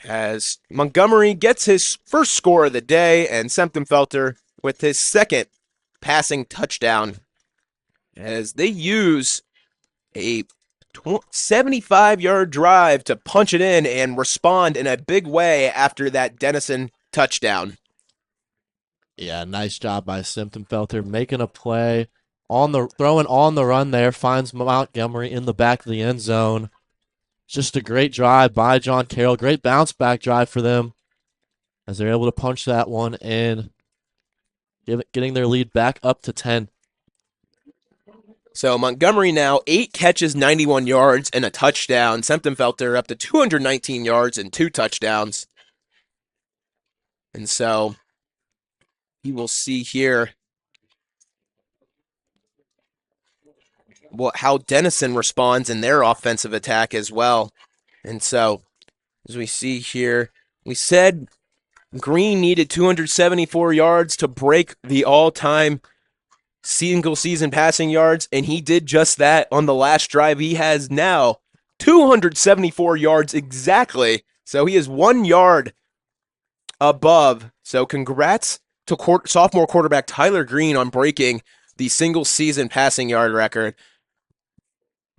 As Montgomery gets his first score of the day, and Sentenfelter with his second passing touchdown. As they use a 75-yard drive to punch it in and respond in a big way after that Denison touchdown. Yeah, nice job by Simptonfelter making a play throwing on the run there, finds Montgomery in the back of the end zone. Just a great drive by John Carroll. Great bounce back drive for them as they're able to punch that one in, getting their lead back up to 10. So Montgomery now 8 catches, 91 yards, and a touchdown. Sentenfelter up to 219 yards and 2 touchdowns. And so you will see here how Denison responds in their offensive attack as well. And so, as we see here, we said Green needed 274 yards to break the all-time single-season passing yards, and he did just that on the last drive. He has now 274 yards exactly, so he is 1 yard above. So congrats to sophomore quarterback Tyler Green on breaking the single-season passing yard record.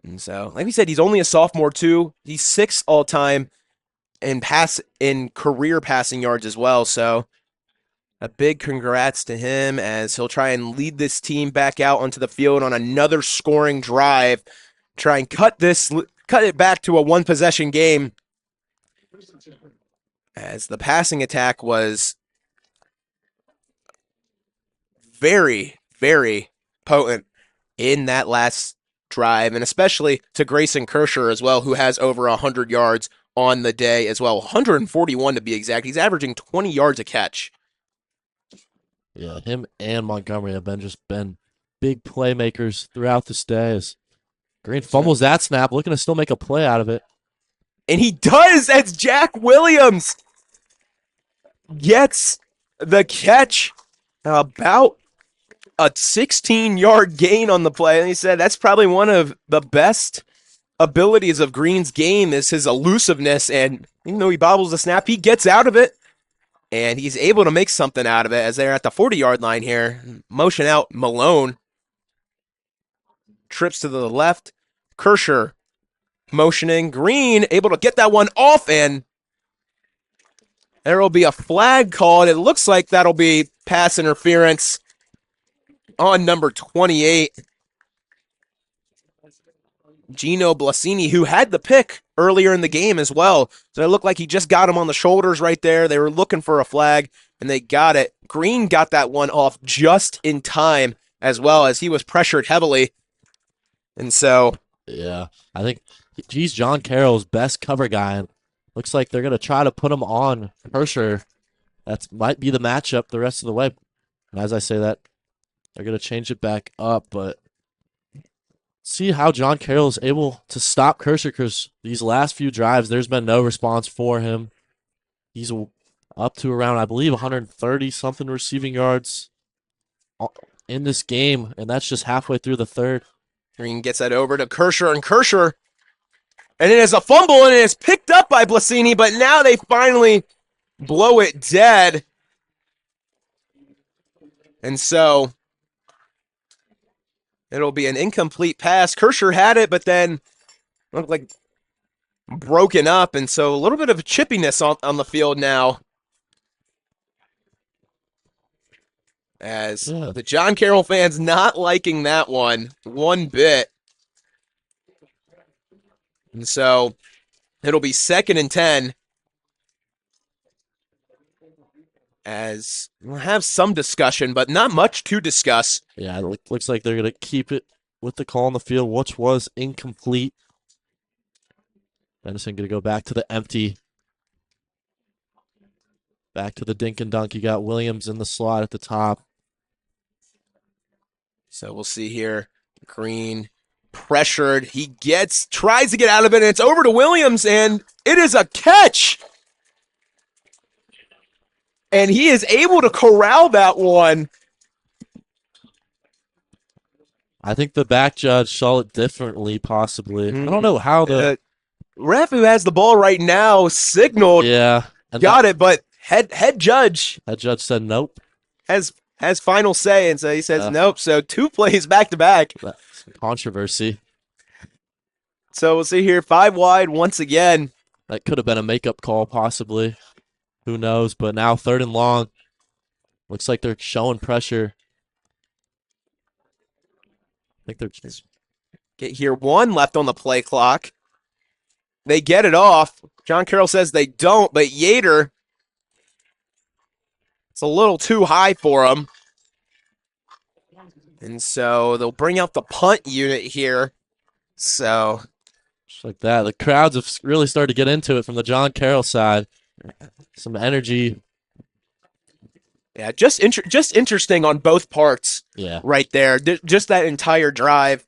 And so, like we said, he's only a sophomore too. He's 6th all-time in career passing yards as well. So a big congrats to him as he'll try and lead this team back out onto the field on another scoring drive. Try and cut it back to a one-possession game, as the passing attack was very, very potent in that last drive, and especially to Grayson Kershaw as well, who has over 100 yards on the day as well. 141 to be exact. He's averaging 20 yards a catch. Yeah, him and Montgomery have been big playmakers throughout this day. As Green fumbles that snap, looking to still make a play out of it. And he does, as Jack Williams gets the catch, about a 16-yard gain on the play. And he said that's probably one of the best abilities of Green's game is his elusiveness. And even though he bobbles the snap, he gets out of it. And he's able to make something out of it as they're at the 40-yard line here. Motion out Malone. Trips to the left. Kershaw motioning. Green able to get that one off, and there will be a flag called. It looks like that'll be pass interference on number 28. Gino Blasini, who had the pick earlier in the game as well. So it looked like he just got him on the shoulders right there. They were looking for a flag, and they got it. Green got that one off just in time as well, as he was pressured heavily. And so, yeah, I think he's John Carroll's best cover guy. And looks like they're going to try to put him on Kershaw. That might be the matchup the rest of the way. And as I say that, they're going to change it back up, but see how John Carroll is able to stop Kershaw, because these last few drives, there's been no response for him. He's up to around, I believe, 130-something receiving yards in this game, and that's just halfway through the third. Green gets that over to Kershaw, and it is a fumble, and it is picked up by Blasini, but now they finally blow it dead. And so it'll be an incomplete pass. Kershaw had it, but then looked like broken up, and so a little bit of chippiness on the field now. As the John Carroll fans not liking that one bit. And so it'll be 2nd and 10. As we'll have some discussion, but not much to discuss. Yeah, it looks like they're going to keep it with the call on the field, which was incomplete. Denison going to go back to the empty. Back to the dink and dunk. You got Williams in the slot at the top. So we'll see here. Green pressured. He tries to get out of it, and it's over to Williams, and it is a catch. And he is able to corral that one. I think the back judge saw it differently, possibly. I don't know how the Ref who has the ball right now signaled, yeah, and got it, but head judge that judge said nope. has final say, and so he says Yeah. nope. So 2 plays back to back. That's controversy. So we'll see here, 5 wide once again. That could have been a makeup call, possibly. Who knows? But now 3rd and long. Looks like they're showing pressure. I think they're Get here, 1 left on the play clock. They get it off. John Carroll says they don't, but Yater, it's a little too high for him. And so they'll bring out the punt unit here. So just like that. The crowds have really started to get into it from the John Carroll side. Some energy. yeah, just interesting on both parts. Yeah. Right there. Just that entire drive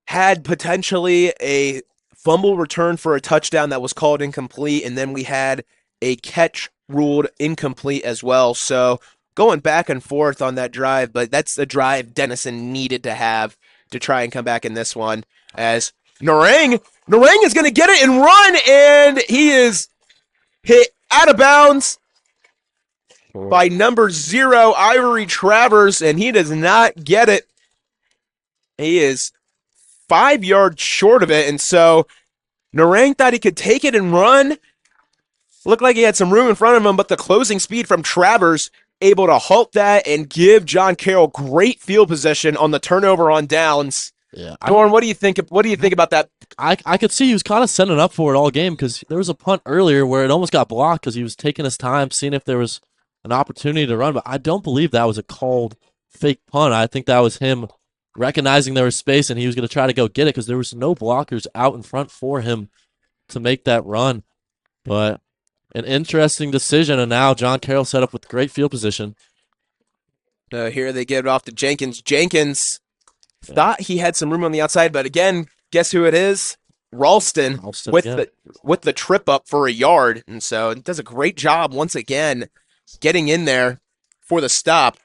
had potentially a fumble return for a touchdown that was called incomplete, and then we had a catch ruled incomplete as well. So going back and forth on that drive, but that's the drive Denison needed to have to try and come back in this one. As Narang is going to get it and run, and he is hit out of bounds by number 0, Ivory Travers, and he does not get it. He is 5 yards short of it, and so Narang thought he could take it and run. Looked like he had some room in front of him, but the closing speed from Travers able to halt that and give John Carroll great field position on the turnover on downs. Yeah. Dorn, what do you think? What do you think about that? I could see he was kind of setting up for it all game because there was a punt earlier where it almost got blocked because he was taking his time, seeing if there was an opportunity to run. But I don't believe that was a called fake punt. I think that was him recognizing there was space and he was going to try to go get it because there was no blockers out in front for him to make that run. But an interesting decision, and now John Carroll set up with great field position. Here they give it off to Jenkins. Jenkins thought he had some room on the outside, but again, guess who it is? Ralston with the trip up for a yard, and so it does a great job once again getting in there for the stop.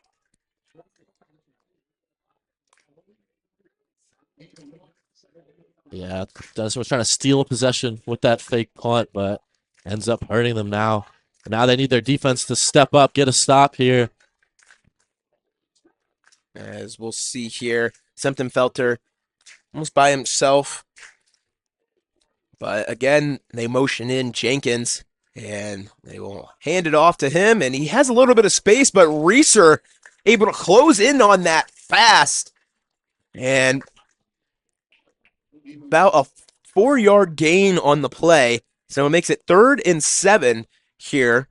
Yeah, Denison was trying to steal a possession with that fake punt, but ends up hurting them now. Now they need their defense to step up, get a stop here. As we'll see here, Semptenfelter almost by himself. But again, they motion in Jenkins, and they will hand it off to him, and he has a little bit of space, but Reeser able to close in on that fast. And about a 4-yard gain on the play, so it makes it 3rd and 7 here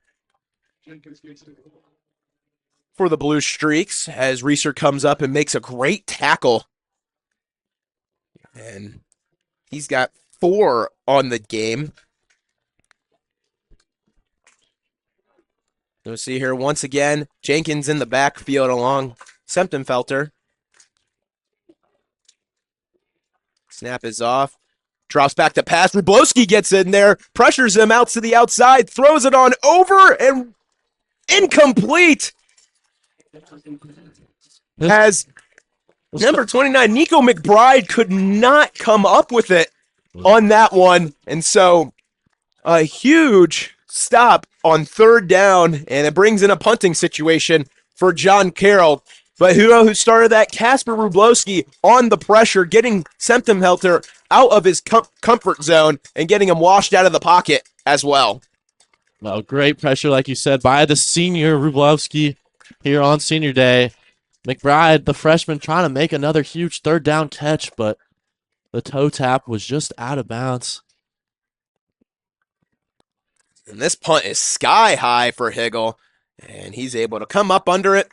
for the Blue Streaks as Reeser comes up and makes a great tackle. And he's got 4 on the game. We'll see here once again, Jenkins in the backfield along Semptenfelter. Snap is off. Drops back to pass. Rublowski gets in there, pressures him out to the outside, throws it on over, and incomplete. As number 29, Nico McBride, could not come up with it on that one. And so a huge stop on 3rd down, and it brings in a punting situation for John Carroll. But who started that? Casper Rublowski on the pressure, getting Semptenfelter out of his comfort zone and getting him washed out of the pocket as well. Well, great pressure, like you said, by the senior Rublowski here on senior day. McBride, the freshman, trying to make another huge 3rd down catch, but the toe tap was just out of bounds. And this punt is sky high for Higgle, and he's able to come up under it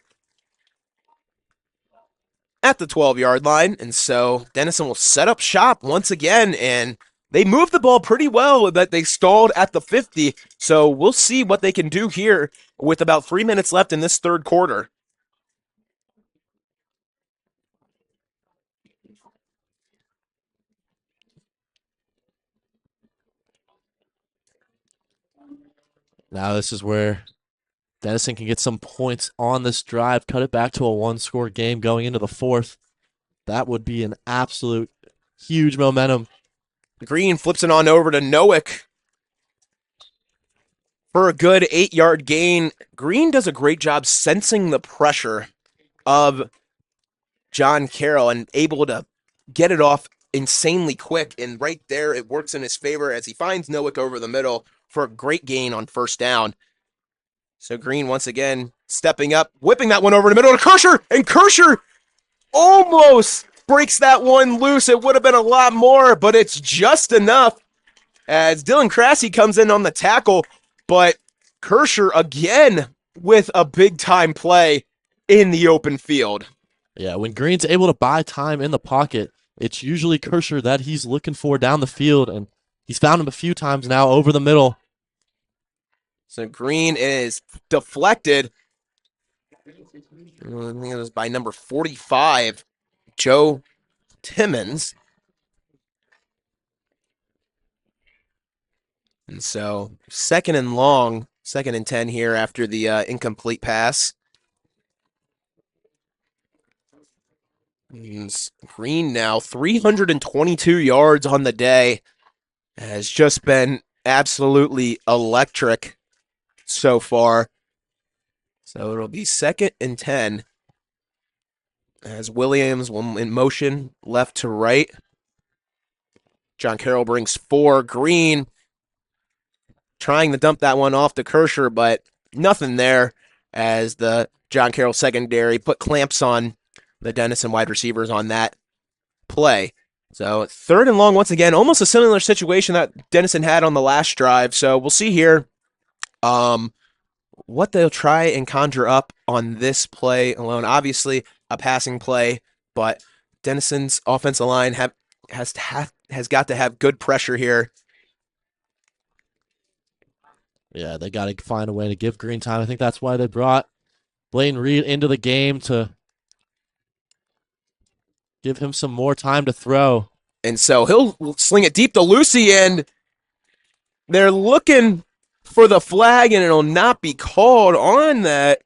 at the 12-yard line. And so Denison will set up shop once again, and they moved the ball pretty well, but they stalled at the 50. So we'll see what they can do here with about 3 minutes left in this 3rd quarter. Now this is where Denison can get some points on this drive, cut it back to a one-score game going into the fourth. That would be an absolute huge momentum. Green flips it on over to Nowick for a good 8-yard gain. Green does a great job sensing the pressure of John Carroll and able to get it off insanely quick. And right there, it works in his favor as he finds Nowick over the middle for a great gain on first down. So Green once again stepping up, whipping that one over the middle to Kersher, and Kersher almost breaks that one loose. It would have been a lot more, but it's just enough as Dylan Crassy comes in on the tackle. But Kersher again with a big-time play in the open field. Yeah, when Green's able to buy time in the pocket, it's usually Kersher that he's looking for down the field, and he's found him a few times now over the middle. So Green is deflected. I think it was by number 45, Joe Timmons. And so second and long, 2nd and 10 here after the incomplete pass. And Green now 322 yards on the day. Has just been absolutely electric so far. So it'll be 2nd and 10 as Williams will in motion left to right. John Carroll brings 4. Green trying to dump that one off to Kersher, but nothing there as the John Carroll secondary put clamps on the Denison wide receivers on that play. So 3rd and long once again, almost a similar situation that Denison had on the last drive. So we'll see here what they'll try and conjure up on this play alone. Obviously a passing play, but Denison's offensive line has got to have good pressure here. Yeah, they got to find a way to give Green time. I think that's why they brought Blaine Reed into the game to give him some more time to throw. And so he'll sling it deep to Lucy, and they're looking for the flag, and it'll not be called on that.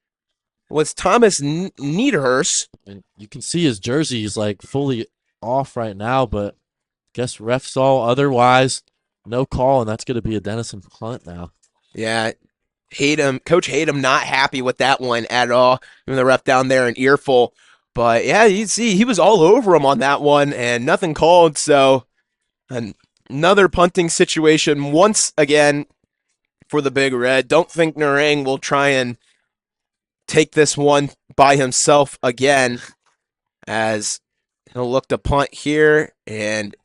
Was Thomas Niederhurst. And you can see his jersey is like fully off right now, but I guess ref saw otherwise. No call, and that's going to be a Denison punt now. Yeah, Coach Hayden not happy with that one at all. Even the ref down there in earful. But yeah, you see, he was all over him on that one and nothing called. So another punting situation once again for the Big Red. Don't think Narang will try and take this one by himself again as he'll look to punt here, and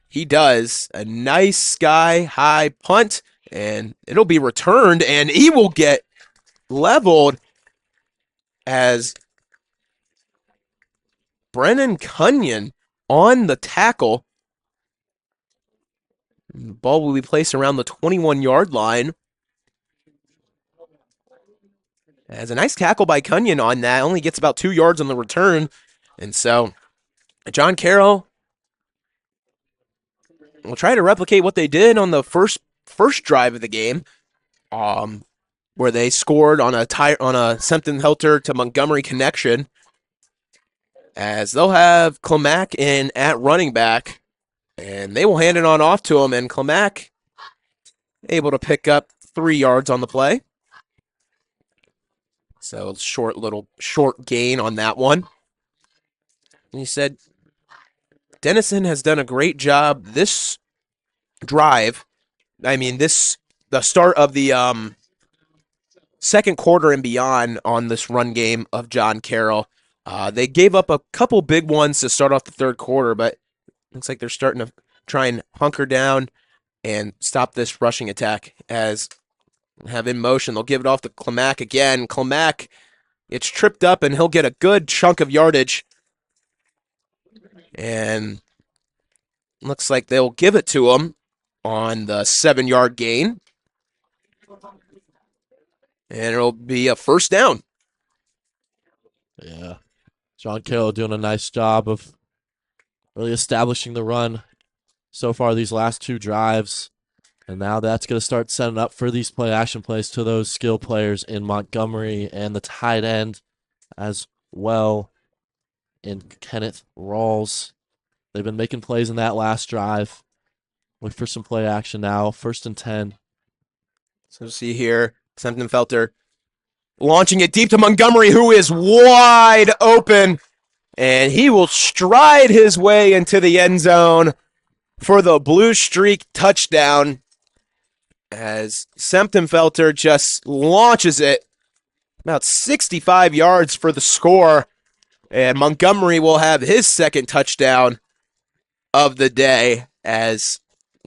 he does. A nice sky-high punt, and it'll be returned, and he will get leveled as Brennan Cunyon on the tackle. The ball will be placed around the 21-yard line. As a nice tackle by Cunyon on that. Only gets about 2 yards on the return. And so John Carroll will try to replicate what they did on the first drive of the game, where they scored on a Sempton Helter to Montgomery connection. As they'll have Clamack in at running back, and they will hand it on off to him, and Clamack able to pick up 3 yards on the play. So short gain on that one. And he said Denison has done a great job this drive. I mean, the start of the second quarter and beyond on this run game of John Carroll. They gave up a couple big ones to start off the third quarter, but looks like they're starting to try and hunker down and stop this rushing attack as have in motion. They'll give it off to Clamack again. Clamack gets tripped up, and he'll get a good chunk of yardage. And looks like they'll give it to him on the 7-yard gain. And it'll be a first down. Yeah. John Carroll doing a nice job of really establishing the run so far these last 2 drives. And now that's going to start setting up for these play action plays to those skill players in Montgomery and the tight end as well in Kenneth Rawls. They've been making plays in that last drive. Look for some play action now. 1st and 10. So see here, Felter launching it deep to Montgomery, who is wide open, and he will stride his way into the end zone for the Blue Streak touchdown as Felter just launches it about 65 yards for the score, and Montgomery will have his second touchdown of the day as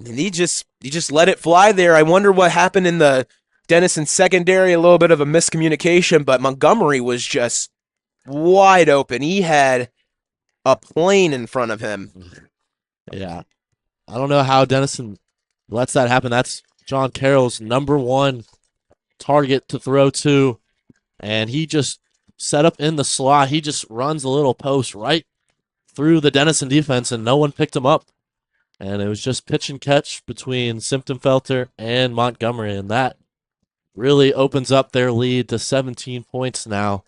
he just let it fly there. I wonder what happened in the Denison secondary, a little bit of a miscommunication, but Montgomery was just wide open. He had a plane in front of him. Yeah. I don't know how Denison lets that happen. That's John Carroll's number one target to throw to, and he just set up in the slot. He just runs a little post right through the Denison defense, and no one picked him up. And it was just pitch and catch between Felter and Montgomery, and that really opens up their lead to 17 points now.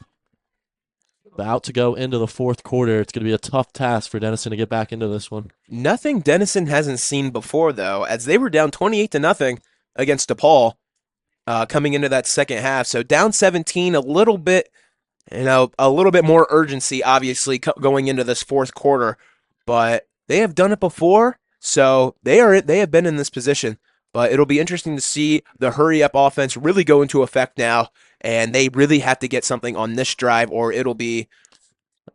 About to go into the fourth quarter. It's going to be a tough task for Denison to get back into this one. Nothing Denison hasn't seen before, though, as they were down 28-0 against DePaul coming into that second half. So down 17, a little bit more urgency, obviously, going into this fourth quarter. But they have done it before, so they have been in this position. But it'll be interesting to see the hurry-up offense really go into effect now, and they really have to get something on this drive, or it'll be...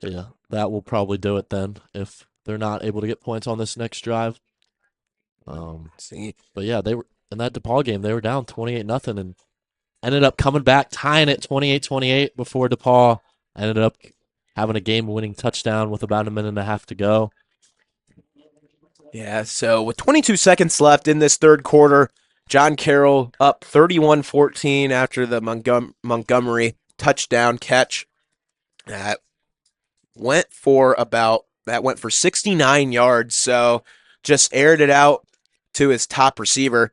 Yeah, that will probably do it then if they're not able to get points on this next drive. But yeah, they were in that DePaul game. They were down 28-0 and ended up coming back, tying it 28-28 before DePaul ended up having a game-winning touchdown with about a minute and a half to go. Yeah, so with 22 seconds left in this third quarter, John Carroll up 31-14 after the Montgomery touchdown catch. That went for 69 yards, so just aired it out to his top receiver.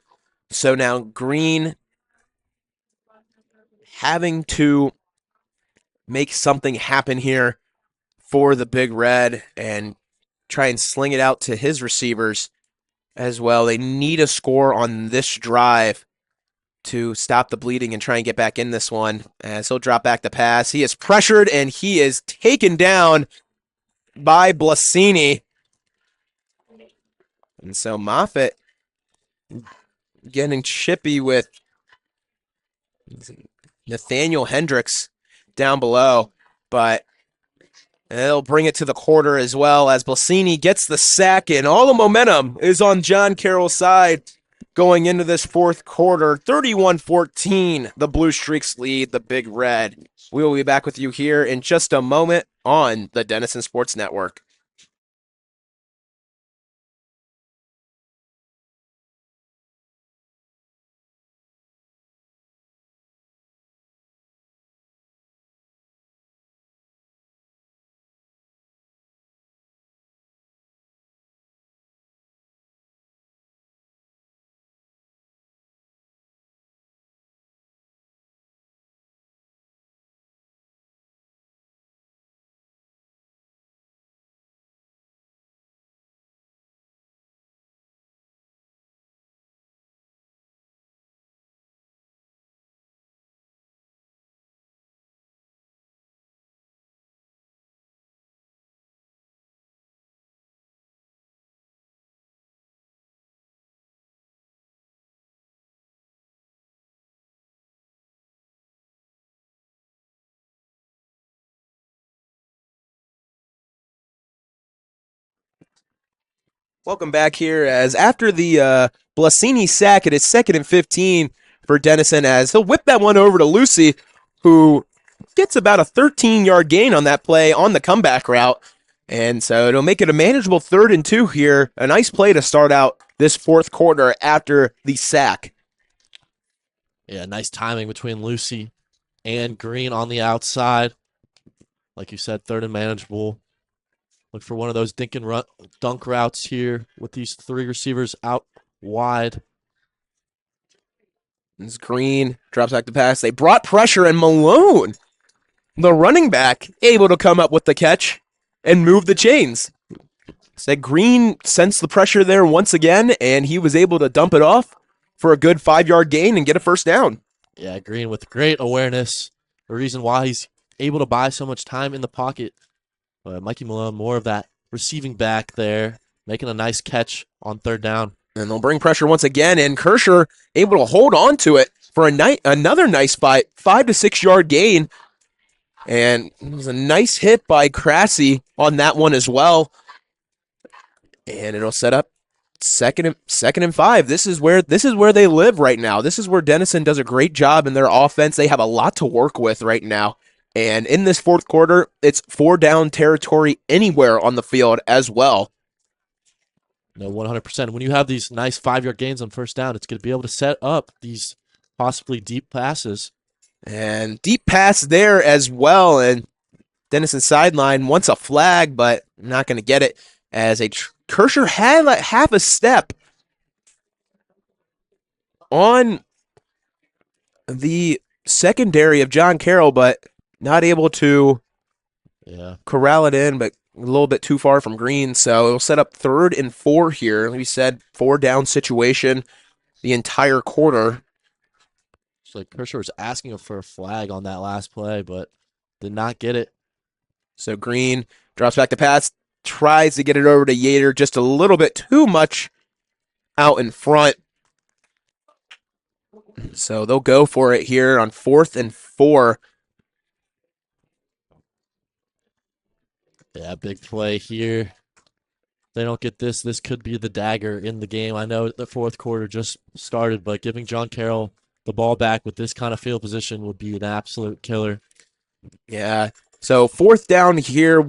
So now Green having to make something happen here for the Big Red and try and sling it out to his receivers as well. They need a score on this drive to stop the bleeding and try and get back in this one, as he'll drop back the pass. He is pressured, and he is taken down by Blasini. And so Moffitt getting chippy with Nathaniel Hendricks down below, but they'll bring it to the quarter as well as Blasini gets the sack, and all the momentum is on John Carroll's side going into this fourth quarter. 31-14, the Blue Streaks lead the Big Red. We will be back with you here in just a moment on the Denison Sports Network. Welcome back here as after the Blasini sack, it is 2nd and 15 for Denison as he'll whip that one over to Lucy, who gets about a 13-yard gain on that play on the comeback route. And so it'll make it a manageable 3rd and 2 here. A nice play to start out this fourth quarter after the sack. Yeah, nice timing between Lucy and Green on the outside. Like you said, 3rd and manageable. Look for one of those dunk routes here with these 3 receivers out wide. This Green drops back to pass. They brought pressure, and Malone, the running back, able to come up with the catch and move the chains. Said Green sensed the pressure there once again, and he was able to dump it off for a good 5-yard gain and get a first down. Yeah, Green with great awareness. The reason why he's able to buy so much time in the pocket. But Mikey Malone, more of that receiving back there, making a nice catch on third down. And they'll bring pressure once again, and Kershaw able to hold on to it for another nice 5 to 6 yard gain. And it was a nice hit by Crassy on that one as well. And it'll set up second and 5. This is where they live right now. This is where Denison does a great job in their offense. They have a lot to work with right now. And in this fourth quarter, it's 4 down territory anywhere on the field as well. No, 100%. When you have these nice 5-yard gains on first down, it's going to be able to set up these possibly deep passes. And deep pass there as well. And Denison sideline wants a flag, but not going to get it, as Kershaw had like half a step on the secondary of John Carroll, but not able to corral it in, but a little bit too far from Green. So it'll set up 3rd and 4 here. Like we said, 4 down situation the entire quarter. It's like Kershaw was asking for a flag on that last play, but did not get it. So Green drops back to pass, tries to get it over to Yater, just a little bit too much out in front. So they'll go for it here on 4th and 4. Yeah, big play here. If they don't get this, this could be the dagger in the game. I know the fourth quarter just started, but giving John Carroll the ball back with this kind of field position would be an absolute killer. Yeah. So 4th down here.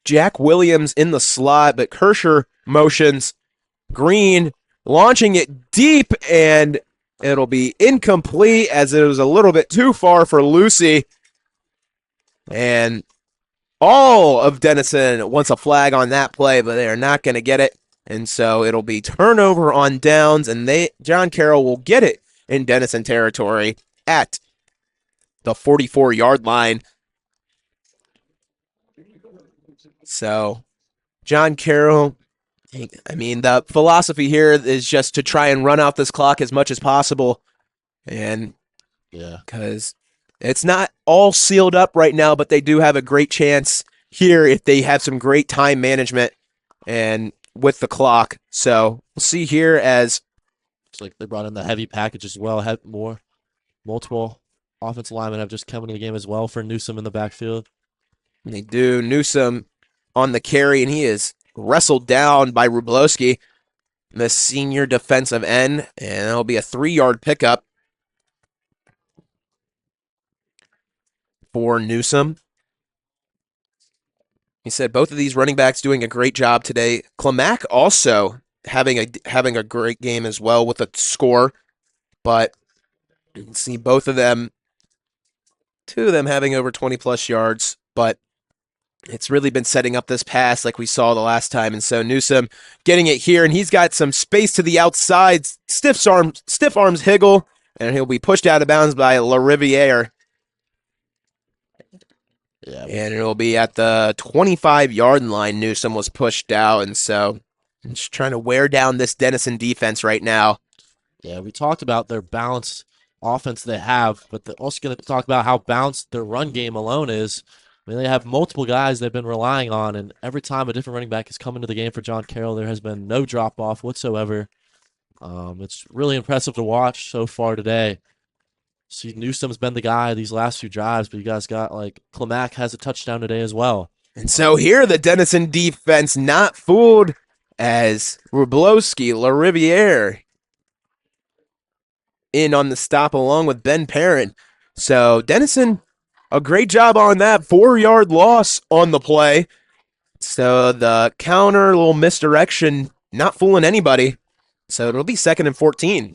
Jack Williams in the slot, but Kershaw motions. Green launching it deep, and it'll be incomplete as it was a little bit too far for Lucy. And all of Denison wants a flag on that play, but they are not going to get it. And so it'll be turnover on downs, and John Carroll will get it in Denison territory at the 44-yard line. So John Carroll, I mean, the philosophy here is just to try and run out this clock as much as possible. And because it's not all sealed up right now, but they do have a great chance here if they have some great time management and with the clock. So we'll see here as it's like they brought in the heavy package as well. Had multiple offensive linemen have just come into the game as well for Newsom in the backfield. They do. Newsom on the carry, and he is wrestled down by Rublowski, the senior defensive end, and it'll be a 3-yard pickup for Newsom. He said both of these running backs doing a great job today. Clamack also having a great game as well with a score, but you can see both of them, 2 of them having over 20-plus yards, but it's really been setting up this pass like we saw the last time. And so Newsom getting it here, and he's got some space to the outside. Stiff arms Higgle, and he'll be pushed out of bounds by LaRiviere. Yeah, and it'll be at the 25-yard line. Newsom was pushed out, and so just trying to wear down this Denison defense right now. Yeah, we talked about their balanced offense they have, but they're also going to talk about how balanced their run game alone is. I mean, they have multiple guys they've been relying on, and every time a different running back has come into the game for John Carroll, there has been no drop-off whatsoever. It's really impressive to watch so far today. See, Newsom's been the guy these last few drives, but you guys got, like, Clamack has a touchdown today as well. And so here the Denison defense not fooled as Rublowski, LaRiviere in on the stop along with Ben Perrin. So Denison, a great job on that 4-yard loss on the play. So the counter, little misdirection, not fooling anybody. So it'll be 2nd and 14.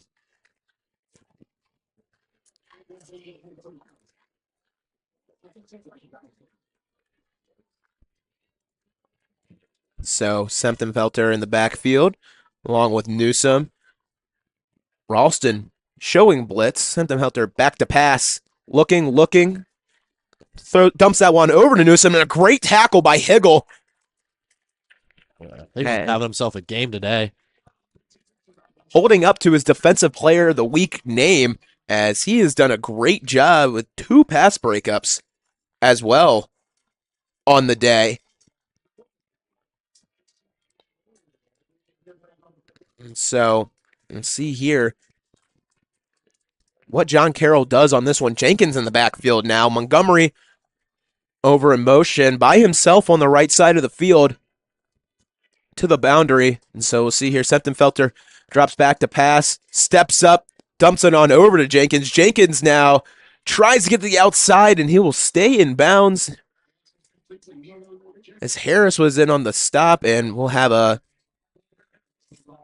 So Semptonfelter in the backfield, along with Newsom. Ralston showing blitz. Sentenfelter back to pass. Looking. Dumps that one over to Newsom, and a great tackle by Higgle. He's having himself a game today. Holding up to his Defensive Player of the Week name, as he has done a great job with 2 pass breakups as well on the day. And so, let's see here what John Carroll does on this one. Jenkins in the backfield now. Montgomery over in motion by himself on the right side of the field to the boundary. And so we'll see here. Sentenfelter drops back to pass, steps up, dumps it on over to Jenkins. Jenkins now tries to get to the outside, and he will stay in bounds as Harris was in on the stop, and we'll have a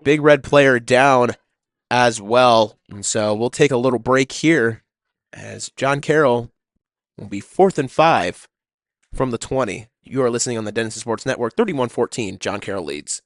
Big Red player down as well. And so we'll take a little break here as John Carroll will be 4th and 5 from the 20. You are listening on the Denison Sports Network. 31-14, John Carroll leads.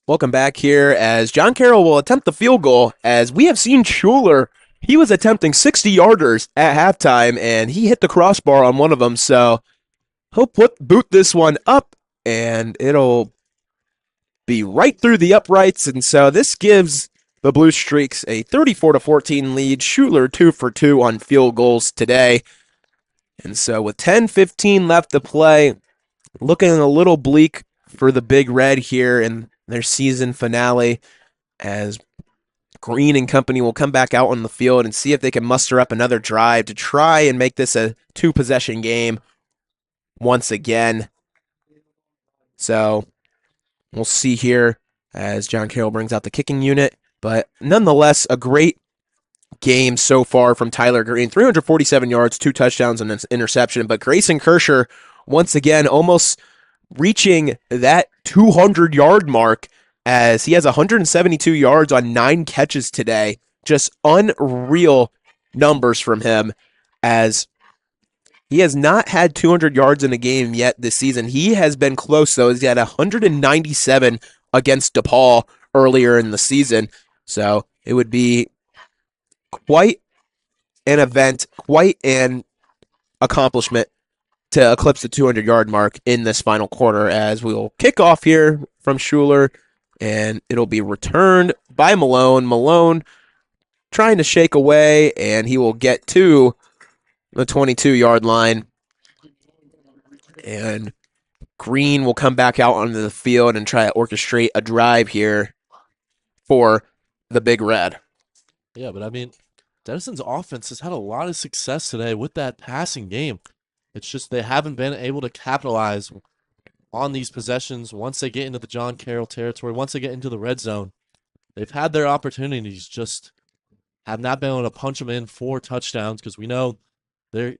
Welcome back here as John Carroll will attempt the field goal, as we have seen Schuler. He was attempting 60-yarders at halftime, and he hit the crossbar on one of them. So he'll boot this one up, and it'll be right through the uprights. And so this gives the Blue Streaks a 34-14 lead. Schuler 2 for 2 on field goals today. And so with 10:15 left to play, looking a little bleak for the Big Red here in their season finale, as Green and company will come back out on the field and see if they can muster up another drive to try and make this a 2-possession game once again. So we'll see here as John Carroll brings out the kicking unit. But nonetheless, a great game so far from Tyler Green. 347 yards, 2 touchdowns, and an interception. But Grayson Kersher, once again, almost reaching that 200-yard mark, as he has 172 yards on 9 catches today. Just unreal numbers from him, as he has not had 200 yards in a game yet this season. He has been close, though. He's had 197 against DePaul earlier in the season. So it would be quite an event, quite an accomplishment to eclipse the 200-yard mark in this final quarter, as we will kick off here from Schuler, and it'll be returned by Malone. Malone trying to shake away, and he will get to the 22-yard line. And Green will come back out onto the field and try to orchestrate a drive here for the Big Red. Yeah, but I mean, Denison's offense has had a lot of success today with that passing game. It's just they haven't been able to capitalize on these possessions once they get into the John Carroll territory, once they get into the red zone. They've had their opportunities, just have not been able to punch them in for touchdowns, because we know their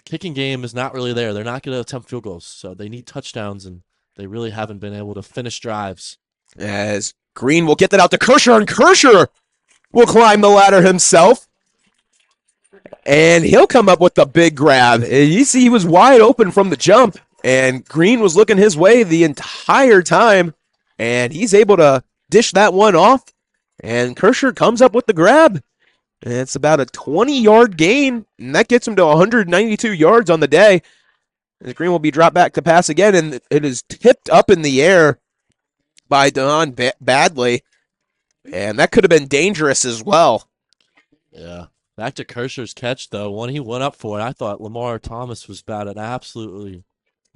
kicking game is not really there. They're not going to attempt field goals, so they need touchdowns, and they really haven't been able to finish drives. As Green will get that out to Kershaw, and Kershaw will climb the ladder himself. And he'll come up with the big grab. You see, he was wide open from the jump, and Green was looking his way the entire time, and he's able to dish that one off, and Kershaw comes up with the grab. And it's about a 20-yard gain, and that gets him to 192 yards on the day. And Green will be dropped back to pass again, and it is tipped up in the air by Don Badley, and that could have been dangerous as well. Yeah. Back to Kershaw's catch, though. When he went up for it, I thought Lamar Thomas was about to absolutely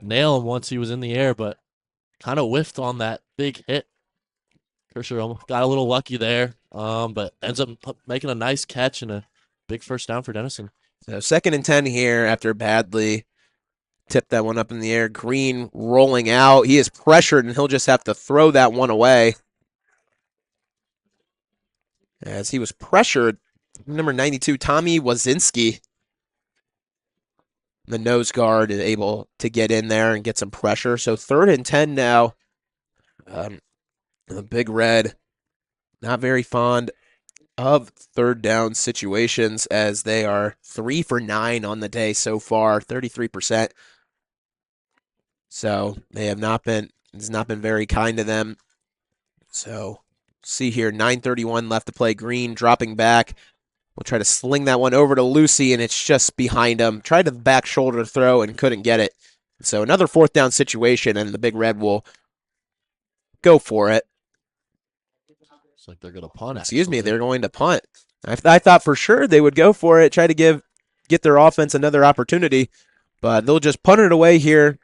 nail him once he was in the air, but kind of whiffed on that big hit. Kershaw got a little lucky there, but ends up making a nice catch and a big first down for Denison. So 2nd and 10 here after Badley tipped that one up in the air. Green rolling out. He is pressured, and he'll just have to throw that one away. As he was pressured, number 92, Tommy Wazinski, the nose guard, is able to get in there and get some pressure. So 3rd and 10 now. The Big Red, not very fond of 3rd down situations, as they are 3 for 9 on the day so far, 33%. So they have not been, it's not been very kind to them. So see here, 9:31 left to play. Green dropping back. We'll try to sling that one over to Lucy, and it's just behind him. Tried to back shoulder throw and couldn't get it. So another 4th down situation, and the Big Red will go for it. It's like they're going to punt. Excuse me, they're going to punt. I thought for sure they would go for it, try to get their offense another opportunity, but they'll just punt it away here.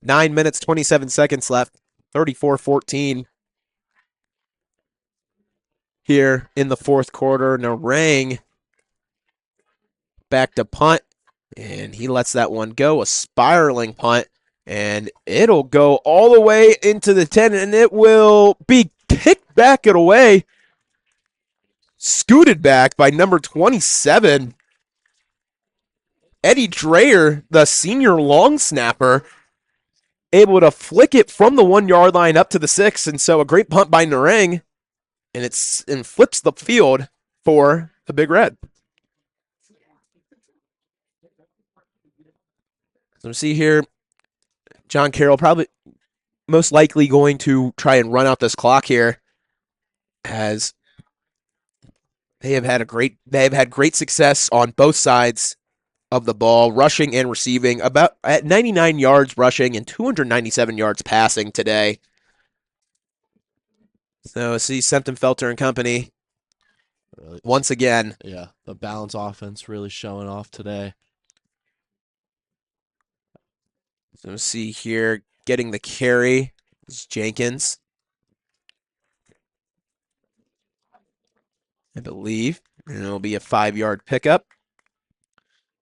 9 minutes, 27 seconds left, 34-14 here in the 4th quarter. Narang back to punt, and he lets that one go, a spiraling punt, and it'll go all the way into the 10, and it will be kicked back and away, scooted back by number 27, Eddie Dreyer, the senior long snapper, able to flick it from the 1-yard line up to the 6, and so a great punt by Narang, and flips the field for the Big Red. So see here, John Carroll probably most likely going to try and run out this clock here, as they have had great success on both sides of the ball, rushing and receiving, about at 99 yards rushing and 297 yards passing today. So see Sempton-Felter and company once again. Yeah, the balance offense really showing off today. So see here, getting the carry is Jenkins, I believe, and it'll be a 5-yard pickup.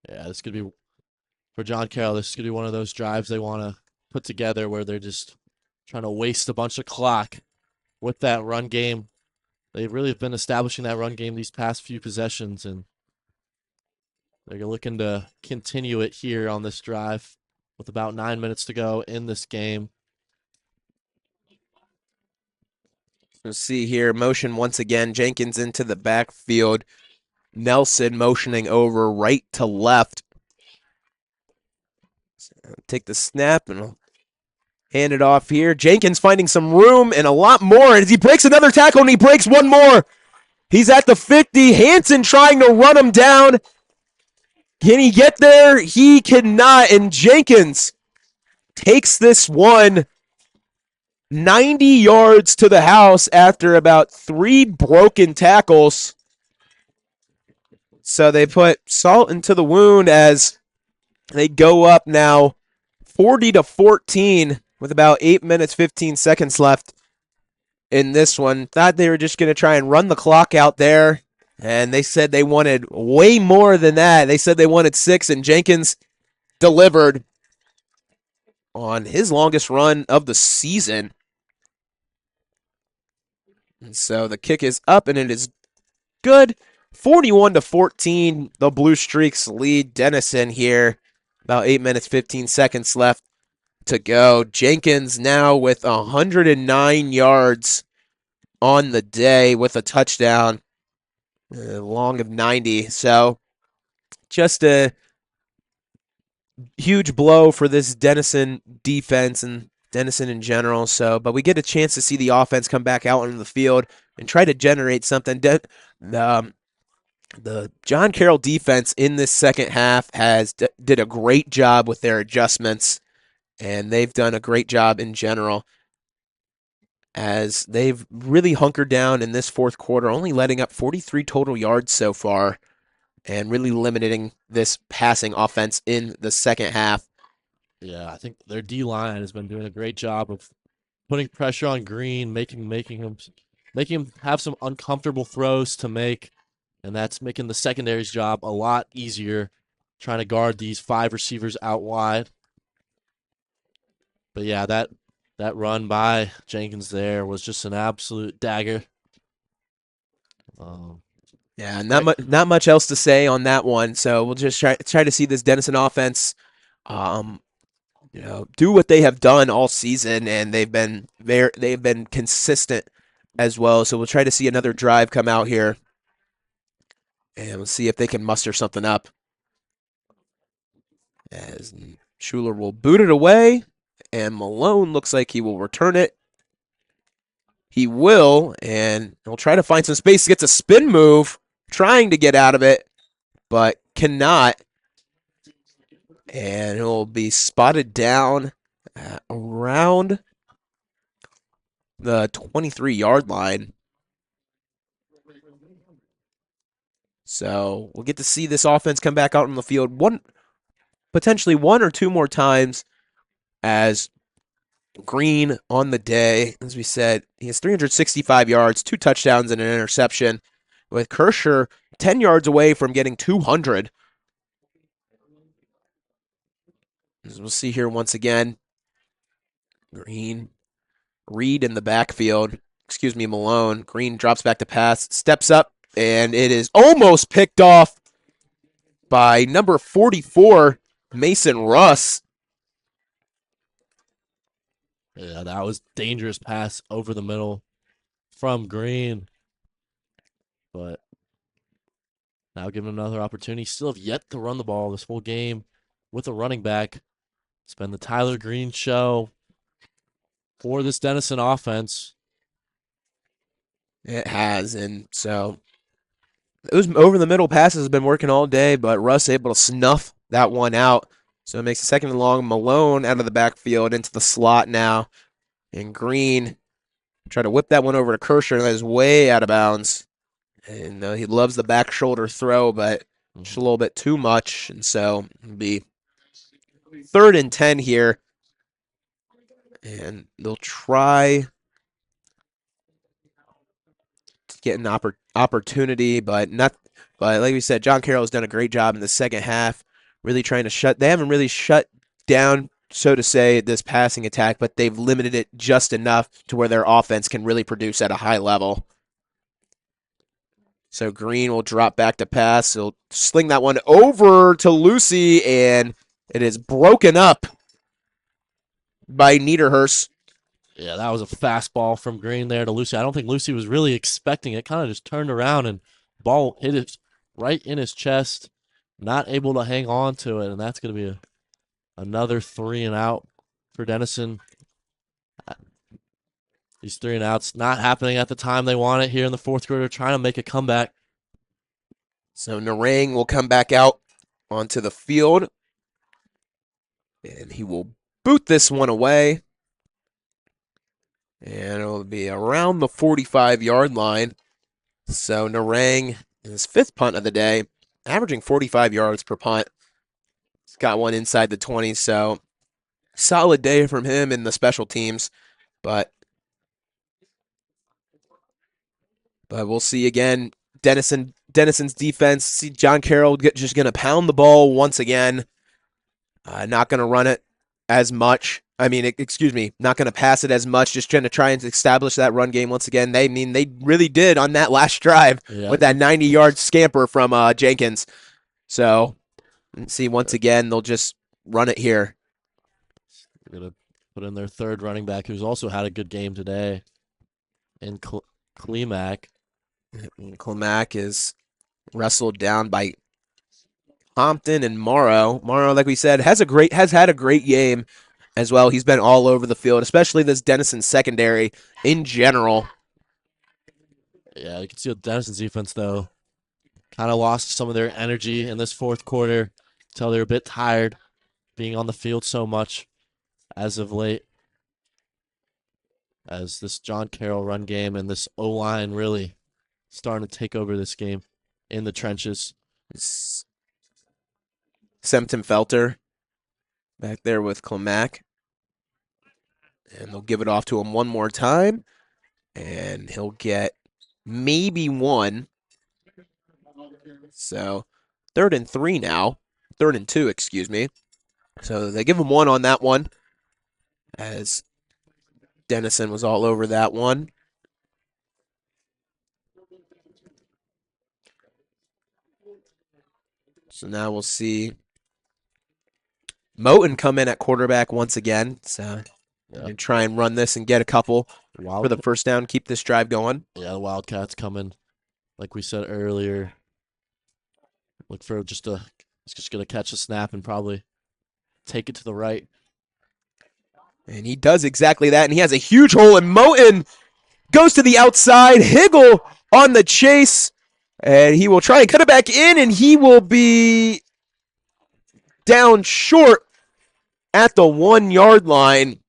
Yeah, this could be, for John Carroll, this could be one of those drives they want to put together where they're just trying to waste a bunch of clock with that run game. They really have been establishing that run game these past few possessions, and they're looking to continue it here on this drive with about 9 minutes to go in this game. Let's see here, motion once again, Jenkins into the backfield. Nelson motioning over right to left. So take the snap and hand it off here. Jenkins finding some room and a lot more, and he breaks another tackle, and he breaks one more. He's at the 50. Hanson trying to run him down. Can he get there? He cannot, and Jenkins takes this one 90 yards to the house after about 3 broken tackles. So they put salt into the wound as they go up now 40-14 with about 8 minutes, 15 seconds left in this one. Thought they were just going to try and run the clock out there, and they said they wanted way more than that. They said they wanted 6, and Jenkins delivered on his longest run of the season. And so the kick is up, and it is good. 41-14, the Blue Streaks lead Denison here. About 8 minutes, 15 seconds left. to go. Jenkins now with 109 yards on the day with a touchdown, long of 90. So just a huge blow for this Denison defense and Denison in general. So, but we get a chance to see the offense come back out on the field and try to generate something. The John Carroll defense in this second half did a great job with their adjustments, and they've done a great job in general as they've really hunkered down in this fourth quarter, only letting up 43 total yards so far and really limiting this passing offense in the second half. Yeah, I think their D line has been doing a great job of putting pressure on Green, making him have some uncomfortable throws to make, and that's making the secondary's job a lot easier, trying to guard these 5 receivers out wide. But yeah, that run by Jenkins there was just an absolute dagger. Yeah, not much else to say on that one. So we'll just try to see this Denison offense, do what they have done all season, and they've been consistent as well. So we'll try to see another drive come out here, and we'll see if they can muster something up. As Schuler will boot it away, and Malone looks like he will return it. He will, and he'll try to find some space. Gets a spin move, trying to get out of it, but cannot. And he'll be spotted down around the 23-yard line. So we'll get to see this offense come back out on the field potentially one or two more times as Green on the day. As we said, he has 365 yards, 2 touchdowns, and an interception, with Kersher 10 yards away from getting 200. As we'll see here once again, Green, Reed in the backfield. Malone. Green drops back to pass, steps up, and it is almost picked off by number 44, Mason Russ. Yeah, that was dangerous pass over the middle from Green. But now given another opportunity, still have yet to run the ball this whole game with a running back. It's been the Tyler Green show for this Denison offense. It has, and so those over the middle passes have been working all day, but Russ able to snuff that one out. So it makes a second and long. Malone out of the backfield into the slot now. And Green try to whip that one over to Kersher, and that is way out of bounds. And he loves the back shoulder throw, but just a little bit too much. And so it'll be 3rd and 10 here. And they'll try to get an opportunity, but not. But like we said, John Carroll has done a great job in the second half, really trying to they haven't really shut down, so to say, this passing attack, but they've limited it just enough to where their offense can really produce at a high level. So Green will drop back to pass. He'll sling that one over to Lucy, and it is broken up by Niederhurst. Yeah, that was a fastball from Green there to Lucy. I don't think Lucy was really expecting it. Kind of just turned around and ball hit it right in his chest. Not able to hang on to it, and that's going to be another 3 and out for Denison. These 3 and outs not happening at the time they want it here in the fourth quarter, trying to make a comeback. So Narang will come back out onto the field, and he will boot this one away. And it'll be around the 45-yard line. So Narang, in his 5th punt of the day, averaging 45 yards per punt. He's got one inside the 20, so solid day from him in the special teams. But we'll see again. Denison's defense. See John Carroll just going to pound the ball once again. Not going to run it as much. Not going to pass it as much. Just try and establish that run game once again. They really did on that last drive with that 90-yard scamper from Jenkins. So, see, once again, they'll just run it here. They're going to put in their third running back, who's also had a good game today, in Klimak. Climac is wrestled down by Compton and Morrow. Morrow, like we said, has had a great game as well. He's been all over the field, especially this Denison secondary in general. Yeah, you can see the Denison's defense, though, kind of lost some of their energy in this fourth quarter until they're a bit tired being on the field so much as of late. As this John Carroll run game and this O-line really starting to take over this game in the trenches. Sempton Felter back there with Climac. And they'll give it off to him one more time. And he'll get maybe one. So 3rd and 3 now. 3rd and 2, excuse me. So they give him one on that one, as Denison was all over that one. So now we'll see Moten come in at quarterback once again. So Yeah. try and run this and get a couple for the first down, keep this drive going. Yeah, the Wildcats coming, like we said earlier. Look for it's just gonna catch a snap and probably take it to the right. And he does exactly that, and he has a huge hole, and Moten goes to the outside. Higgle on the chase, and he will try and cut it back in, and he will be down short at the 1-yard line.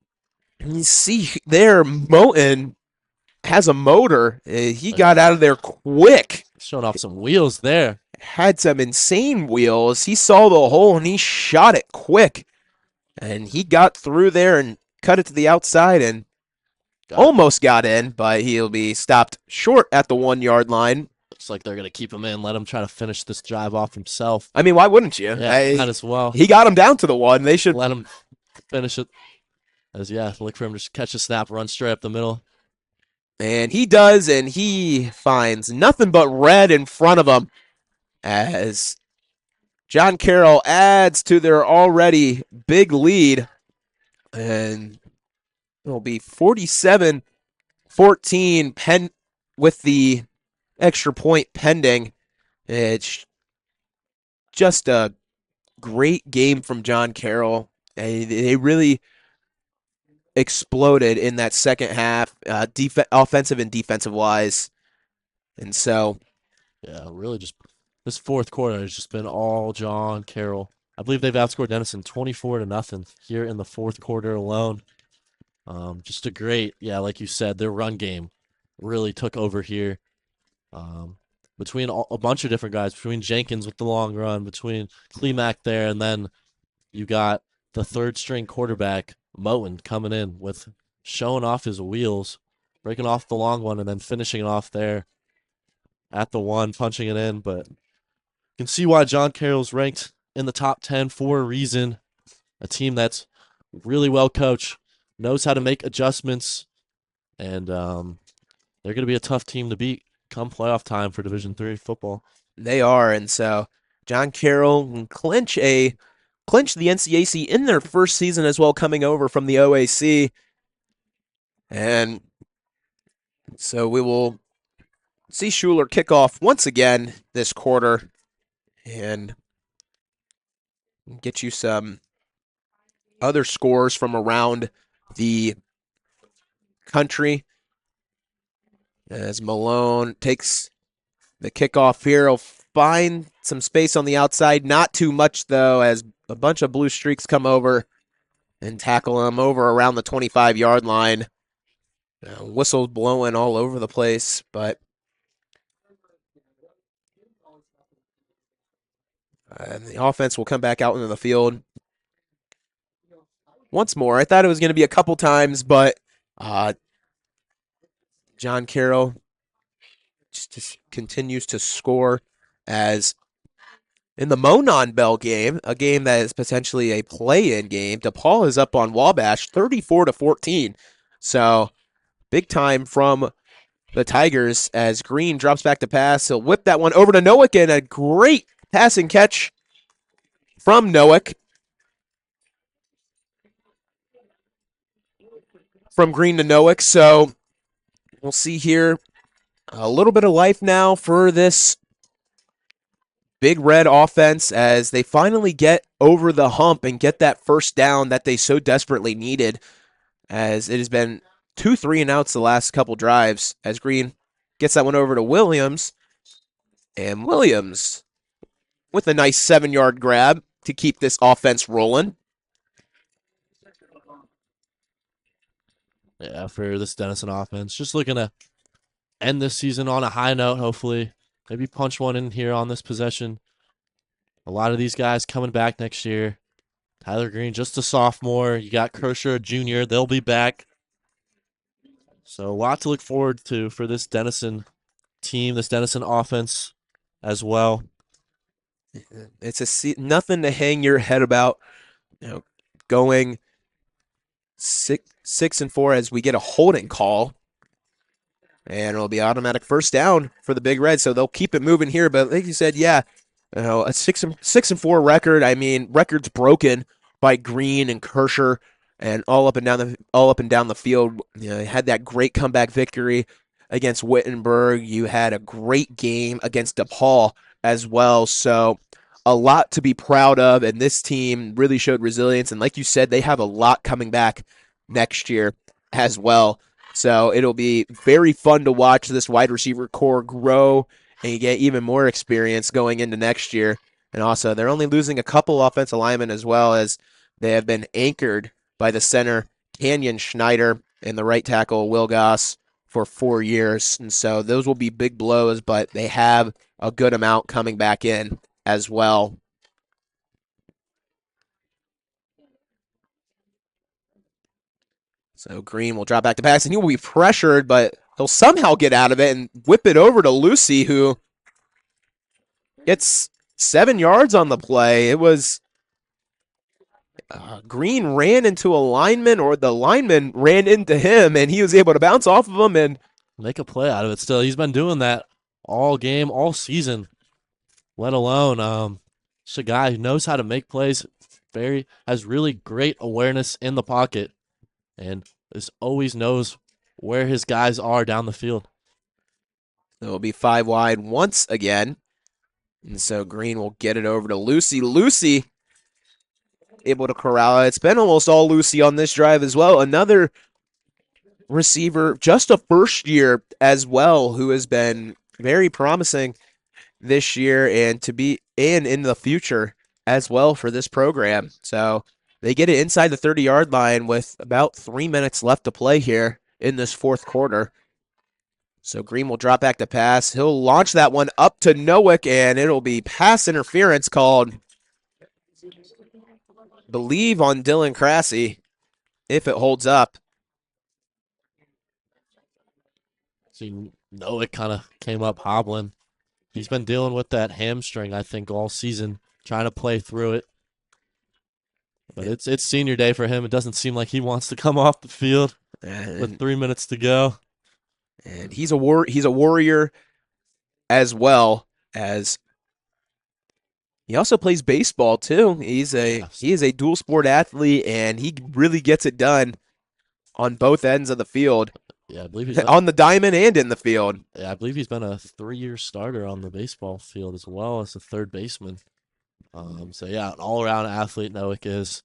And you see there, Moten has a motor. He got out of there quick. Showing off some wheels there. Had some insane wheels. He saw the hole, and he shot it quick. And he got through there and cut it to the outside and almost got in, but he'll be stopped short at the 1-yard line. Looks like they're going to keep him in, let him try to finish this drive off himself. I mean, why wouldn't you? Yeah, might as well. He got him down to the 1. They should let him finish it. Look for him to just catch a snap, run straight up the middle. And he does, and he finds nothing but red in front of him as John Carroll adds to their already big lead. And it'll be 47-14 with the extra point pending. It's just a great game from John Carroll. They really exploded in that second half, offensive and defensive wise. And so, yeah, really just this fourth quarter has just been all John Carroll. I believe they've outscored Denison 24-0 here in the fourth quarter alone. Just a great, like you said, their run game really took over here. Between a bunch of different guys, between Jenkins with the long run, between Klimak there, and then you got the third string quarterback, Moten, coming in with showing off his wheels, breaking off the long one, and then finishing it off there at the 1, punching it in. But you can see why John Carroll's ranked in the top 10 for a reason. A team that's really well coached, knows how to make adjustments, and they're going to be a tough team to beat come playoff time for Division III football. They are, and so John Carroll can clinch the NCAC in their first season as well, coming over from the OAC. And so we will see Schuler kick off once again this quarter and get you some other scores from around the country. As Malone takes the kickoff here, he'll find some space on the outside. Not too much, though, as a bunch of Blue Streaks come over and tackle him over around the 25-yard line. Whistles blowing all over the place, but the offense will come back out into the field once more. I thought it was going to be a couple times, but John Carroll just continues to score, as in the Monon Bell game, a game that is potentially a play-in game. DePaul is up on Wabash 34-14. So big time from the Tigers as Green drops back to pass. He'll whip that one over to Nowick, and a great passing catch from Nowick. from Green to Noack. So we'll see here a little bit of life now for this Big Red offense as they finally get over the hump and get that first down that they so desperately needed, as it has been 2 3-and-outs the last couple drives as Green gets that one over to Williams. And Williams with a nice 7-yard grab to keep this offense rolling. Yeah, for this Denison offense, just looking to end this season on a high note, hopefully. Maybe punch one in here on this possession. A lot of these guys coming back next year. Tyler Green, just a sophomore. You got Kershaw, a junior. They'll be back. So a lot to look forward to for this Denison team, this Denison offense as well. It's nothing to hang your head about. Going 6-4 as we get a holding call. And it'll be automatic first down for the Big Red, so they'll keep it moving here. But like you said, yeah, a 6-4 record. I mean, records broken by Green and Kershaw, and all up and down the field. You had that great comeback victory against Wittenberg. You had a great game against DePaul as well. So a lot to be proud of, and this team really showed resilience. And like you said, they have a lot coming back next year as well. So it'll be very fun to watch this wide receiver core grow and get even more experience going into next year. And also, they're only losing a couple offensive linemen as well, as they have been anchored by the center, Canyon Schneider, and the right tackle, Will Goss, for 4 years. And so those will be big blows, but they have a good amount coming back in as well. So Green will drop back to pass, and he will be pressured, but he'll somehow get out of it and whip it over to Lucy, who gets 7 yards on the play. It was Green ran into a lineman, or the lineman ran into him, and he was able to bounce off of him and make a play out of it still. He's been doing that all game, all season, let alone just a guy who knows how to make plays, has really great awareness in the pocket, and just always knows where his guys are down the field. It'll be 5 wide once again. And so Green will get it over to Lucy. Lucy able to corral it. It's been almost all Lucy on this drive as well. Another receiver, just a first year as well, who has been very promising this year and in the future as well for this program. So they get it inside the 30-yard line with about 3 minutes left to play here in this fourth quarter. So Green will drop back to pass. He'll launch that one up to Noack, and it'll be pass interference called, I believe, on Dylan Crassy, if it holds up. See, Noack kind of came up hobbling. He's been dealing with that hamstring, I think, all season, trying to play through it. But it's senior day for him. It doesn't seem like he wants to come off the field with 3 minutes to go. And he's a warrior as well, as he also plays baseball too. He is a dual sport athlete, and he really gets it done on both ends of the field. Yeah, I believe on the diamond and in the field. Yeah, I believe he's been a 3-year starter on the baseball field as well as a third baseman. So yeah, an all-around athlete Noack is.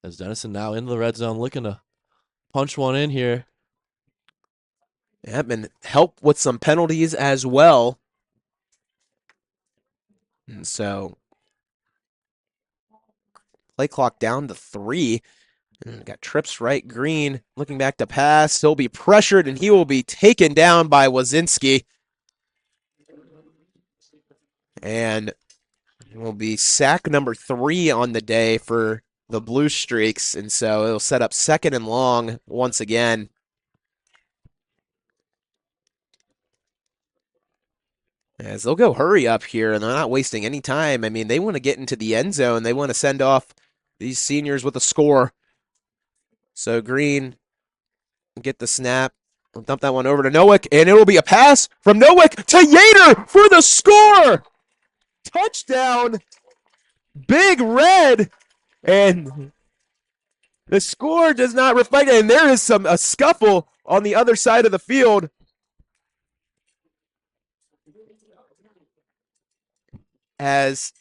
As Denison now into the red zone, looking to punch one in here. Yeah, and help with some penalties as well. And so play clock down to 3. And got trips right. Green looking back to pass. He'll be pressured, and he will be taken down by Wazinski. And it will be sack number 3 on the day for the Blue Streaks. And so it'll set up 2nd and long once again. As they'll go hurry up here, and they're not wasting any time. I mean, they want to get into the end zone. They want to send off these seniors with a score. So Green will get the snap. We'll dump that one over to Noack, and it will be a pass from Noack to Yater for the score. Touchdown, Big Red. And The score does not reflect it, and there is a scuffle on the other side of the field. As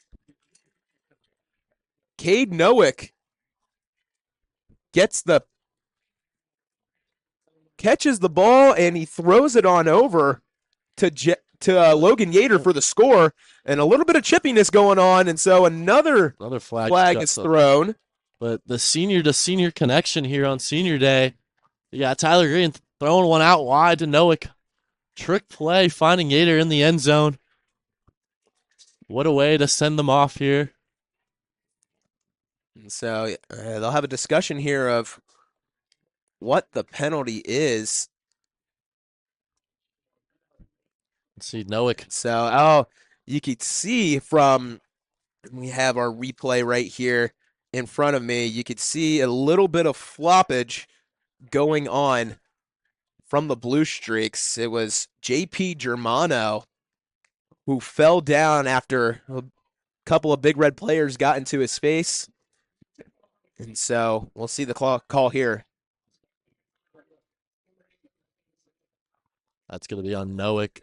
Cade Nowick catches the ball and he throws it on over to Logan Yater for the score, and a little bit of chippiness going on, and so another flag is thrown. But the senior to senior connection here on senior day, you got Tyler Green throwing one out wide to Nowick. Trick play, finding Yater in the end zone. What a way to send them off here. And so they'll have a discussion here of what the penalty is. Let's see, Nowick. So, you could see we have our replay right here in front of me. You could see a little bit of floppage going on from the Blue Streaks. It was JP Germano who fell down after a couple of Big Red players got into his face. And so we'll see the call here. That's going to be on Nowick.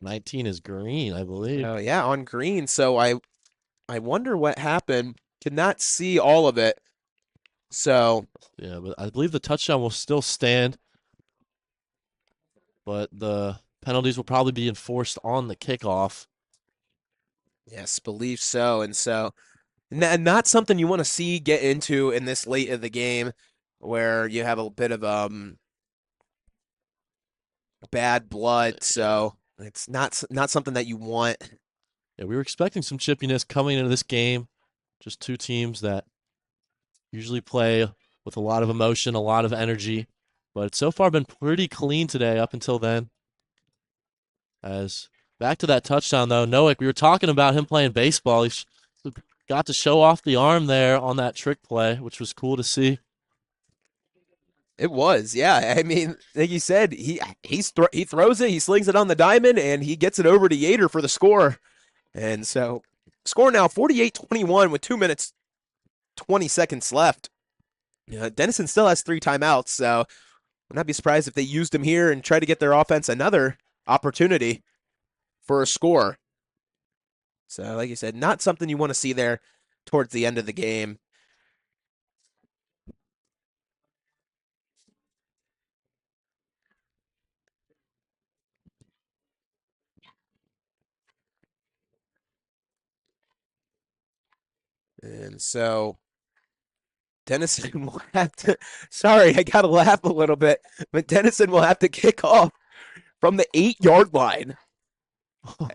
19 is Green, I believe. Oh, yeah, on Green. So I wonder what happened. Could not see all of it. So yeah, but I believe the touchdown will still stand. But the penalties will probably be enforced on the kickoff. Yes, believe so. And so not something you want to see get into in this late of the game where you have a bit of bad blood. So it's not something that you want. Yeah, we were expecting some chippiness coming into this game. Just two teams that usually play with a lot of emotion, a lot of energy. But it's so far been pretty clean today up until then. As back to that touchdown, though, Nowick, we were talking about him playing baseball. He got to show off the arm there on that trick play, which was cool to see. It was, yeah. I mean, like you said, he throws it, he slings it on the diamond, and he gets it over to Yater for the score. And so, score now 48-21 with 2 minutes, 20 seconds left. Denison still has 3 timeouts, so I'd not be surprised if they used him here and try to get their offense another opportunity for a score. So, like you said, not something you want to see there towards the end of the game. And so Denison will have to, sorry, I got to laugh a little bit, but Denison will have to kick off from the 8-yard line.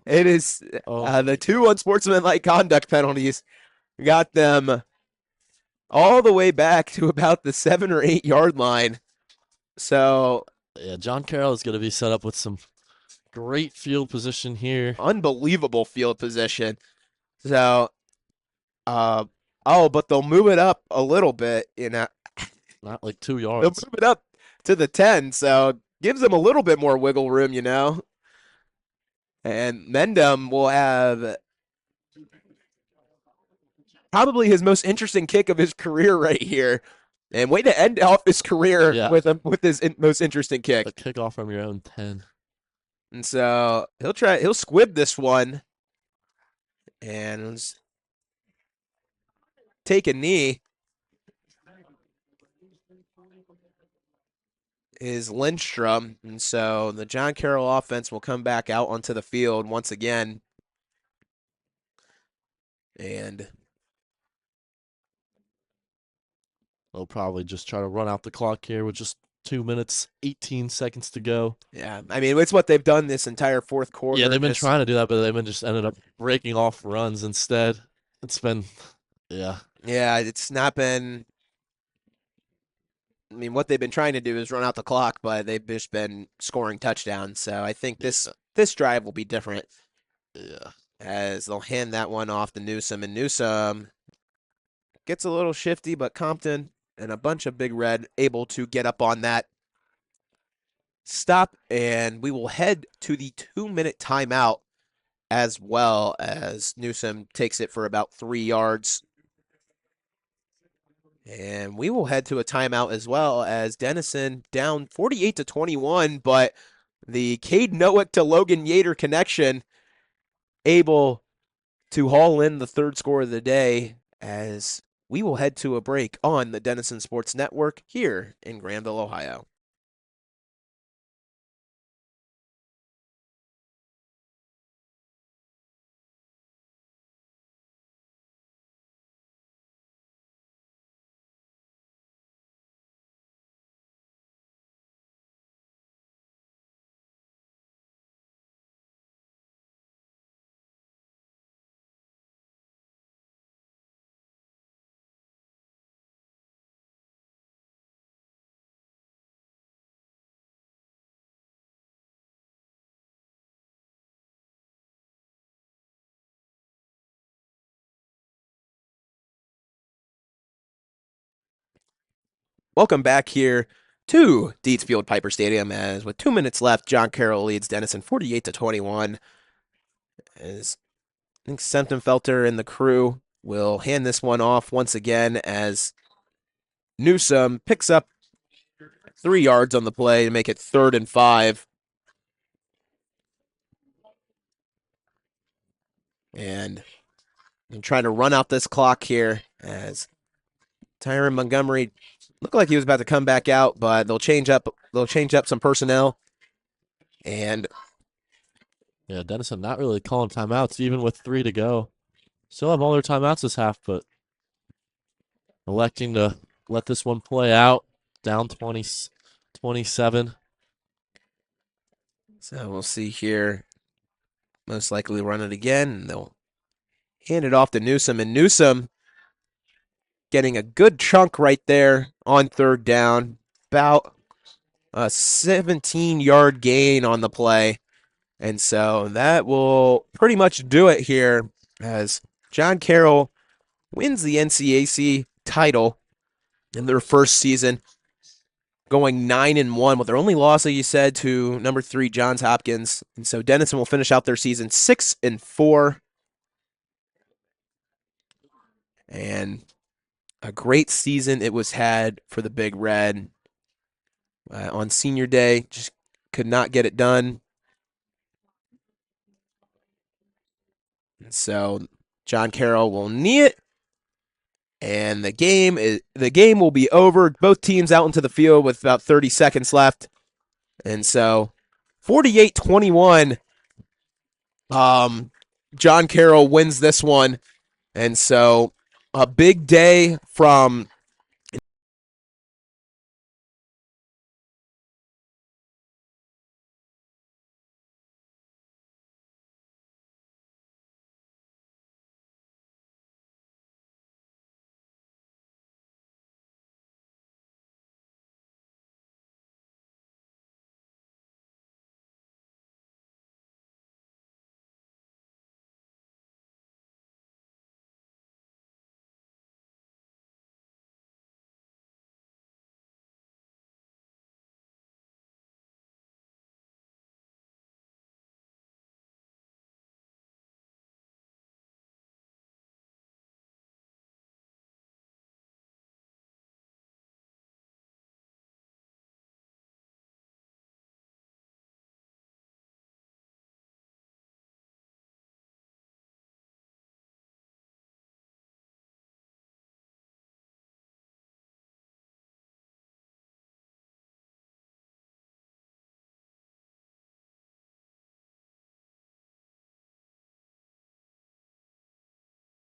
It is the 2 unsportsmanlike conduct penalties got them all the way back to about the 7 or 8-yard line. So, yeah, John Carroll is going to be set up with some great field position here. Unbelievable field position. So, but they'll move it up a little bit, Not like 2 yards. They'll move it up to the 10, so gives them a little bit more wiggle room, And Mendham will have probably his most interesting kick of his career right here. And way to end off his career with his most interesting kick. A kickoff from your own 10. And so he'll squib this one and take a knee. Is Lindstrom. And so the John Carroll offense will come back out onto the field once again. And they'll probably just try to run out the clock here with just 2 minutes, 18 seconds to go. Yeah, I mean, it's what they've done this entire fourth quarter. Yeah, they've been trying to do that, but they've been just ended up breaking off runs instead. It's been, yeah. Yeah, it's not been. I mean, what they've been trying to do is run out the clock, but they've just been scoring touchdowns. So I think this drive will be different. Yeah. As they'll hand that one off to Newsom, and Newsom gets a little shifty, but Compton and a bunch of Big Red able to get up on that stop, and we will head to the 2-minute timeout as well as Newsom takes it for about 3 yards. And we will head to a timeout as well as Denison down 48-21, but the Cade Noack to Logan Yater connection able to haul in the third score of the day as we will head to a break on the Denison Sports Network here in Granville, Ohio. Welcome back here to Dietz Field Piper Stadium as with 2 minutes left, John Carroll leads Denison 48-21. As I think Sentenfelter and the crew will hand this one off once again as Newsom picks up 3 yards on the play to make it 3rd and 5. And I'm trying to run out this clock here as Tyron Montgomery looked like he was about to come back out, but they'll change up some personnel. And Yeah, Denison not really calling timeouts, even with 3 to go. Still have all their timeouts this half, but electing to let this one play out. Down 27. so we'll see here. Most likely run it again. And they'll hand it off to Newsom. And Newsom getting a good chunk right there on 3rd down. About a 17-yard gain on the play. And so that will pretty much do it here as John Carroll wins the NCAA title in their first season, going 9-1 with their only loss, like you said, to number 3 Johns Hopkins. And so Denison will finish out their season 6-4. And a great season it was had for the Big Red. On senior day, just could not get it done. And so John Carroll will knee it. And the game will be over. Both teams out into the field with about 30 seconds left. And so 48-21, John Carroll wins this one. And so a big day from